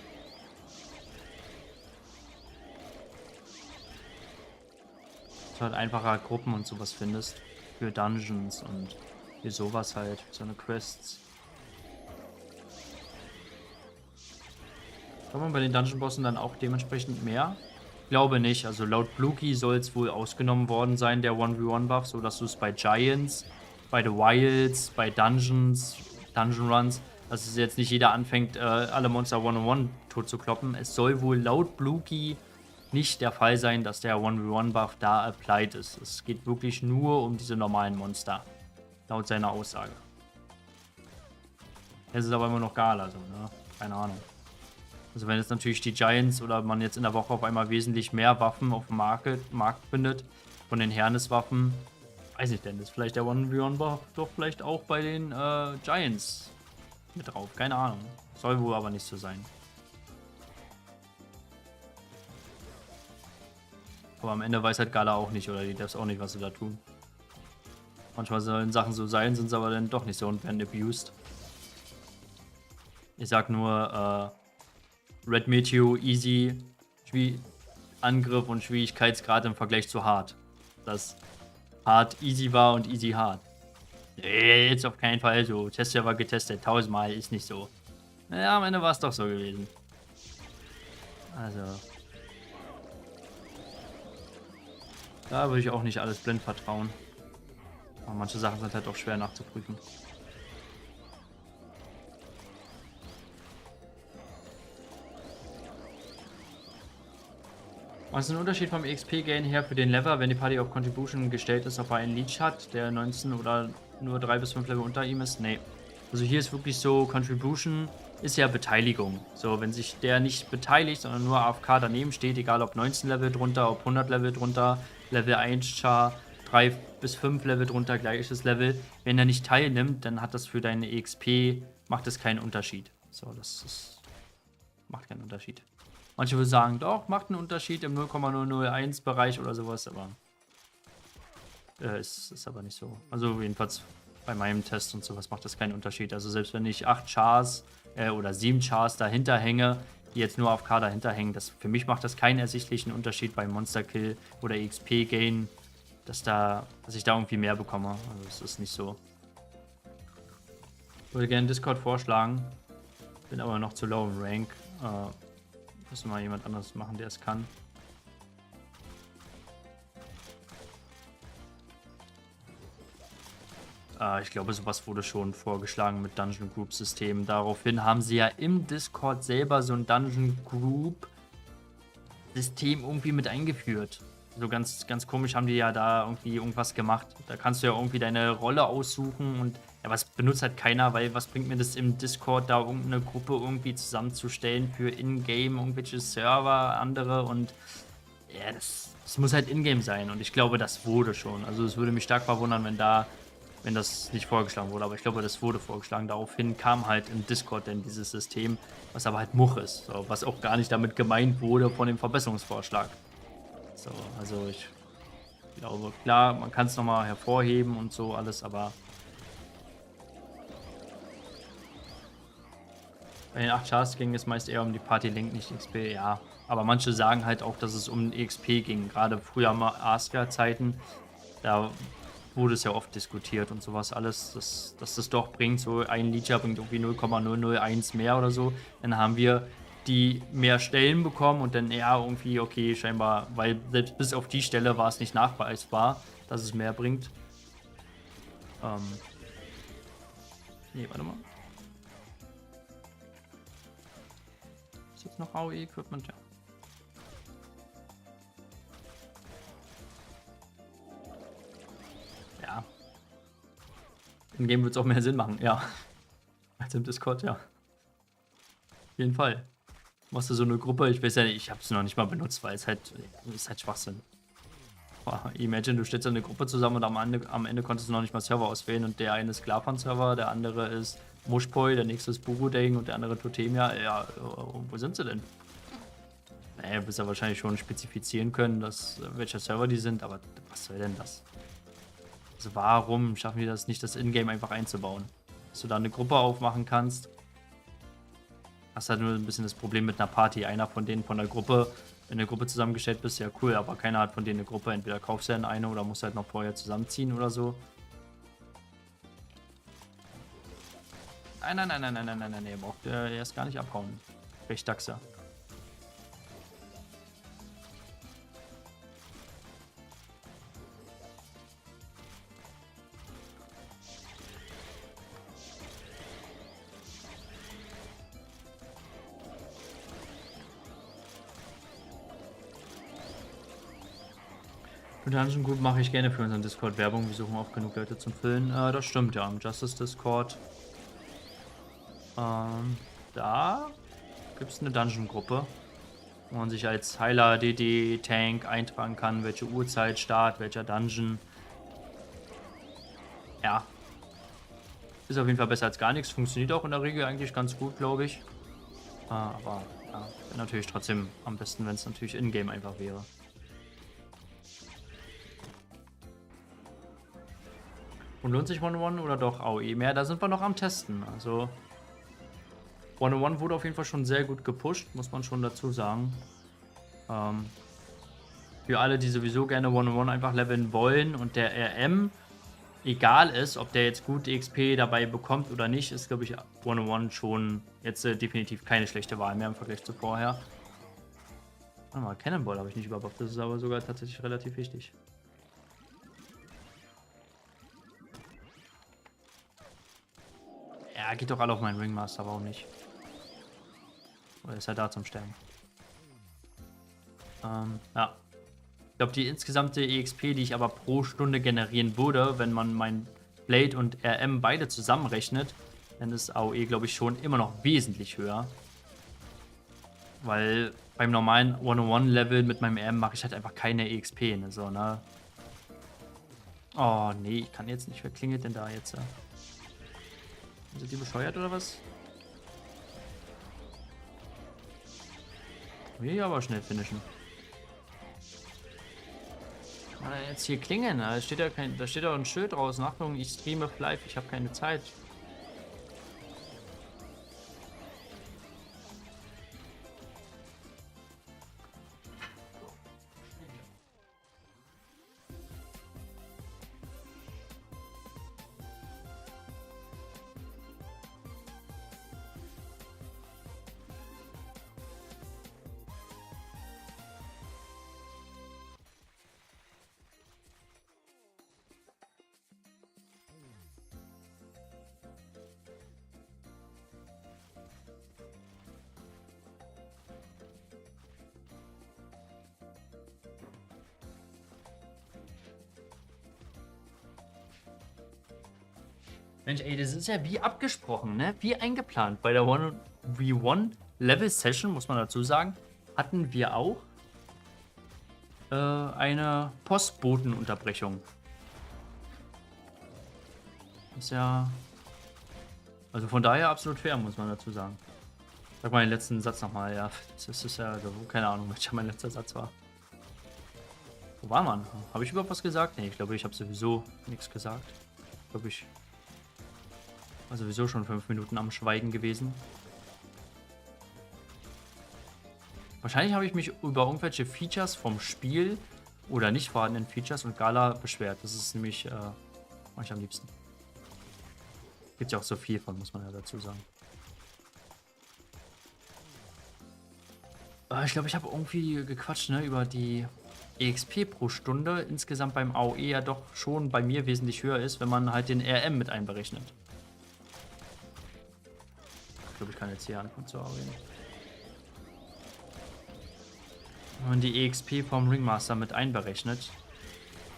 Dass du halt einfacher Gruppen und sowas findest. Für Dungeons und für sowas halt, für so eine Quests. Kann man bei den Dungeon-Bossen dann auch dementsprechend mehr? Glaube nicht. Also laut Bluekey soll es wohl ausgenommen worden sein, der 1v1-Buff, sodass du es bei Giants, bei The Wilds, bei Dungeons, Dungeon Runs, dass es jetzt nicht jeder anfängt, alle Monster One-on-One tot zu kloppen. Es soll wohl laut Bluekey nicht der Fall sein, dass der 1v1-Buff da applied ist. Es geht wirklich nur um diese normalen Monster. Laut seiner Aussage. Es ist aber immer noch Gala, also, ne? Keine Ahnung. Also wenn jetzt natürlich die Giants oder man jetzt in der Woche auf einmal wesentlich mehr Waffen auf dem Markt findet, von den Hernes-Waffen, weiß ich denn, ist vielleicht der 1v1 doch vielleicht auch bei den Giants mit drauf, keine Ahnung. Soll wohl aber nicht so sein. Aber am Ende weiß halt Gala auch nicht, oder die Devs auch nicht, was sie da tun. Manchmal sollen Sachen so sein, sind sie aber dann doch nicht so und werden abused. Ich sag nur, Red Meteo easy Angriff und Schwierigkeitsgrad im Vergleich zu hart. Dass hart easy war und easy hart. Nee, jetzt auf keinen Fall so. Tester war getestet, 1000-mal ist nicht so. Naja, am Ende war es doch so gewesen. Also. Da würde ich auch nicht alles blind vertrauen. Aber manche Sachen sind halt auch schwer nachzuprüfen. Was ist ein Unterschied vom XP-Gain her für den Lever, wenn die Party auf Contribution gestellt ist, ob er einen Leech hat, der 19 oder nur 3 bis 5 Level unter ihm ist? Nee. Also hier ist wirklich so, Contribution ist ja Beteiligung. So, wenn sich der nicht beteiligt, sondern nur AFK daneben steht, egal ob 19 Level drunter, ob 100 Level drunter, Level 1 Char, 3 bis 5 Level drunter, gleiches Level. Wenn er nicht teilnimmt, dann hat das für deine EXP, macht das keinen Unterschied. So, macht keinen Unterschied. Manche würden sagen, doch, macht einen Unterschied im 0,001 Bereich oder sowas, aber ist aber nicht so. Also jedenfalls bei meinem Test und sowas macht das keinen Unterschied. Also selbst wenn ich 8 Chars oder 7 Chars dahinter hänge, die jetzt nur auf K dahinter hängen, für mich macht das keinen ersichtlichen Unterschied beim Monster Kill oder XP Gain, dass ich da irgendwie mehr bekomme. Also es ist nicht so. Ich würde gerne Discord vorschlagen, bin aber noch zu low im Rank. Müssen wir jemand anderes machen, der es kann. Ich glaube, sowas wurde schon vorgeschlagen mit Dungeon Group Systemen. Daraufhin haben sie ja im Discord selber so ein Dungeon Group System irgendwie mit eingeführt. So ganz, ganz komisch haben die ja da irgendwie irgendwas gemacht. Da kannst du ja irgendwie deine Rolle aussuchen und Ja, was benutzt halt keiner, weil was bringt mir das im Discord, da irgendeine Gruppe irgendwie zusammenzustellen für Ingame, irgendwelche Server, andere und ja, das muss halt Ingame sein und ich glaube, das wurde schon. Also es würde mich stark verwundern, wenn das nicht vorgeschlagen wurde, aber ich glaube, das wurde vorgeschlagen. Daraufhin kam halt im Discord denn dieses System, was aber halt Much ist, so, was auch gar nicht damit gemeint wurde von dem Verbesserungsvorschlag. So, also ich glaube, klar, man kann es nochmal hervorheben und so alles, aber bei den 8 Chars ging es meist eher um die Party Link, nicht XP, ja. Aber manche sagen halt auch, dass es um XP ging. Gerade früher mal Asker-Zeiten, da wurde es ja oft diskutiert und sowas alles, dass das doch bringt. So ein Liedjar bringt irgendwie 0,001 mehr oder so. Dann haben wir die mehr Stellen bekommen und dann ja irgendwie, okay, scheinbar, weil selbst bis auf die Stelle war es nicht nachweisbar, dass es mehr bringt. Ähm, nee, warte mal. Ist jetzt noch AOE-Equipment? Ja. Ja. Im Game wird es auch mehr Sinn machen, ja. Als im Discord, ja. Auf jeden Fall. Machst du so eine Gruppe, ich weiß ja nicht, ich habe es noch nicht mal benutzt, weil es halt, ist halt Schwachsinn. Boah, imagine, du stellst eine Gruppe zusammen und am Ende konntest du noch nicht mal Server auswählen und der eine ist Glapan-Server, der andere ist Mushpoi, der nächste ist Burudeng und der andere Totemia. Ja, wo sind sie denn? Naja, du wirst ja wahrscheinlich schon spezifizieren können, welcher Server die sind, aber was soll denn das? Also warum schaffen die das nicht, das Ingame einfach einzubauen? Dass du da eine Gruppe aufmachen kannst. Hast halt nur ein bisschen das Problem mit einer Party. Einer von denen von der Gruppe, wenn du eine Gruppe zusammengestellt bist, ja cool, aber keiner hat von denen eine Gruppe. Entweder kaufst du dann eine oder musst halt noch vorher zusammenziehen oder so. Nein, nein, nein, nein, nein, nein, nein, nein, er braucht erst gar nicht abhauen. Recht Dachser. Für Dungeon Group mache ich gerne für unseren Discord Werbung. Wir suchen auch genug Leute zum Füllen. Das stimmt ja, im Justice Discord. Da gibt es eine Dungeon-Gruppe, wo man sich als Heiler, DD, Tank eintragen kann, welche Uhrzeit, Start, welcher Dungeon. Ja, ist auf jeden Fall besser als gar nichts. Funktioniert auch in der Regel eigentlich ganz gut, glaube ich. Aber ja, wäre natürlich trotzdem am besten, wenn es natürlich in-game einfach wäre. Und lohnt sich 101 oder doch AOE mehr? Da sind wir noch am Testen. Also 101 wurde auf jeden Fall schon sehr gut gepusht, muss man schon dazu sagen. Für alle, die sowieso gerne 101 einfach leveln wollen und der RM egal ist, ob der jetzt gut XP dabei bekommt oder nicht, ist, glaube ich, 101 schon jetzt definitiv keine schlechte Wahl mehr im Vergleich zu vorher. Warte mal, Cannonball habe ich nicht überhaupt. Das ist aber sogar tatsächlich relativ wichtig. Ja, geht doch alle auf meinen Ringmaster, warum nicht? Oder ist er da zum Stellen? Ja. Ich glaube, die insgesamte EXP, die ich aber pro Stunde generieren würde, wenn man mein Blade und RM beide zusammenrechnet, dann ist AOE, glaube ich, schon immer noch wesentlich höher. Weil beim normalen 101-Level mit meinem RM mache ich halt einfach keine EXP, ne, so, ne? Oh, nee, ich kann jetzt nicht. Wer klingelt denn da jetzt? Sind die bescheuert oder was? Will ich aber schnell finishen. Kann er jetzt hier klingen? Da steht ja da steht ja ein Schild draußen. Achtung, ich streame live, ich habe keine Zeit. Mensch, ey, das ist ja wie abgesprochen, ne? Wie eingeplant. Bei der 1v1 Level Session, muss man dazu sagen, hatten wir auch eine Postbotenunterbrechung. Ist ja... Also von daher absolut fair, muss man dazu sagen. Sag mal den letzten Satz nochmal, ja. Das ist ja, also, keine Ahnung, welcher mein letzter Satz war. Wo war man? Habe ich überhaupt was gesagt? Nee, ich glaube, ich habe sowieso nichts gesagt. Ich glaube, ich war sowieso schon 5 Minuten am Schweigen gewesen. Wahrscheinlich habe ich mich über irgendwelche Features vom Spiel oder nicht vorhandenen Features und Gala beschwert. Das ist nämlich, mache ich am liebsten. Gibt ja auch so viel von, muss man ja dazu sagen. Ich glaube, ich habe irgendwie gequatscht, ne, über die EXP pro Stunde. Insgesamt beim AOE ja doch schon bei mir wesentlich höher ist, wenn man halt den RM mit einberechnet. Ich glaube, ich kann jetzt hier anfangen zu arbeiten. Wenn man die EXP vom Ringmaster mit einberechnet,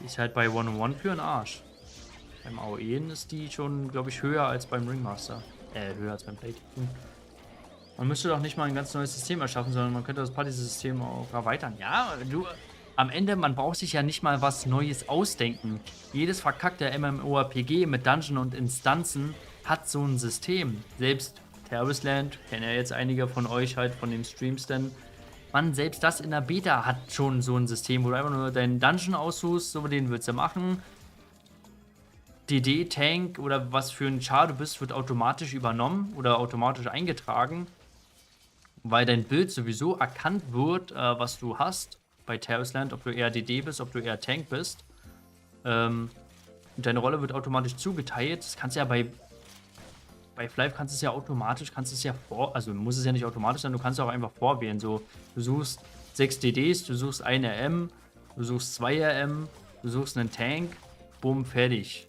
ist halt bei 101 für ein Arsch. Beim AOE ist die schon, glaube ich, höher als beim Ringmaster. Höher als beim Playteam. Man müsste doch nicht mal ein ganz neues System erschaffen, sondern man könnte das Party-System auch erweitern. Ja, du, am Ende, man braucht sich ja nicht mal was Neues ausdenken. Jedes verkackte MMORPG mit Dungeon und Instanzen hat so ein System. Selbst Terroristland, kennen ja jetzt einige von euch halt von den Streams, denn man, selbst das in der Beta hat schon so ein System, wo du einfach nur deinen Dungeon aussuchst, so den würdest du machen. DD, Tank oder was für ein Char du bist, wird automatisch übernommen oder automatisch eingetragen, weil dein Bild sowieso erkannt wird, was du hast bei Terroristland, ob du eher DD bist, ob du eher Tank bist. Und deine Rolle wird automatisch zugeteilt. Das kannst du ja bei Flive kannst du es ja automatisch, kannst es ja also muss es ja nicht automatisch sein, du kannst es auch einfach vorwählen. So, du suchst 6 DDs, du suchst ein RM, du suchst 2 RM, du suchst einen Tank, bumm, fertig.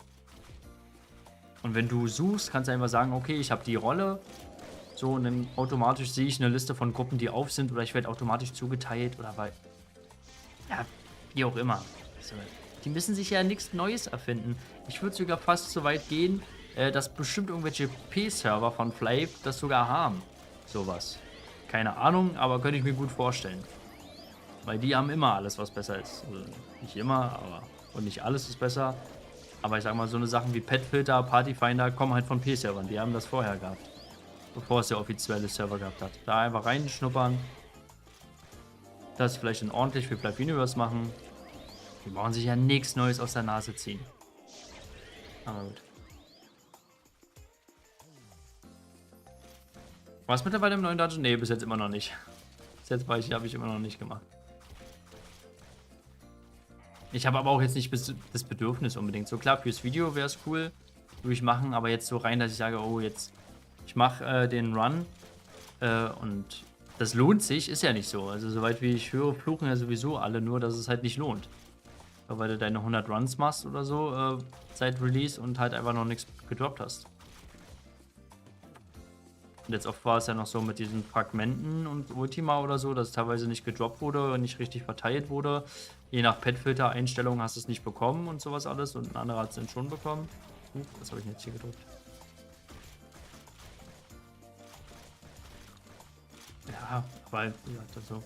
Und wenn du suchst, kannst du einfach sagen, okay, ich habe die Rolle. So, und dann automatisch sehe ich eine Liste von Gruppen, die auf sind, oder ich werde automatisch zugeteilt, oder weil. Ja, wie auch immer. Also, die müssen sich ja nichts Neues erfinden. Ich würde sogar fast so weit gehen, dass bestimmt irgendwelche P-Server von Flav das sogar haben. Sowas. Keine Ahnung, aber könnte ich mir gut vorstellen. Weil die haben immer alles, was besser ist. Also nicht immer, aber. Und nicht alles ist besser. Aber ich sag mal, so eine Sachen wie Petfilter, Partyfinder kommen halt von P-Servern. Die haben das vorher gehabt. Bevor es der offizielle Server gehabt hat. Da einfach reinschnuppern. Das vielleicht in ordentlich für Platinum machen. Die brauchen sich ja nichts Neues aus der Nase ziehen. Aber gut. War es mittlerweile im neuen Dungeon? Nee, bis jetzt immer noch nicht. Bis jetzt habe ich immer noch nicht gemacht. Ich habe aber auch jetzt nicht das Bedürfnis unbedingt. So klar, fürs Video wäre es cool, würde ich machen, aber jetzt so rein, dass ich sage, oh, jetzt, ich mache den Run und das lohnt sich, ist ja nicht so. Also soweit wie ich höre, fluchen ja sowieso alle, nur dass es halt nicht lohnt. Weil du deine 100 Runs machst oder so seit Release und halt einfach noch nichts gedroppt hast. Und jetzt oft war es ja noch so mit diesen Fragmenten und Ultima oder so, dass es teilweise nicht gedroppt wurde und nicht richtig verteilt wurde. Je nach Petfilter-Einstellungen hast du es nicht bekommen und sowas alles und ein anderer hat es dann schon bekommen. Was habe ich jetzt hier gedrückt? Ja, weil, ja, das so.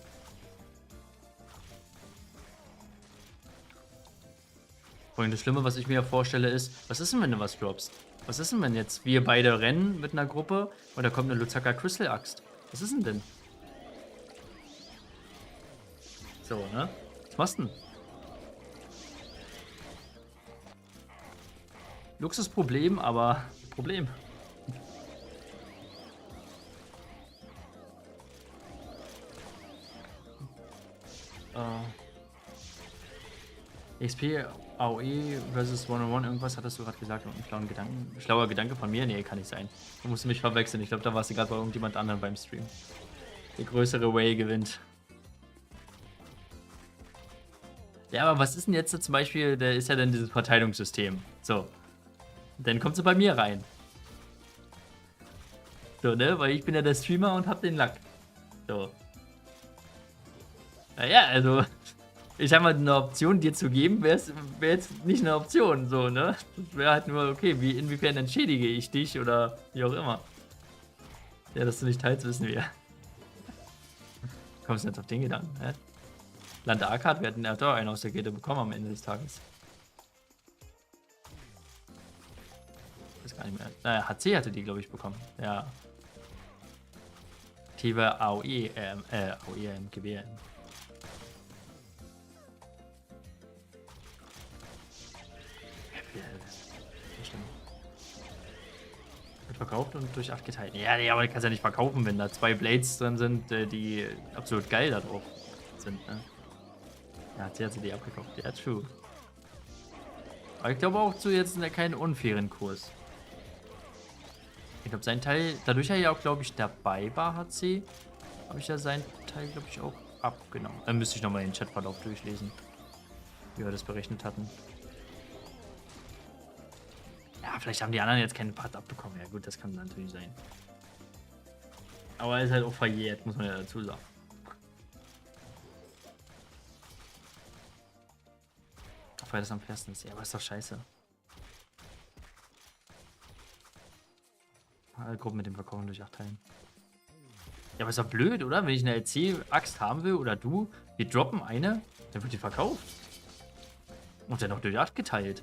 Und das Schlimme, was ich mir ja vorstelle, ist, was ist denn, wenn du was droppst? Was ist denn, wenn jetzt wir beide rennen mit einer Gruppe und da kommt eine Luzaka Crystal Axt? Was ist denn? So, ne? Was machst du denn? Luxusproblem, aber Problem. XP, AOE versus 101, irgendwas hattest du gerade gesagt. Ein schlauer Gedanke von mir? Nee, kann nicht sein. Du musst mich verwechseln. Ich glaube, da warst du gerade bei irgendjemand anderem beim Stream. Der größere Way gewinnt. Ja, aber was ist denn jetzt zum Beispiel, da ist ja dann dieses Verteilungssystem. So. Dann kommt sie bei mir rein. So, ne? Weil ich bin ja der Streamer und hab den Lack. So. Naja, also. Ich sag mal, eine Option dir zu geben, wäre jetzt nicht eine Option, so, ne? Das wäre halt nur, okay, inwiefern entschädige ich dich oder wie auch immer. Ja, dass du nicht teilst, wissen wir. Kommst du jetzt auf den Gedanken, hä? Land Arkad, wir hatten ja doch einen aus der Gilde bekommen am Ende des Tages. Ich weiß gar nicht mehr. Naja, HC hatte die, glaube ich, bekommen. Ja. Aktive AOE, AOE, MGB. Wird verkauft und durch 8 geteilt. Ja, nee, aber du kannst ja nicht verkaufen, wenn da 2 Blades drin sind, die absolut geil da drauf sind, ne? Ja, hat sie die abgekauft. Ja, true. Aber ich glaube auch zu jetzt keinen unfairen Kurs. Ich glaube, sein Teil, dadurch er ja auch, glaube ich, dabei war, HC, habe ich ja seinen Teil, glaube ich, auch abgenommen. Dann müsste ich nochmal den Chatverlauf durchlesen, wie wir das berechnet hatten. Ja, vielleicht haben die anderen jetzt keinen Part abbekommen. Ja gut, das kann natürlich sein. Aber er ist halt auch verjährt, muss man ja dazu sagen. Weil das am fairsten ist. Ja, aber ist doch scheiße. Alle Gruppen mit dem Verkaufen durch 8 Teilen. Ja, aber ist doch blöd, oder? Wenn ich eine LC-Axt haben will oder du, wir droppen eine, dann wird die verkauft. Und dann noch durch 8 geteilt.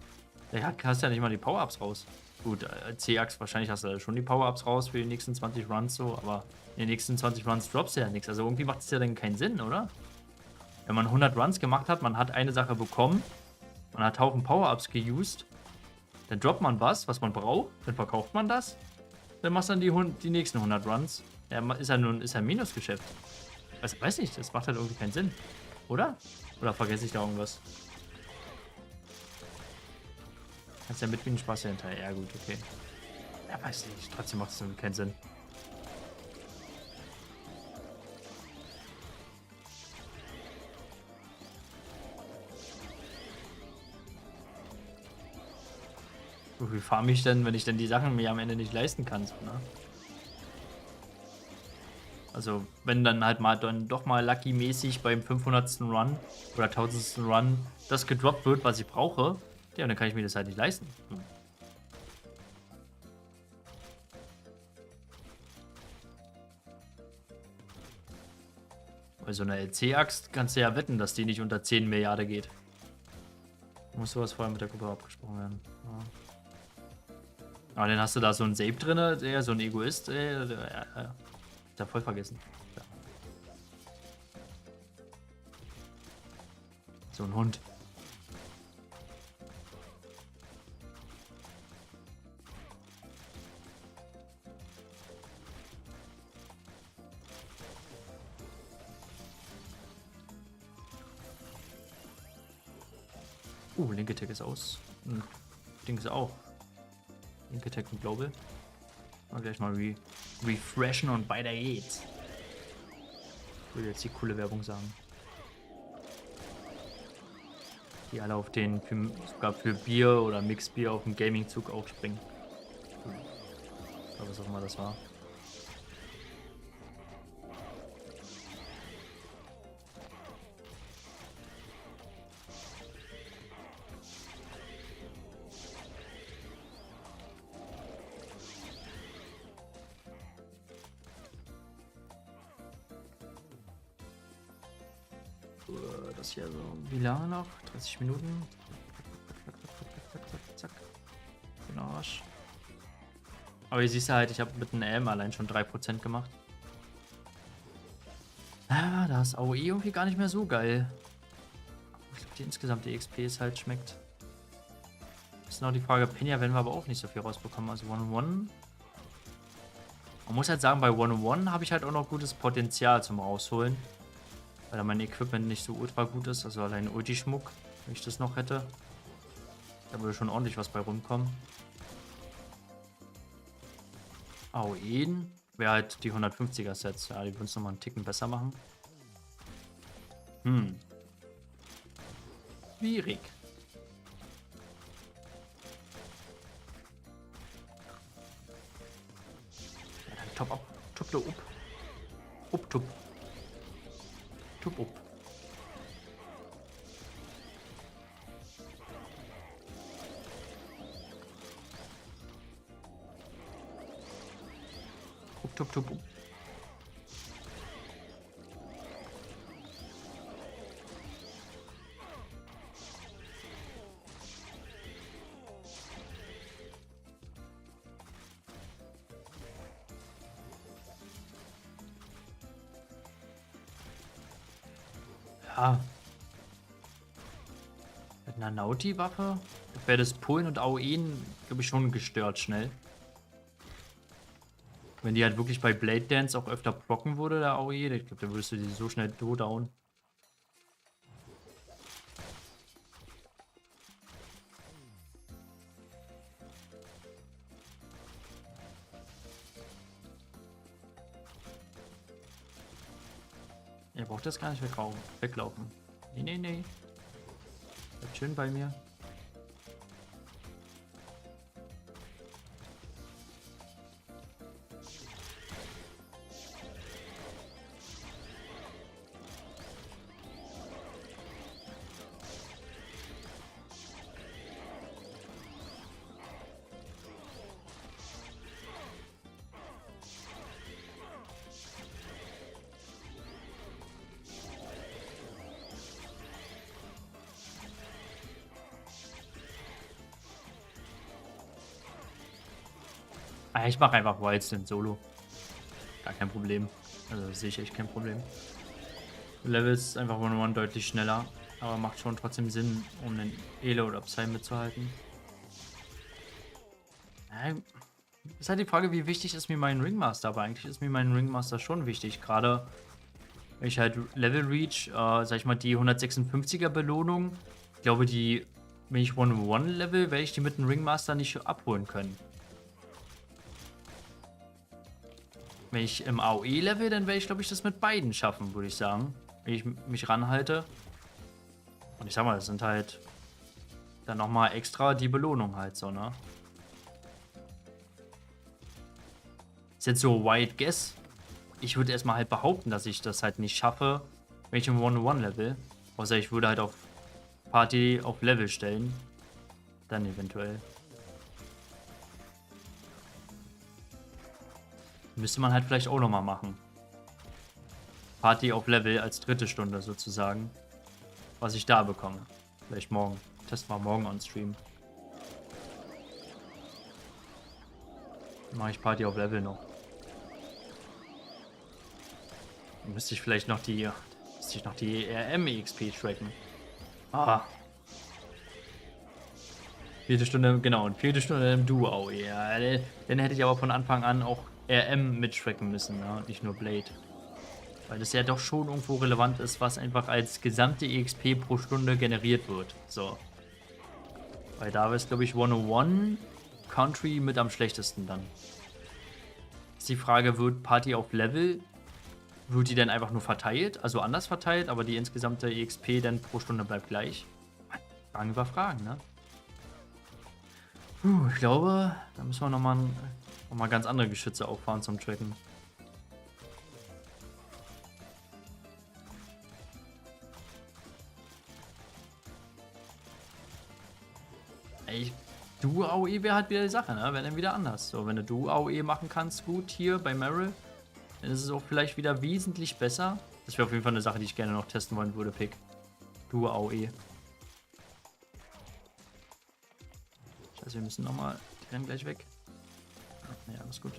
Da hast du ja nicht mal die Power-Ups raus. Gut, C-Axt, wahrscheinlich hast du da schon die Power-Ups raus für die nächsten 20 Runs so, aber in den nächsten 20 Runs droppst du ja nichts. Also irgendwie macht es ja dann keinen Sinn, oder? Wenn man 100 Runs gemacht hat, man hat eine Sache bekommen, man hat Haufen Power-Ups geused, dann droppt man was man braucht, dann verkauft man das, dann machst du dann die nächsten 100 Runs. Ja, ist ja ein Minusgeschäft. Weiß nicht, das macht halt irgendwie keinen Sinn. Oder? Oder vergesse ich da irgendwas? Kannst ja mit wie ein Spaß hinterher. Ja, gut, okay. Ja, weiß nicht. Trotzdem macht es irgendwie keinen Sinn. Wie farm ich denn, wenn ich denn die Sachen mir am Ende nicht leisten kann? So, ne? Also, wenn dann halt mal dann doch mal lucky-mäßig beim 500. Run oder 1000. Run das gedroppt wird, was ich brauche, ja, dann kann ich mir das halt nicht leisten. Bei so einer LC-Axt kannst du ja wetten, dass die nicht unter 10 Milliarden geht. Muss sowas vorher mit der Gruppe abgesprochen werden. Ja. Aber dann hast du da so einen Sape drin, so ein Egoist, ist ja voll vergessen. Ja. So ein Hund. Linke Tech ist aus. Ding ist auch. Linke Tech und Global. Mal gleich mal refreshen und weiter geht's. Ich würde jetzt die coole Werbung sagen. Die alle auf den, sogar für Bier oder Mixbier auf dem Gaming-Zug aufspringen. Oder was auch immer das war. Das hier so, wie lange noch? 30 Minuten. Zack. Den Arsch. Aber hier siehst du halt, ich habe mit einem M allein schon 3% gemacht. Ah, da ist AOE irgendwie gar nicht mehr so geil. Ich glaube, die insgesamte XP ist halt schmeckt. Ist noch die Frage, Penya werden wir aber auch nicht so viel rausbekommen. Also One-on-One. Man muss halt sagen, bei One-on-One habe ich halt auch noch gutes Potenzial zum Rausholen. Weil da mein Equipment nicht so ultra gut ist. Also allein Ulti-Schmuck, wenn ich das noch hätte. Da würde schon ordentlich was bei rumkommen. AOE wäre halt die 150er Sets. Ja, die würden es nochmal einen Ticken besser machen. Schwierig. Ja, dann top ab. Top da up. Up, top. Top up. Tup, tup, tup. Ja. Mit einer Nauti-Waffe wäre das Pullen und AOE, glaube ich, schon gestört schnell. Wenn die halt wirklich bei Blade Dance auch öfter procken würde, der AOE, ich glaube, dann würdest du die so schnell down. Ihr braucht das gar nicht weglaufen. Nee, nee, nee. Bleibt schön bei mir. Ah, ich mache einfach Wildstone Solo. Gar kein Problem. Also sehe ich echt kein Problem. Level ist einfach 1-1 deutlich schneller, aber macht schon trotzdem Sinn, um den Ele oder Psy mitzuhalten. Ja, ist halt die Frage, wie wichtig ist mir mein Ringmaster, aber eigentlich ist mir mein Ringmaster schon wichtig. Gerade wenn ich halt Level Reach, sag ich mal, die 156er Belohnung, ich glaube, die, wenn ich 1-1 Level, werde ich die mit dem Ringmaster nicht abholen können. Wenn ich im AOE level, dann werde ich, glaube ich, das mit beiden schaffen, würde ich sagen. Wenn ich mich ranhalte. Und ich sag mal, das sind halt dann nochmal extra die Belohnung halt so, ne? Ist jetzt so Wild Guess. Ich würde erstmal halt behaupten, dass ich das halt nicht schaffe, wenn ich im 1-1 level. Außer ich würde halt auf Party auf Level stellen. Dann eventuell. Müsste man halt vielleicht auch nochmal machen. Party auf Level als dritte Stunde sozusagen. Was ich da bekomme. Vielleicht morgen. Testen wir morgen on Stream. Dann mache ich Party auf Level noch. Dann müsste ich vielleicht noch die RM-EXP tracken. Ah. Vierte Stunde, genau. Und vierte Stunde im Duo. Ja, dann hätte ich aber von Anfang an auch RM mittracken müssen, ne? Und nicht nur Blade. Weil das ja doch schon irgendwo relevant ist, was einfach als gesamte EXP pro Stunde generiert wird. So. Weil da ist, glaube ich, 101 Country mit am schlechtesten dann. Ist die Frage, wird Party auf Level, wird die dann einfach nur verteilt, also anders verteilt, aber die insgesamte EXP dann pro Stunde bleibt gleich? Fragen über Fragen, ne? Ich glaube, da müssen wir nochmal ganz andere Geschütze auffahren zum Tracken. Duo-AOE wäre halt wieder die Sache, ne? Wäre dann wieder anders. So, wenn du Duo-AOE machen kannst, gut hier bei Meryl, dann ist es auch vielleicht wieder wesentlich besser. Das wäre auf jeden Fall eine Sache, die ich gerne noch testen wollen würde, Pick. Duo-AOE. Scheiße, wir müssen nochmal. Die rennen gleich weg. Ja, alles gut.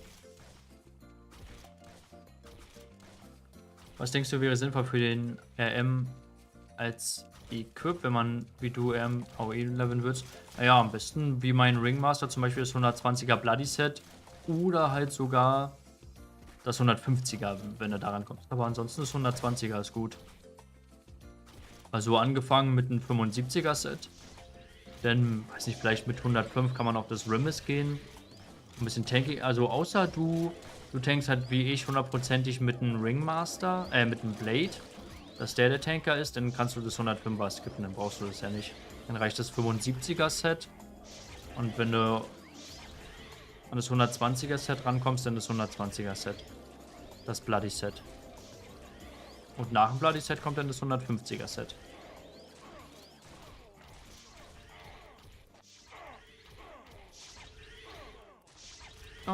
Was denkst du, wäre sinnvoll für den RM als Equip, wenn man wie du AOE leveln würdest? Naja, am besten wie mein Ringmaster, zum Beispiel das 120er Bloody Set oder halt sogar das 150er, wenn du daran kommst. Aber ansonsten das 120er ist gut. Also angefangen mit einem 75er Set. Dann, weiß nicht, vielleicht mit 105 kann man auf das Rimis gehen. Ein bisschen tanky, also außer du tankst halt wie ich hundertprozentig mit einem Ringmaster, mit einem Blade, dass der Tanker ist, dann kannst du das 105er skippen, dann brauchst du das ja nicht. Dann reicht das 75er Set und wenn du an das 120er Set rankommst, dann das 120er Set. Das Bloody Set. Und nach dem Bloody Set kommt dann das 150er Set. Oh,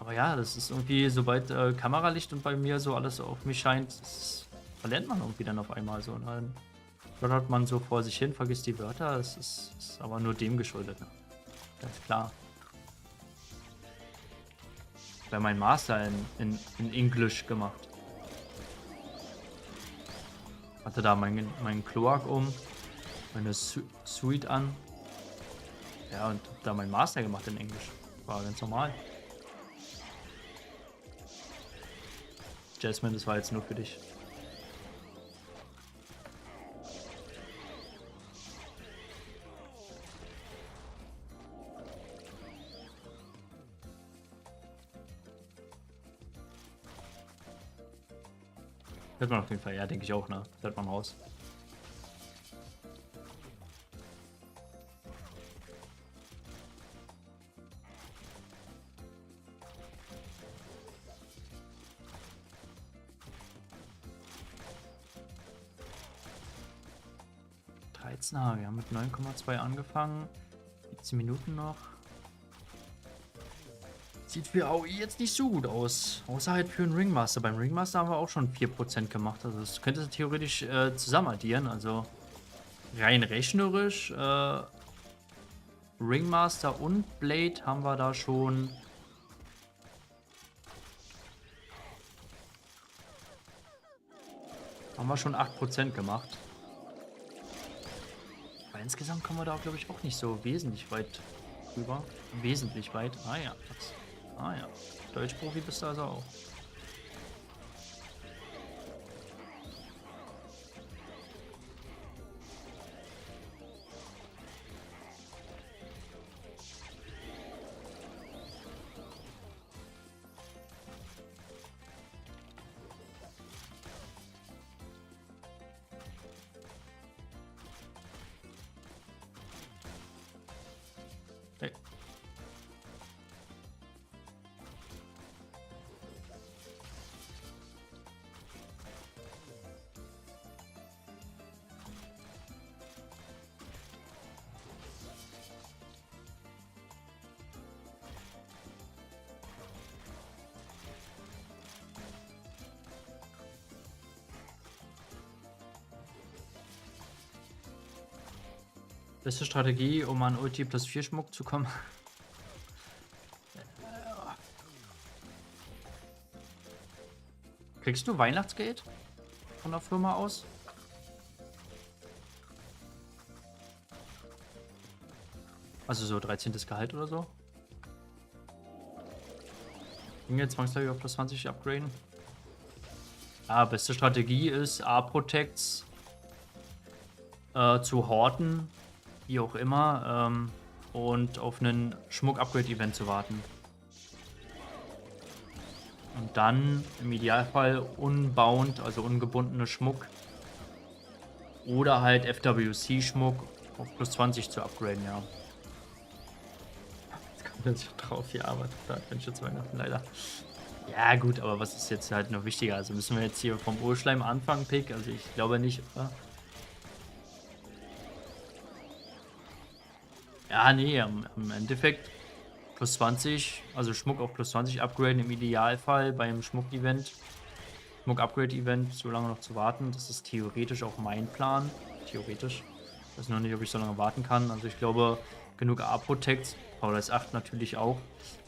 Aber ja, das ist irgendwie, sobald Kameralicht und bei mir so alles auf mich scheint, verlernt man irgendwie dann auf einmal so. Und dann stottert man so vor sich hin, vergisst die Wörter. Es ist aber nur dem geschuldet. Ne? Ganz klar. Ich habe meinen Master in Englisch gemacht. Hatte da meinen Kloak meine Suite an. Ja, und hab da meinen Master gemacht in Englisch. War ganz normal. Jasmine, das war jetzt nur für dich. Hört man auf jeden Fall, ja, denke ich auch, ne? Hört man raus. Wir haben mit 9,2 angefangen. 17 Minuten noch. Sieht für AOE jetzt nicht so gut aus. Außer halt für einen Ringmaster. Beim Ringmaster haben wir auch schon 4% gemacht. Also das könnte theoretisch zusammen addieren. Also rein rechnerisch. Ringmaster und Blade haben wir da schon. Haben wir schon 8% gemacht. Aber insgesamt kommen wir da, glaube ich, auch nicht so wesentlich weit rüber. Wesentlich weit. Ah ja. Ah ja. Deutschprofi bist du also auch. Hey. Beste Strategie, um an Ulti plus 4 Schmuck zu kommen. Kriegst du Weihnachtsgeld von der Firma aus? Also so 13. Gehalt oder so? Ging jetzt zwangsläufig auf plus 20 upgraden. Ah, beste Strategie ist A-Protects zu horten, wie auch immer, und auf einen Schmuck-Upgrade-Event zu warten. Und dann im Idealfall unbound, also ungebundene Schmuck oder halt FWC-Schmuck auf plus 20 zu upgraden, ja. Jetzt kommt jetzt schon drauf, ja, aber da bin ich jetzt Weihnachten leider. Ja gut, aber was ist jetzt halt noch wichtiger? Also müssen wir jetzt hier vom Urschleim anfangen, Pick? Also ich glaube nicht, oder? Ja, nee, im Endeffekt plus 20, also Schmuck auf plus 20 upgraden im Idealfall beim Schmuck-Event. Schmuck-Upgrade-Event, so lange noch zu warten. Das ist theoretisch auch mein Plan. Theoretisch. Ich weiß noch nicht, ob ich so lange warten kann. Also ich glaube, genug A-Protect, Paradise 8 natürlich auch.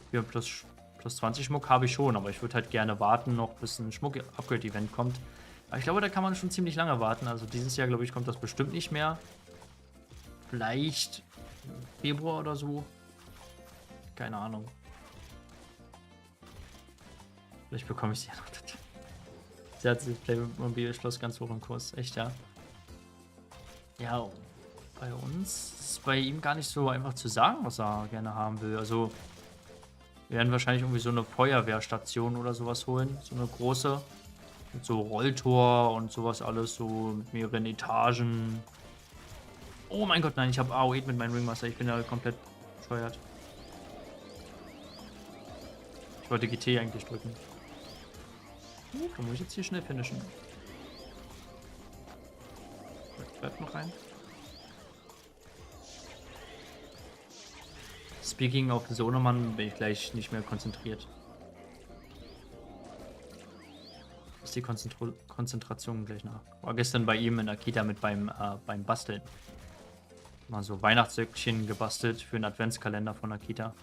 Für plus 20 Schmuck habe ich schon, aber ich würde halt gerne warten noch, bis ein Schmuck-Upgrade-Event kommt. Aber ich glaube, da kann man schon ziemlich lange warten. Also dieses Jahr, glaube ich, kommt das bestimmt nicht mehr. Vielleicht Februar oder so. Keine Ahnung. Vielleicht bekomme ich sie ja noch. Sie hat das Playmobil-Schloss ganz hoch im Kurs. Echt, ja. Ja, bei uns ist bei ihm gar nicht so einfach zu sagen, was er gerne haben will. Also, wir werden wahrscheinlich irgendwie so eine Feuerwehrstation oder sowas holen. So eine große. Mit so Rolltor und sowas alles. So mit mehreren Etagen. Oh mein Gott, nein, ich habe AOE mit meinem Ringmaster. Ich bin da komplett bescheuert. Ich wollte GT eigentlich drücken. Dann muss ich jetzt hier schnell finishen. Bleibt noch rein. Speaking of Sohnemann bin ich gleich nicht mehr konzentriert. lass die Konzentration gleich nach. War gestern bei ihm in der Kita mit beim Basteln. Mal so Weihnachtssöckchen gebastelt für einen Adventskalender von der Kita.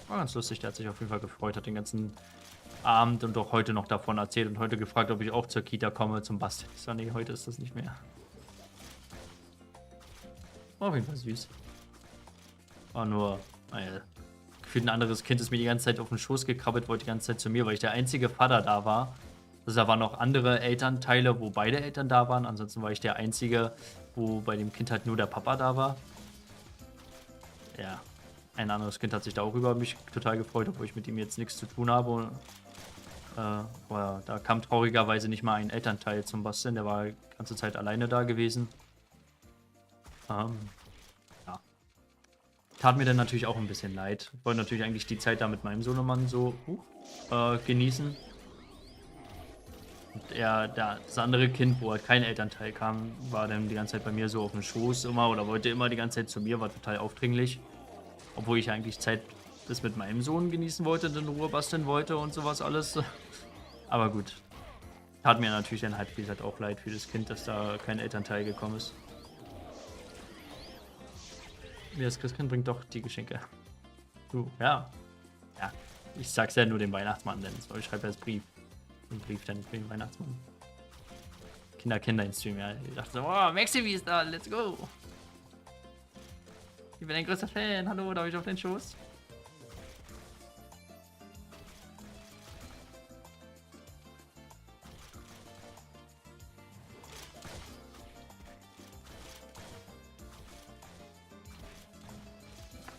War ganz lustig, der hat sich auf jeden Fall gefreut, hat den ganzen Abend und auch heute noch davon erzählt und heute gefragt, ob ich auch zur Kita komme zum Basteln. Ich sag, nee, heute ist das nicht mehr. War auf jeden Fall süß. War nur, naja, gefühlt ein anderes Kind ist mir die ganze Zeit auf den Schoß gekrabbelt, wollte die ganze Zeit zu mir, weil ich der einzige Vater da war. Also da waren noch andere Elternteile, wo beide Eltern da waren. Ansonsten war ich der Einzige, wo bei dem Kind halt nur der Papa da war. Ja, ein anderes Kind hat sich da auch über mich total gefreut, obwohl ich mit ihm jetzt nichts zu tun habe. Und, da kam traurigerweise nicht mal ein Elternteil zum Basteln. Der war die ganze Zeit alleine da gewesen. Ja. Tat mir dann natürlich auch ein bisschen leid. Ich wollte natürlich eigentlich die Zeit da mit meinem Sohnemann so genießen. Und das andere Kind, wo halt kein Elternteil kam, war dann die ganze Zeit bei mir so auf dem Schoß immer oder wollte immer die ganze Zeit zu mir, war total aufdringlich. Obwohl ich eigentlich Zeit das mit meinem Sohn genießen wollte, in Ruhe basteln wollte und sowas alles. Aber gut. Tat mir natürlich dann halt, wie gesagt, auch leid für das Kind, dass da kein Elternteil gekommen ist. Wie das Christkind bringt doch die Geschenke. Du, ja. Ja, ich sag's ja nur dem Weihnachtsmann, denn ich schreibe ja das Brief. Ein Brief dann für den Weihnachtsmann. Kinder kennen deinen Stream, ja. Ich dachte so, oh, Maxi ist da, let's go. Ich bin ein größter Fan, hallo, darf ich auf den Schoß?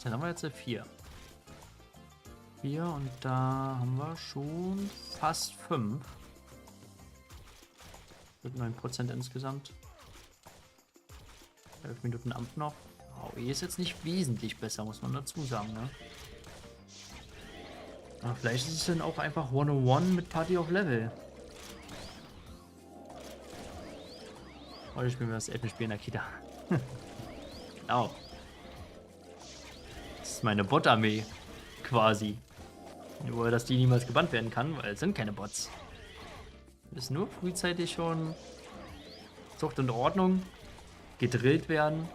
Dann haben wir jetzt 4. 4 und da haben wir schon fast 5. Mit 9% insgesamt. 11 Minuten Amt noch. AOE ist jetzt nicht wesentlich besser, muss man dazu sagen, ne? Aber vielleicht ist es dann auch einfach 101 mit Party of Level. Heute spielen wir das Elfenspiel in der Kita. Genau. Das ist meine Bot-Armee. Quasi. Nur, dass die niemals gebannt werden kann, weil es sind keine Bots. Es ist nur frühzeitig schon Zucht und Ordnung, gedrillt werden.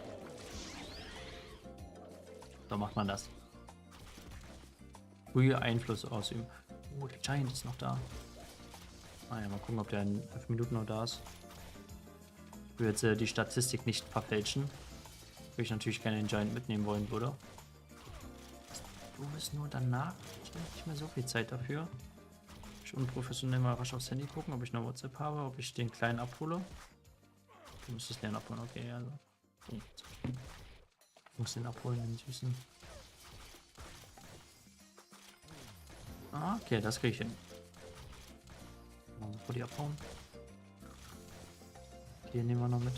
So macht man das. Frühe Einfluss ausüben. Oh, der Giant ist noch da. Ah ja, mal gucken, ob der in 5 Minuten noch da ist. Ich will jetzt die Statistik nicht verfälschen. Weil ich natürlich gerne den Giant mitnehmen wollen würde. Du bist nur danach. Ich habe nicht mehr so viel Zeit dafür. Ich unprofessionell mal rasch aufs Handy gucken, ob ich noch WhatsApp habe, ob ich den Kleinen abhole. Du müsstest den abholen, okay, also. Ich muss den abholen, den Süßen. Ah, okay, das kriege ich hin. Mal die abhauen. Okay, nehmen wir noch mit.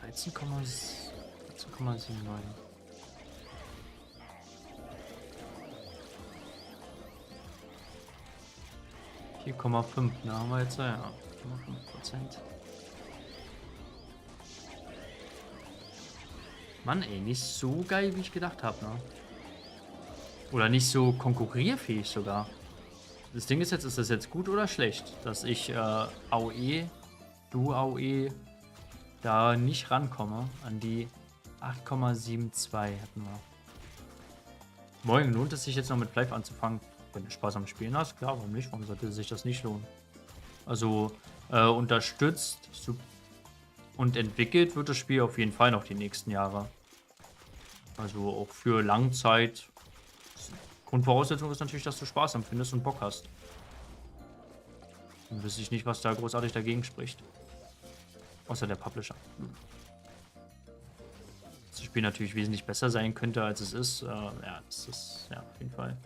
$13,79. 4,5, ne, haben wir jetzt, ja, 4,5%. Mann, ey, nicht so geil, wie ich gedacht habe, ne? Oder nicht so konkurrierfähig sogar. Das Ding ist das jetzt gut oder schlecht, dass ich AOE, AOE da nicht rankomme an die 8,72 hatten wir. Morgen lohnt es sich jetzt noch mit Live anzufangen. Wenn du Spaß am Spielen hast, klar, warum nicht? Warum sollte sich das nicht lohnen? Also unterstützt und entwickelt wird das Spiel auf jeden Fall noch die nächsten Jahre. Also auch für Langzeit. Grundvoraussetzung ist natürlich, dass du Spaß empfindest und Bock hast. Dann wüsste ich nicht, was da großartig dagegen spricht. Außer der Publisher. Dass das Spiel natürlich wesentlich besser sein könnte, als es ist. Ja, das ist ja auf jeden Fall.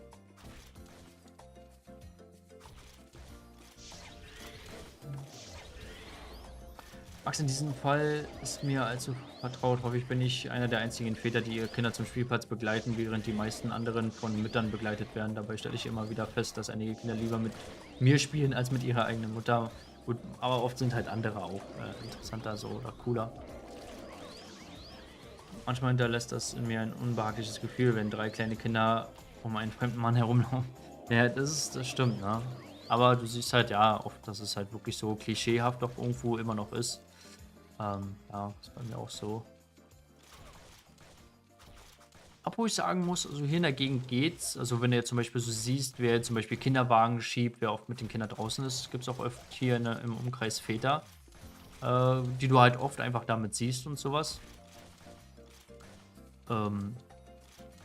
Max, in diesem Fall ist mir allzu vertraut. Hoffe ich, bin ich einer der einzigen Väter, die ihre Kinder zum Spielplatz begleiten, während die meisten anderen von Müttern begleitet werden. Dabei stelle ich immer wieder fest, dass einige Kinder lieber mit mir spielen als mit ihrer eigenen Mutter. Gut, aber oft sind halt andere auch interessanter so oder cooler. manchmal hinterlässt das in mir ein unbehagliches Gefühl, wenn 3 kleine Kinder um einen fremden Mann herumlaufen. Ja, das stimmt, ne? Aber du siehst halt, ja, oft, dass es halt wirklich so klischeehaft auch irgendwo immer noch ist. Ja, ist bei mir auch so. Obwohl ich sagen muss, also hier in der Gegend geht's. Also wenn du jetzt zum Beispiel so siehst, wer zum Beispiel Kinderwagen schiebt, wer oft mit den Kindern draußen ist, gibt es auch oft hier im Umkreis Väter, die du halt oft einfach damit siehst und sowas. Ähm,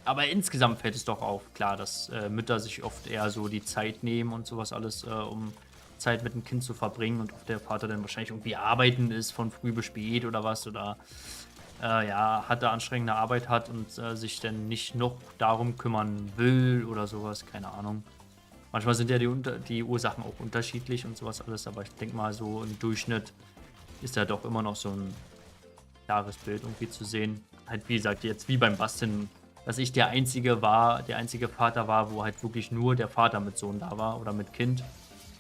aber insgesamt fällt es doch auf, klar, dass Mütter sich oft eher so die Zeit nehmen und sowas alles, um Zeit mit dem Kind zu verbringen und oft der Vater dann wahrscheinlich irgendwie arbeiten ist von früh bis spät oder was oder ja, harte, anstrengende Arbeit hat und sich dann nicht noch darum kümmern will oder sowas, keine Ahnung. Manchmal sind ja die Ursachen auch unterschiedlich und sowas alles, aber ich denke mal, so im Durchschnitt ist da doch immer noch so ein klares Bild irgendwie zu sehen. Halt, wie gesagt, jetzt wie beim Basteln, dass ich der einzige Vater war, wo halt wirklich nur der Vater mit Sohn da war oder mit Kind.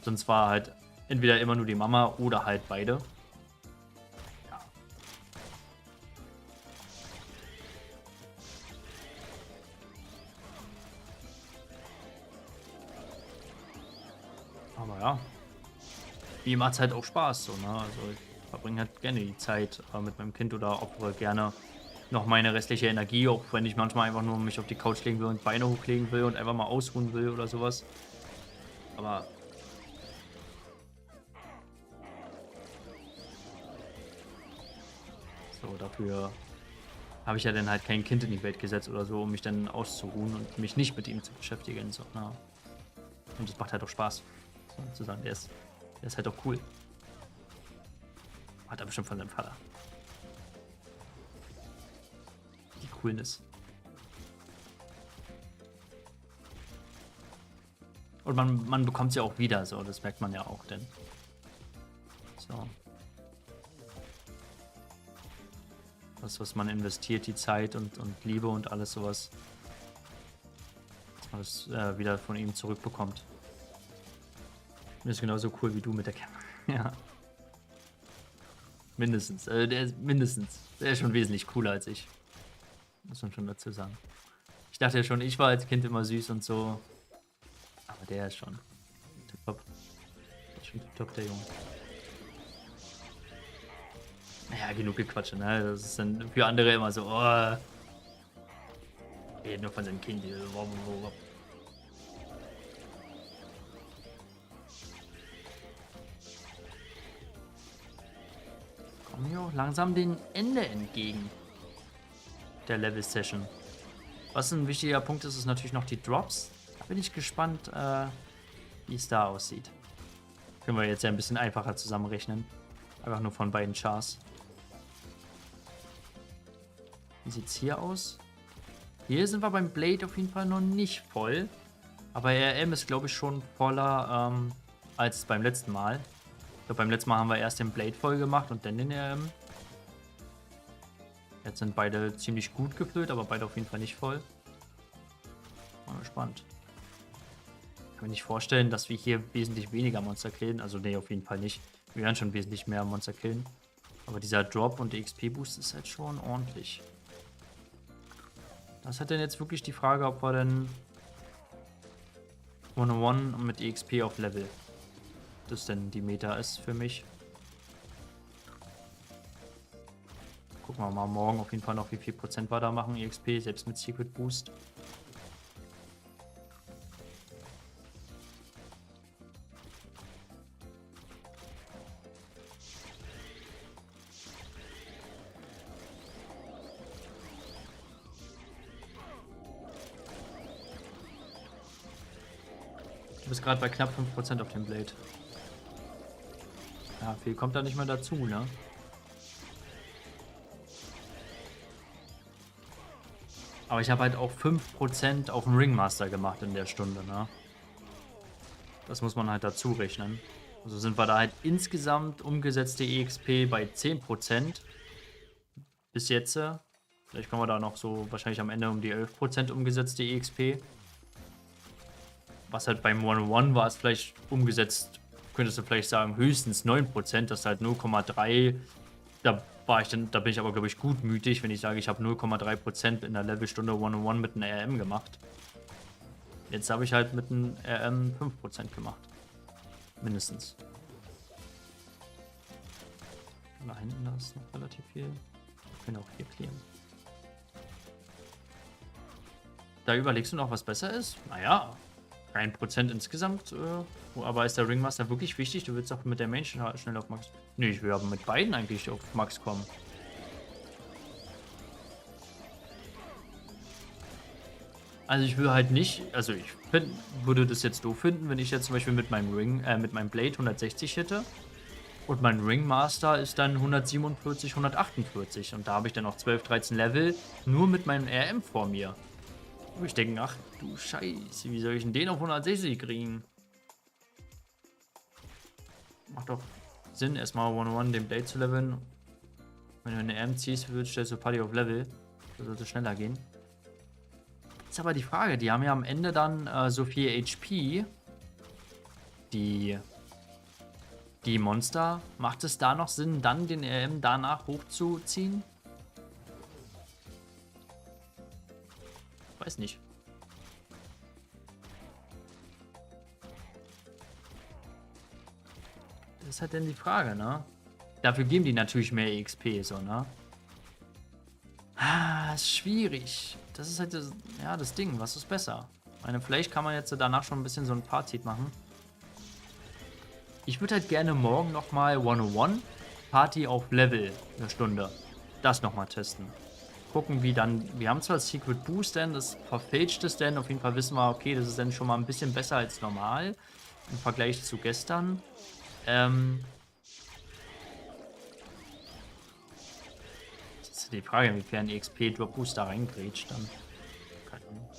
Sonst war halt entweder immer nur die Mama oder halt beide. Ja, aber ja, mir macht es halt auch Spaß, so, ne? Also ich verbringe halt gerne die Zeit mit meinem Kind oder opfere gerne noch meine restliche Energie, auch wenn ich manchmal einfach nur mich auf die Couch legen will und Beine hochlegen will und einfach mal ausruhen will oder sowas. Aber so, dafür habe ich ja dann halt kein Kind in die Welt gesetzt oder so, um mich dann auszuruhen und mich nicht mit ihm zu beschäftigen. So, ne? Und das macht halt auch Spaß, so, zu sagen, der ist halt auch cool. Hat er bestimmt von seinem Vater. Die Coolness. Und man bekommt es ja auch wieder, so, das merkt man ja auch, denn. So. Das, was man investiert, die Zeit und Liebe und alles sowas, dass man das wieder von ihm zurückbekommt. Das ist genauso cool wie du mit der Kamera. Ja, mindestens. Der ist mindestens. Der ist schon wesentlich cooler als ich. Muss man schon dazu sagen. Ich dachte ja schon, ich war als Kind immer süß und so. Aber der ist schon tipptopp. Der ist schon tipptopp, der Junge. Naja, genug Gequatsche, ne? Das ist dann für andere immer so, oh, redet nur von seinem Kind. Kommen wir auch langsam dem Ende entgegen der Level-Session. Was ein wichtiger Punkt ist, ist natürlich noch die Drops. Da bin ich gespannt, wie es da aussieht. Können wir jetzt ja ein bisschen einfacher zusammenrechnen. Einfach nur von beiden Chars. Wie sieht es hier aus? Hier sind wir beim Blade auf jeden Fall noch nicht voll. Aber RM ist, glaube ich, schon voller als beim letzten Mal. Ich glaube, beim letzten Mal haben wir erst den Blade voll gemacht und dann den RM. Jetzt sind beide ziemlich gut gefüllt, aber beide auf jeden Fall nicht voll. Mal gespannt. Ich kann mir nicht vorstellen, dass wir hier wesentlich weniger Monster killen. Also nee, auf jeden Fall nicht. Wir werden schon wesentlich mehr Monster killen. Aber dieser Drop und der XP-Boost ist halt schon ordentlich. Das hat dann jetzt wirklich die Frage, ob wir dann 101 und mit EXP auf Level. Das denn die Meta ist für mich. Gucken wir mal morgen auf jeden Fall noch, wie viel Prozent wir da machen, EXP, selbst mit Secret Boost. Du bist gerade bei knapp 5% auf dem Blade. Ja, viel kommt da nicht mehr dazu, ne? Aber ich habe halt auch 5% auf dem Ringmaster gemacht in der Stunde, ne? Das muss man halt dazu rechnen. Also sind wir da halt insgesamt umgesetzte EXP bei 10% bis jetzt. Vielleicht kommen wir da noch so wahrscheinlich am Ende um die 11% umgesetzte EXP. Was halt beim 101 war, ist vielleicht umgesetzt, könntest du vielleicht sagen, höchstens 9%, das ist halt 0,3. Da da bin ich aber, glaube ich, gutmütig, wenn ich sage, ich habe 0,3% in der Levelstunde 101 mit einem RM gemacht. Jetzt habe ich halt mit einem RM 5% gemacht. Mindestens. Da hinten, da ist noch relativ viel. Wir können auch hier clearen. Da überlegst du noch, was besser ist? Naja, 1% insgesamt. Aber ist der Ringmaster wirklich wichtig? Du willst auch mit der Main schnell auf Max. Nee, ich will aber mit beiden eigentlich auf Max kommen. Also ich will halt nicht, also ich würde das jetzt doof finden, wenn ich jetzt zum Beispiel mit meinem mit meinem Blade 160 hätte und mein Ringmaster ist dann 147, 148 und da habe ich dann noch 12, 13 Level nur mit meinem RM vor mir. Wo ich denke, ach du Scheiße, wie soll ich denn den auf 160 kriegen? Macht doch Sinn, erstmal 101 den Blade zu leveln. Wenn du eine RM ziehst, stellst du Party auf Level. Das sollte schneller gehen. Ist aber die Frage, die haben ja am Ende dann so viel HP. Die Monster. Macht es da noch Sinn, dann den RM danach hochzuziehen? Weiß nicht. Das ist halt dann die Frage, ne? Dafür geben die natürlich mehr EXP, so, ne? Ah, ist schwierig. Das ist halt das Ding. Was ist besser? Vielleicht kann man jetzt danach schon ein bisschen so ein Fazit machen. Ich würde halt gerne morgen nochmal 101 Party auf Level eine Stunde. Das nochmal testen. Gucken, wie dann. Wir haben zwar das Secret Boost, denn das verfälscht es denn. Auf jeden Fall wissen wir, okay, das ist dann schon mal ein bisschen besser als normal. Im Vergleich zu gestern. Die Frage, inwiefern EXP Drop Booster reingrätscht dann. Keine Ahnung.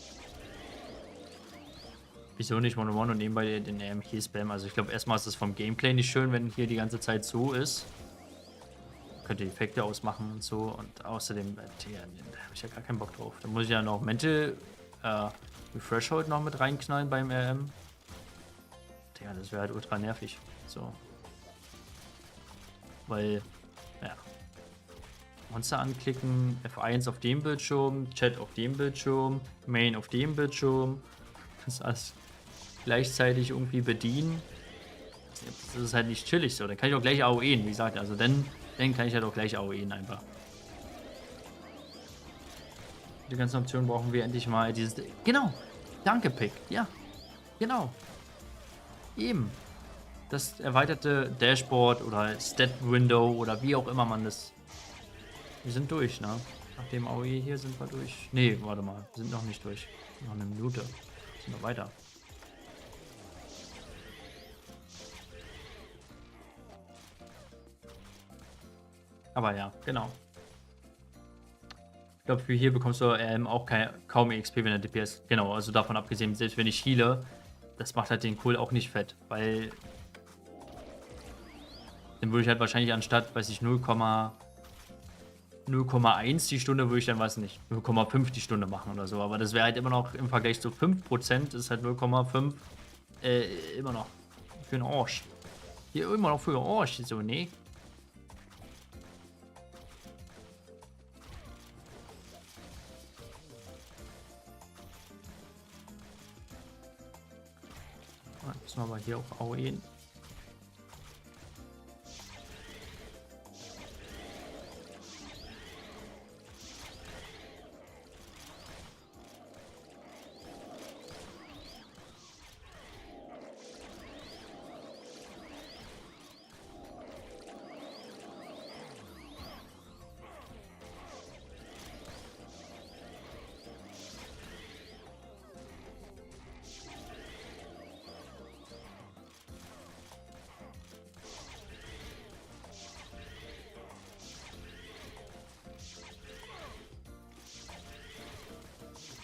Wieso nicht 101 und nebenbei den hier spam? Also ich glaube, erstmal ist es vom Gameplay nicht schön, wenn hier die ganze Zeit so ist. Könnte Effekte ausmachen und so. Und außerdem, da habe ich ja gar keinen Bock drauf. Da muss ich ja noch Mental Threshold noch mit reinknallen beim RM. Tja, das wäre halt ultra nervig. So. Weil, ja. Monster anklicken, F1 auf dem Bildschirm, Chat auf dem Bildschirm, Main auf dem Bildschirm. Das alles gleichzeitig irgendwie bedienen. Das ist halt nicht chillig so. Dann kann ich auch gleich AOE'n, wie gesagt. Also dann kann ich halt auch gleich AOE'n einfach. Die ganzen Optionen brauchen wir endlich mal dieses. Genau! Danke, Pick. Ja. Genau. Eben. Das erweiterte Dashboard oder Stat Window oder wie auch immer man das. Wir sind durch, ne? Nach dem AOE hier sind wir durch. Nee, warte mal. Wir sind noch nicht durch. Noch eine Minute. Sind wir weiter. Aber ja, genau. Ich glaube, für hier bekommst du auch kaum EXP, wenn der DPS. Genau, also davon abgesehen, selbst wenn ich heale, das macht halt den Kohl auch nicht fett, weil dann würde ich halt wahrscheinlich anstatt, weiß ich, 0,1 die Stunde würde ich dann, weiß nicht, 0,5 die Stunde machen oder so. Aber das wäre halt immer noch im Vergleich zu 5%, ist halt 0,5 immer noch für den Arsch. Hier immer noch für den Arsch, so, ne? Müssen wir aber hier auch AOE.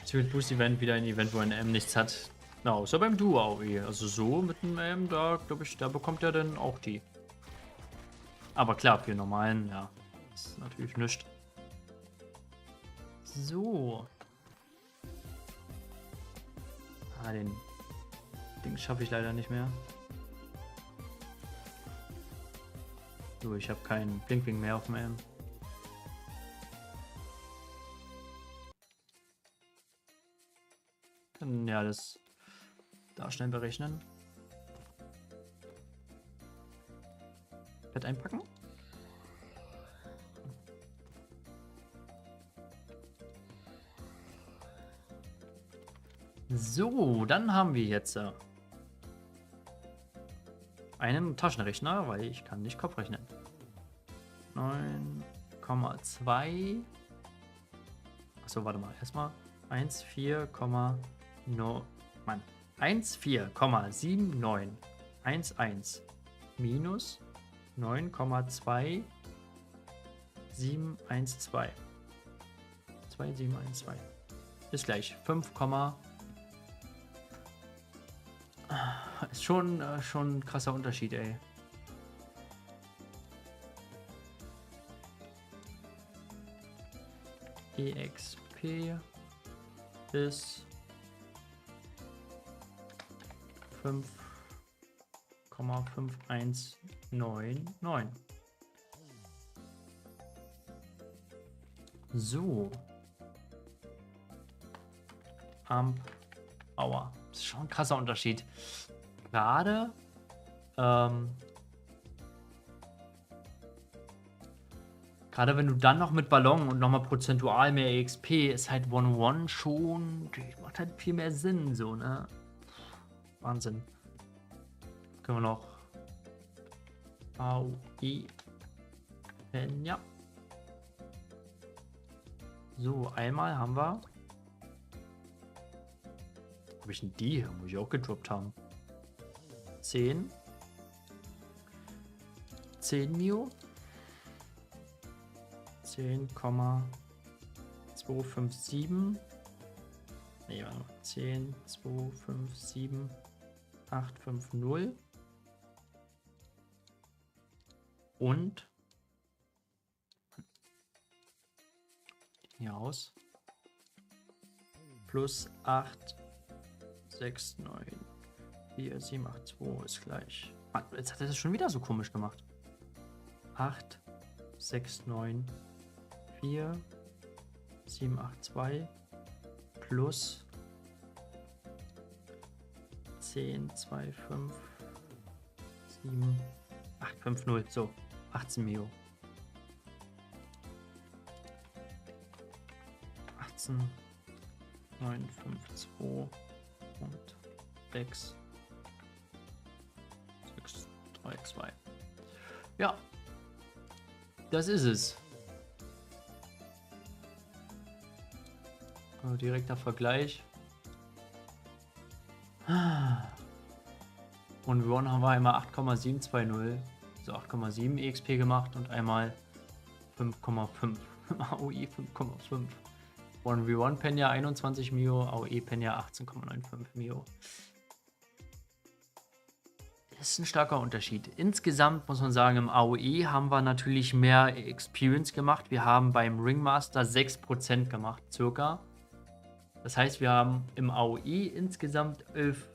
Secret Boost Event wieder ein Event, wo ein M nichts hat. Na, außer beim Duo AOE. Also so mit einem M, da glaube ich, da bekommt er dann auch die. Aber klar, für normalen, ja, ist natürlich nichts. So. Den Ding schaffe ich leider nicht mehr. So, ich habe keinen Blinkwing mehr auf dem M. ja alles da schnell berechnen. Bett einpacken. So, dann haben wir jetzt einen Taschenrechner, weil ich kann nicht Kopf rechnen. 9,2. Achso, warte mal. Erstmal 14,9. Mann. 14,7911 minus 9,2712. 2712 ist gleich 5, ist schon ein krasser Unterschied, ey. EXP ist 5,5199. So. Amp Hour. Das ist schon ein krasser Unterschied. Gerade wenn du dann noch mit Ballon und nochmal prozentual mehr EXP, ist halt 101 schon, macht halt viel mehr Sinn, so, ne? Wahnsinn. Können wir noch AOE ja. So, einmal haben wir. Habe ich denn die hier? Muss ich auch gedroppt haben. 10 Mio. 10,257. Nee, warte mal. 10,257. 850. Und hier aus. Plus 8. 6, 9, 4, 7, 8, 2 ist gleich. Mann, jetzt hat er das schon wieder so komisch gemacht. 8, 6, 9, 4, 7, 8, 2 plus 10, 2, 5, 7, 8, 5, 0. So, 18 Mio. 18, 9, 5, 2 und 6, 6, 3, 2. Ja, das ist es. Also direkter Vergleich. Und Ron haben wir einmal 8,720, also 8,7 EXP gemacht und einmal 5,5. AOE 5,5. 1v1 Penya 21 Mio, AOE Penya 18,95 Mio. Das ist ein starker Unterschied. Insgesamt muss man sagen, im AOE haben wir natürlich mehr Experience gemacht. Wir haben beim Ringmaster 6% gemacht, circa. Das heißt, wir haben im AOE insgesamt 11,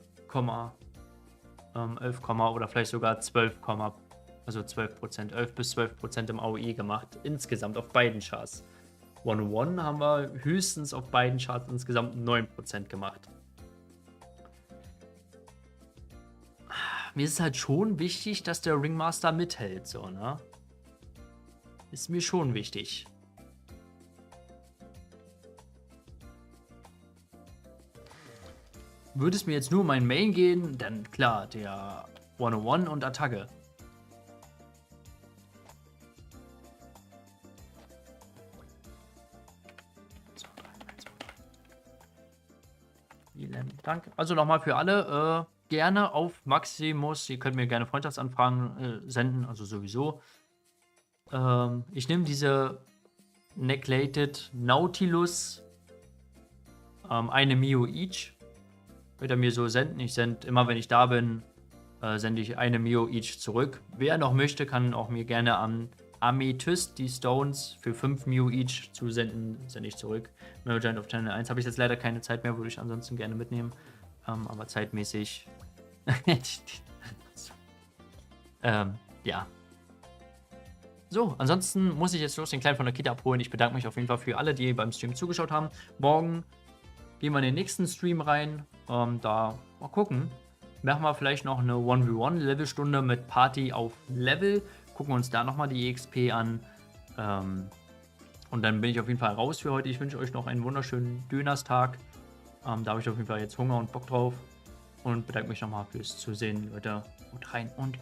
oder vielleicht sogar 12, also 12%, 11 bis 12% im AOE gemacht. Insgesamt auf beiden Charts. 101 haben wir höchstens auf beiden Charts insgesamt 9% gemacht. Mir ist es halt schon wichtig, dass der Ringmaster mithält, so, ne? Ist mir schon wichtig. Würde es mir jetzt nur um mein Main gehen, dann klar, der 101 und Attacke. Vielen Dank. Also nochmal für alle, gerne auf Maximus. Ihr könnt mir gerne Freundschaftsanfragen senden, also sowieso. Ich nehme diese Neglated Nautilus, eine Mio each. Wird er mir so senden. Ich sende immer, wenn ich da bin, sende ich eine Mio each zurück. Wer noch möchte, kann auch mir gerne an Amethyst die Stones für 5 Mio each zusenden, sende ich zurück. Merchant of Channel 1 habe ich jetzt leider keine Zeit mehr, würde ich ansonsten gerne mitnehmen. Aber zeitmäßig. Ja. So, ansonsten muss ich jetzt los den Kleinen von der Kita abholen. Ich bedanke mich auf jeden Fall für alle, die beim Stream zugeschaut haben. Morgen gehen wir in den nächsten Stream rein. Da mal gucken. Machen wir vielleicht noch eine 1v1 Levelstunde mit Party auf Level. Gucken uns da nochmal die EXP an. Und dann bin ich auf jeden Fall raus für heute. Ich wünsche euch noch einen wunderschönen Dönerstag. Da habe ich auf jeden Fall jetzt Hunger und Bock drauf. Und bedanke mich nochmal fürs Zusehen, Leute. Haut rein und